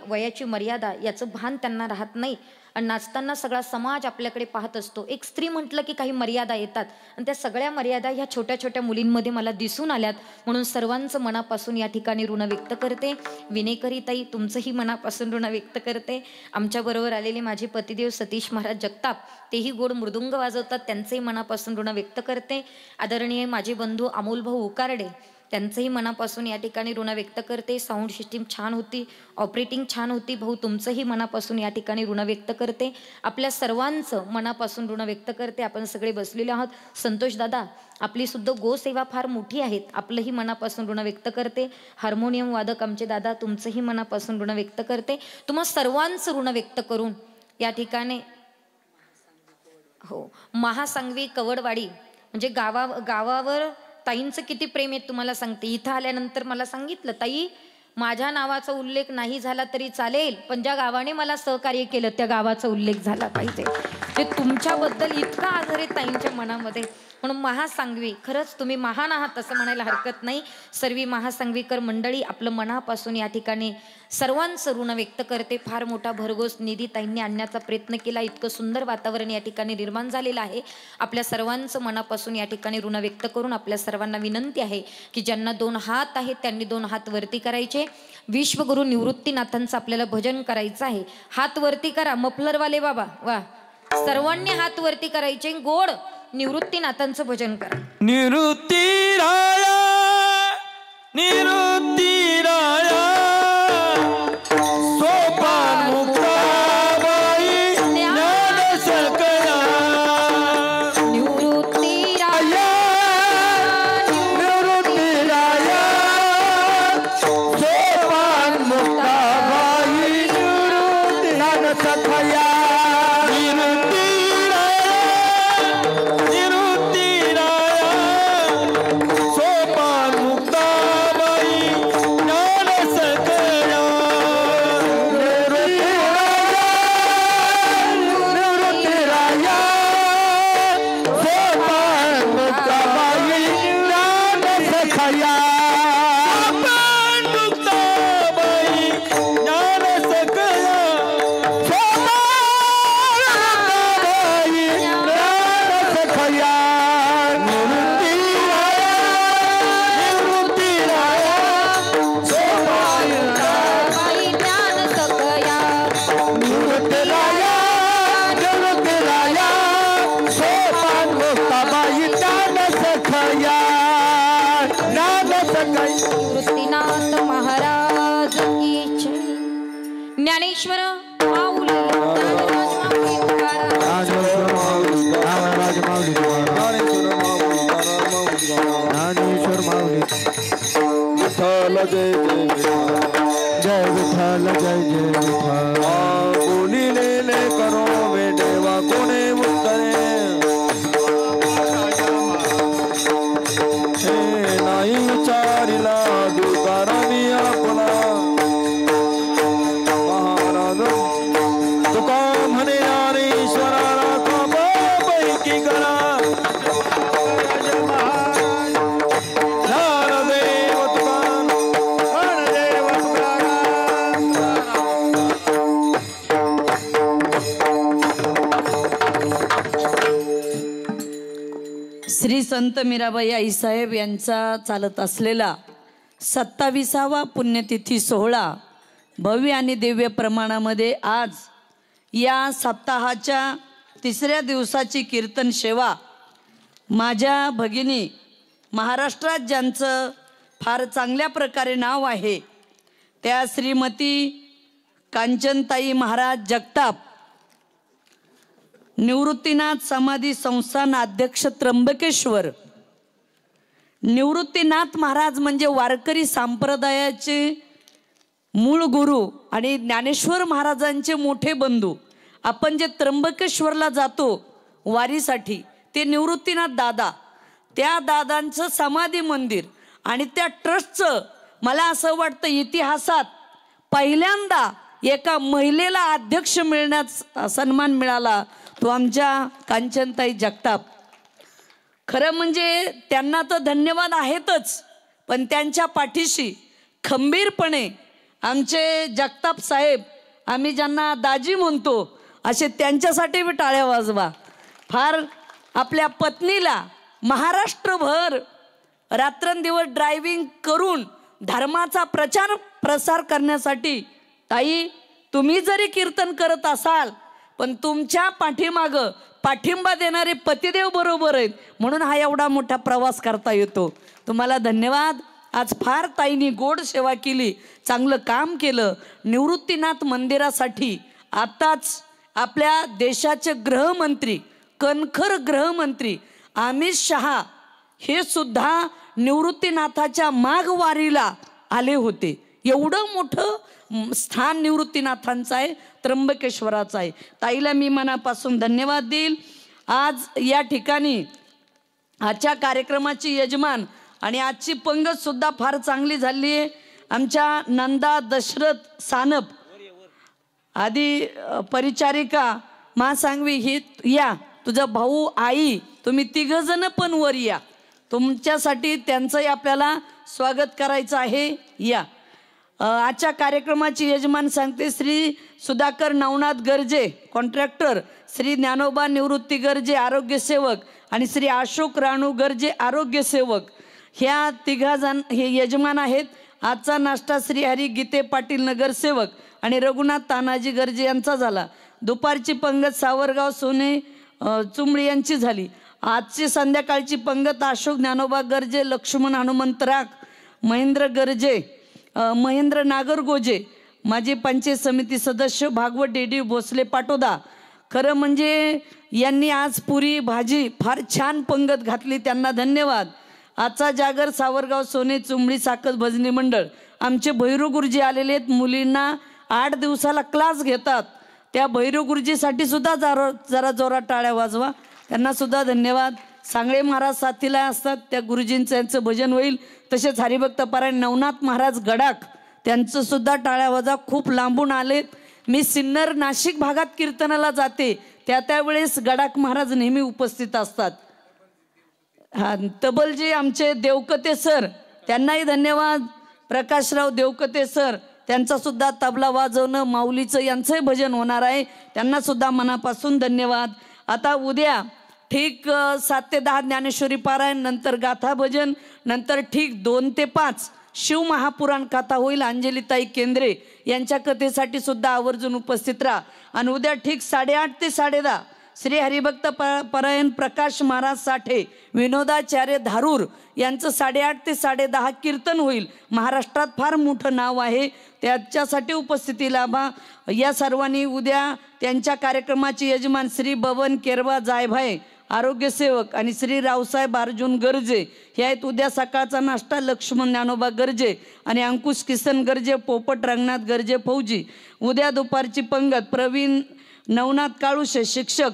वयाची मर्यादा याचं भान त्यांना राहत नाही आणि नाचताना सगळा समाज आपल्याकडे पाहत असतो. एक स्त्री म्हटलं की काही मर्यादा येतात आणि त्या सगळ्या मर्यादा ह्या छोट्या छोट्या मुलींमध्ये मला दिसून आल्यात. म्हणून सर्वांचं मनापासून या ठिकाणी ऋण व्यक्त करते. विनेकरी ताई तुमचंही मनापासून ऋण व्यक्त करते. आमच्याबरोबर आलेले माझे पतिदेव सतीश महाराज जगताप, तेही गोड मृदुंग वाजवतात, त्यांचंही मनापासून ऋण व्यक्त करते. आदरणीय माझे बंधू अमोल भाऊ उकारडे, त्यांचंही मनापासून या ठिकाणी ऋण व्यक्त करते. साऊंड सिस्टीम छान होती, ऑपरेटिंग छान होती. भाऊ तुमचंही मनापासून या ठिकाणी ऋण व्यक्त करते. आपल्या सर्वांचं मनापासून ऋण व्यक्त करते. आपण सगळे बसलेले आहोत. संतोष दादा, आपली सुद्धा गोसेवा फार मोठी आहेत, आपलंही मनापासून ऋण व्यक्त करते. हार्मोनियम वादक आमचे दादा, तुमचंही मनापासून ऋण व्यक्त करते. तुम्हा सर्वांचं ऋण व्यक्त करून या ठिकाणी महासांगवी कवडवाडी म्हणजे गावावर ताईंचं किती प्रेम आहे तुम्हाला सांगते. इथं आल्यानंतर मला सांगितलं, ताई माझ्या नावाचा उल्लेख नाही झाला तरी चालेल, पण ज्या गावाने मला सहकार्य केलं त्या गावाचा उल्लेख झाला पाहिजे. ते तुमच्याबद्दल इतका आदर आहे ताईंच्या मनामध्ये. म्हणून महासांगवी, खरंच तुम्ही महान आहात असं म्हणायला हरकत नाही. सर्वी महासांगवीकर मंडळी आपलं मनापासून या ठिकाणी सर्वांचं ऋण व्यक्त करते. फार मोठा भरघोस निधी ताईंनी आणण्याचा प्रयत्न केला. इतकं सुंदर वातावरण या ठिकाणी निर्माण झालेलं आहे. आपल्या सर्वांचं मनापासून या ठिकाणी ऋण व्यक्त करून आपल्या सर्वांना विनंती आहे की ज्यांना 2 हात आहेत त्यांनी 2 हात वरती करायचे. विश्वगुरु निवृत्तीनाथांचं आपल्याला भजन करायचं आहे. हात वरती करा मफलरवाले बाबा, वा. सर्वांनी हात वरती करायचे. गोड निवृत्तीनाथांचं भजन करा. निवृत्ती राया, निवृत्ती राया, सोपान मुक्ताबाई ज्ञान सकया. निवृत्ती राया, निवृत्ती राया, सोपान मुक्ताबाई ज्ञान सकया. निवृत्तीनाथ महाराज की जय. ज्ञानेश्वर माऊली, ज्ञानेश्वर माऊली. विठ्ठल जय जय विठ्ठल, जय जय विठ्ठल. कोणी लेले करो वे देवा कोणे उत्तरे. हे नाही विचारिला दुकारामी आपला. महाराज तुका म्हणे ज्ञानेश्वराला काबा पैकी करा. ज्ञानदेव तुकाराम, ज्ञानदेव श्री संत मीराबाई आईसाहेब यांचा चालत असलेला 27वा पुण्यतिथी सोहळा भव्य आणि दिव्य प्रमाणामध्ये आज या सप्ताहाच्या 3ऱ्या दिवसाची कीर्तन सेवा माझ्या भगिनी महाराष्ट्रात ज्यांचं फार चांगल्या प्रकारे नाव आहे त्या श्रीमती कांचनताई महाराज जगताप, निवृत्तीनाथ समाधी संस्थान अध्यक्ष त्र्यंबकेश्वर. निवृत्तीनाथ महाराज म्हणजे वारकरी संप्रदायाचे मूळ गुरु आणि ज्ञानेश्वर महाराजांचे मोठे बंधू. आपण जे त्र्यंबकेश्वरला जातो वारीसाठी ते निवृत्तीनाथ दादा, त्या दादांचं समाधी मंदिर आणि त्या ट्रस्टचं मला असं वाटतं इतिहासात पहिल्यांदा एका महिलेला अध्यक्ष मिळण्याचा सन्मान मिळाला तो आमच्या कांचनताई जगताप. खरं म्हणजे त्यांना तर धन्यवाद आहेतच, पण त्यांच्या पाठीशी खंबीरपणे आमचे जगताप साहेब, आम्ही ज्यांना दाजी म्हणतो असे त्यांच्यासाठी बी टाळ्या वाजवा. फार आपल्या पत्नीला महाराष्ट्रभर रात्रंदिवस ड्रायव्हिंग करून धर्माचा प्रचार प्रसार करण्यासाठी, ताई तुम्ही जरी कीर्तन करत असाल पण तुमच्या पाठीमागं पाठिंबा देणारे पतिदेव बरोबर आहेत, म्हणून हा एवढा मोठा प्रवास करता येतो. तुम्हाला धन्यवाद. आज फार ताईंनी गोड सेवा केली, चांगलं काम केलं. निवृत्तीनाथ मंदिरासाठी आताच आपल्या देशाचे गृहमंत्री, कणखर गृहमंत्री अमित शहा हे सुद्धा निवृत्तीनाथाच्या माघवारीला आले होते. एवढं मोठं स्थान निवृत्तीनाथांचं आहे, त्र्यंबकेश्वराचं आहे. ताईला मी मनापासून धन्यवाद देईल. आज या ठिकाणी आजच्या कार्यक्रमाची यजमान आणि आजची पंगत सुद्धा फार चांगली झाली आहे. आमच्या नंदा दशरथ सानप आदी परिचारिका महासांगवी ही, या तुझा भाऊ, आई तुम्ही तिघजण पण वर या, तुमच्यासाठी त्यांचंही आपल्याला स्वागत करायचं आहे. या आजच्या कार्यक्रमाची यजमान सांगते श्री सुधाकर नवनाथ गर्जे कॉन्ट्रॅक्टर, श्री ज्ञानोबा निवृत्ती गर्जे आरोग्य सेवक आणि श्री अशोक राणू गर्जे आरोग्य सेवक. ह्या तिघजण हे यजमान आहेत. आजचा नाश्ता श्री हरी गीते पाटील नगरसेवक आणि रघुनाथ तानाजी गर्जे यांचा झाला. दुपारची पंगत सावरगाव सोने चुंबळी यांची झाली. आजची संध्याकाळची पंगत अशोक ज्ञानोबा गर्जे, लक्ष्मण हनुमंत राख, महेंद्र गर्जे, महेंद्र नागरगोजे, माजी पंचायत समिती सदस्य भागवत डेडी भोसले पाटोदा. खरं म्हणजे यांनी आज पुरी भाजी फार छान पंगत घातली, त्यांना धन्यवाद. आजचा जागर सावरगाव सोने चुंबळी साखर भजनी मंडळ. आमचे भैरू गुरुजी आलेले आहेत. मुलींना 8 दिवसाला क्लास घेतात. त्या भैरू गुरुजीसाठी सुद्धा जरा जोरात टाळ्या वाजवा, त्यांना सुद्धा धन्यवाद. सांगळे महाराज साथीला असतात, त्या गुरुजींचं यांचं भजन होईल. तसेच हरिभक्त पारायण नवनाथ महाराज गडाख, त्यांचं सुद्धा टाळ्या वाजा. खूप लांबून आलेत. मी सिन्नर नाशिक भागात कीर्तनाला जाते, त्यावेळेस गडाख महाराज नेहमी उपस्थित असतात. हा तबलजी आमचे देवकते सर, त्यांनाही धन्यवाद. प्रकाशराव देवकते सर, त्यांचा सुद्धा तबला वाजवणं माऊलीचं यांचंही भजन होणार आहे, त्यांना सुद्धा मनापासून धन्यवाद. आता उद्या ठीक 7 ते 10 ज्ञानेश्वरी पारायण, नंतर गाथा भजन, नंतर ठीक 2 ते 5 शिवमहापुराण कथा होईल. अंजलीताई केंद्रे यांच्या कथेसाठी सुद्धा आवर्जून उपस्थित राहा. आणि उद्या ठीक 8:30 ते 10:30 श्री हरिभक्त परायण प्रकाश महाराज साठे विनोदाचार्य धारूर यांचं 8:30 ते 10:30 कीर्तन होईल. महाराष्ट्रात फार मोठं नाव आहे, त्याच्यासाठी उपस्थिती लाभा. या सर्वांनी उद्या त्यांच्या कार्यक्रमाचे यजमान श्री बबन केरवा जायभाई आरोग्य सेवक आणि श्री रावसाहेब अर्जुन गर्जे हे आहेत. उद्या सकाळचा नाश्ता लक्ष्मण ज्ञानोबा गर्जे आणि अंकुश किसन गर्जे, पोपट रंगनाथ गर्जे फौजी. उद्या दुपारची पंगत प्रवीण नवनाथ काळुशे शिक्षक,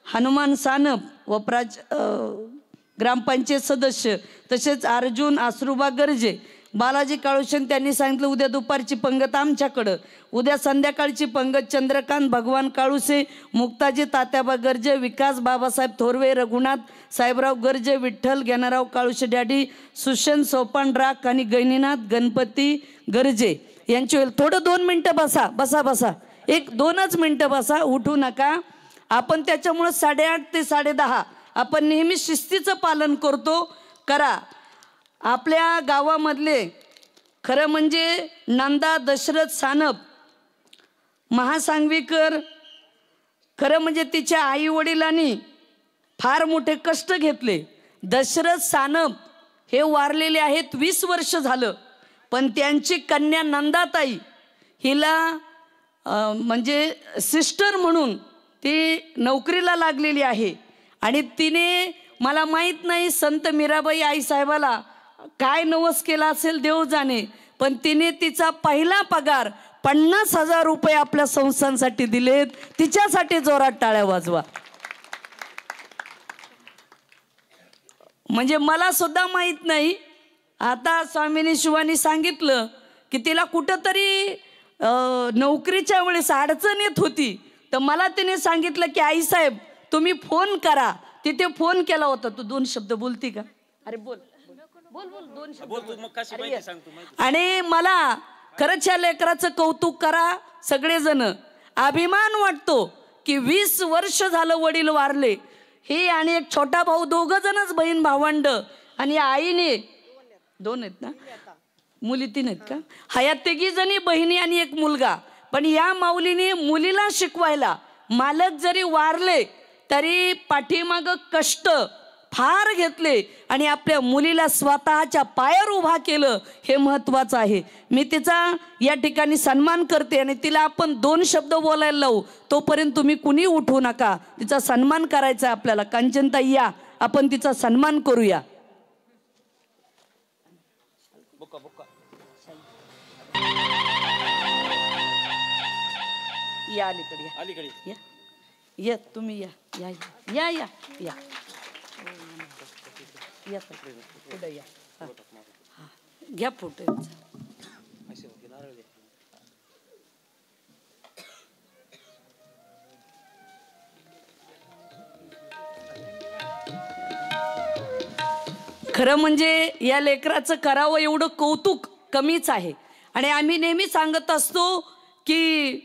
हनुमान सानप व ग्रामपंचायत सदस्य, तसेच अर्जुन आसरुबा गर्जे, बालाजी काळुशन त्यांनी सांगितलं उद्या दुपारची पंगत आमच्याकडं. उद्या संध्याकाळची पंगत चंद्रकांत भगवान काळुसे, मुक्ताजी तात्याबा गर्जे, विकास बाबासाहेब थोरवे, रघुनाथ साहेबराव गर्जे, विठ्ठल ज्ञानराव काळुशे डॅडी, सुषेण सोपान राख आणि गैनीनाथ गणपती गर्जे यांची होईल. थोडं 2 मिनटं बसा बसा बसा, 1-2च मिनटं बसा, उठू नका. आपण त्याच्यामुळं 8:30 ते 10:30 आपण नेहमी शिस्तीचं पालन करतो, करा. आपल्या गावामधले खरं म्हणजे नंदा दशरथ सानप महासांगवीकर, खरं म्हणजे तिच्या आई वडिलांनी फार मोठे कष्ट घेतले. दशरथ सानप हे वारलेले आहेत, 20 वर्ष झालं. पण त्यांची कन्या नंदाताई हिला म्हणजे सिस्टर म्हणून ती नोकरीला लागलेली आहे. आणि तिने मला माहीत नाही संत मीराबाई आई साहेबाला काय नवस केला असेल देव जाणे, पण तिने तिचा पहिला पगार 50,000 रुपये आपल्या संस्थांसाठी दिलेत. तिच्यासाठी जोरात टाळ्या वाजवा. म्हणजे मला सुद्धा माहीत नाही. आता स्वामिनी शिवानी सांगितलं की तिला कुठंतरी नोकरीच्या वेळेस अडचण येत होती, तर मला तिने सांगितलं की आई साहेब तुम्ही फोन करा. तिथे फोन केला होता. तू 2 शब्द बोलती का? अरे बोल बोल बोल 2 शब्द. आणि मला खरंच या लेकराचं कौतुक करा सगळेजण. अभिमान वाटतो की 20 वर्ष झालं वडील वारले, हे आणि एक छोटा भाऊ, 2 जणच बहीण भावंड. आणि आईने 2 आहेत ना, मुली 3 आहेत का? ह्या 3 जणी बहिणी आणि एक मुलगा. पण या माऊलीने मुलीला शिकवायला, मालक जरी वारले तरी पाठीमाग कष्ट फार घेतले आणि आपल्या मुलीला स्वतःच्या पायावर उभा केलं, हे महत्वाचं आहे. मी तिचा या ठिकाणी सन्मान करते आणि तिला आपण 2 शब्द बोलायला लावू, तोपर्यंत तुम्ही कुणी उठू नका. तिचा सन्मान करायचा आपल्याला. कांचनताई या, आपण तिचा सन्मान करूया. या अलीकडे या, अलीकडे या, या तुम्ही या या या या या या पुढे या. घ्या फोटो. खरं म्हणजे या लेकराचं करावं एवढं कौतुक कमीच आहे. आणि आम्ही नेहमी सांगत असतो की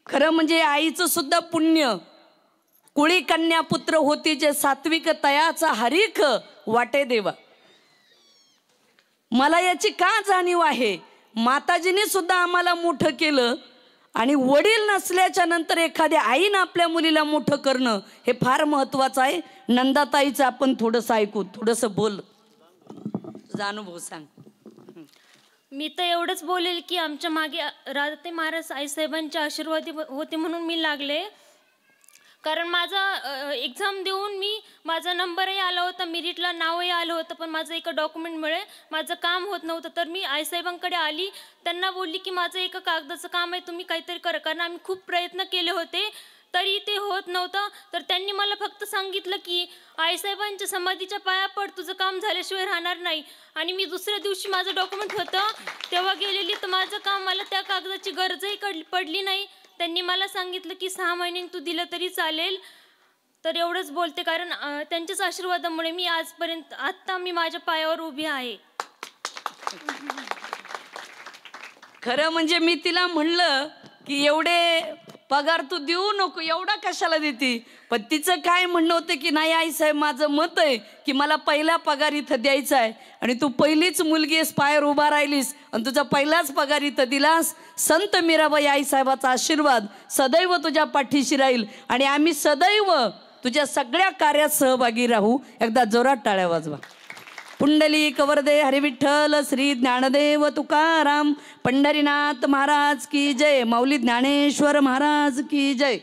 खरं म्हणजे आईचं सुद्धा पुण्य. कुळी कन्या पुत्र होती जे सात्विक तयाचा हरीख वाटे देवा. मला याची का जाणीव आहे, माताजीने सुद्धा आम्हाला मोठं केलं आणि वडील नसल्याच्या नंतर एखाद्या आईनं आपल्या मुलीला मोठं करणं हे फार महत्वाचं आहे. नंदाताईचं आपण थोडंसं ऐकू, थोडंसं बोल, तुझा अनुभव सांग. मी तर एवढंच बोलेल की आमच्या मागे राधाताई महाराज आईसाहेबांचे आशीर्वाद होते म्हणून मी लागले. कारण माझा एक्झाम देऊन माझा नंबरही आला होता, मेरिटला नावही आलं होतं, पण माझं एका डॉक्युमेंटमुळे माझं काम होत नव्हतं. तर मी आईसाहेबांकडे आली, त्यांना बोलली की माझं एका कागदाचं काम आहे, तुम्ही काहीतरी करा. कारण आम्ही खूप प्रयत्न केले होते तरी ते होत नव्हतं. तर त्यांनी मला फक्त सांगितलं की आईसाहेबांच्या समाधीच्या पाया पड, तुझं काम झाल्याशिवाय राहणार नाही. आणि मी दुसऱ्या दिवशी माझं डॉक्युमेंट होतं तेव्हा गेलेली, तर माझं काम, मला त्या कागदाची गरजही पडली नाही. त्यांनी मला सांगितलं की 6 महिन्यांनी तू दिलं तरी चालेल. तर एवढंच बोलते, कारण त्यांच्याच आशीर्वादामुळे मी आजपर्यंत आत्ता मी माझ्या पायावर उभी आहे. खरं म्हणजे मी तिला म्हणलं की एवढे पगार तू देऊ नको, एवढा कशाला देते. पण तिचं काय म्हणणं होतं की नाही आईसाहेब, माझं मत आहे की मला पहिला पगार इथं द्यायचा आहे आणि तू पहिलीच मुलगी आहेस, पायावर उभा राहिलीस आणि तुझा पहिलाच पगार इथं दिलास. संत मीराबाई आईसाहेबाचा आशीर्वाद सदैव तुझ्या पाठीशी राहील आणि आम्ही सदैव तुझ्या सगळ्या कार्यात सहभागी राहू. एकदा जोरात टाळ्या वाजवा. पुंडलिक वरदे हरी विठ्ठल श्री ज्ञानदेव तुकाराम पंढरीनाथ महाराज की जय. माऊली ज्ञानेश्वर महाराज की जय.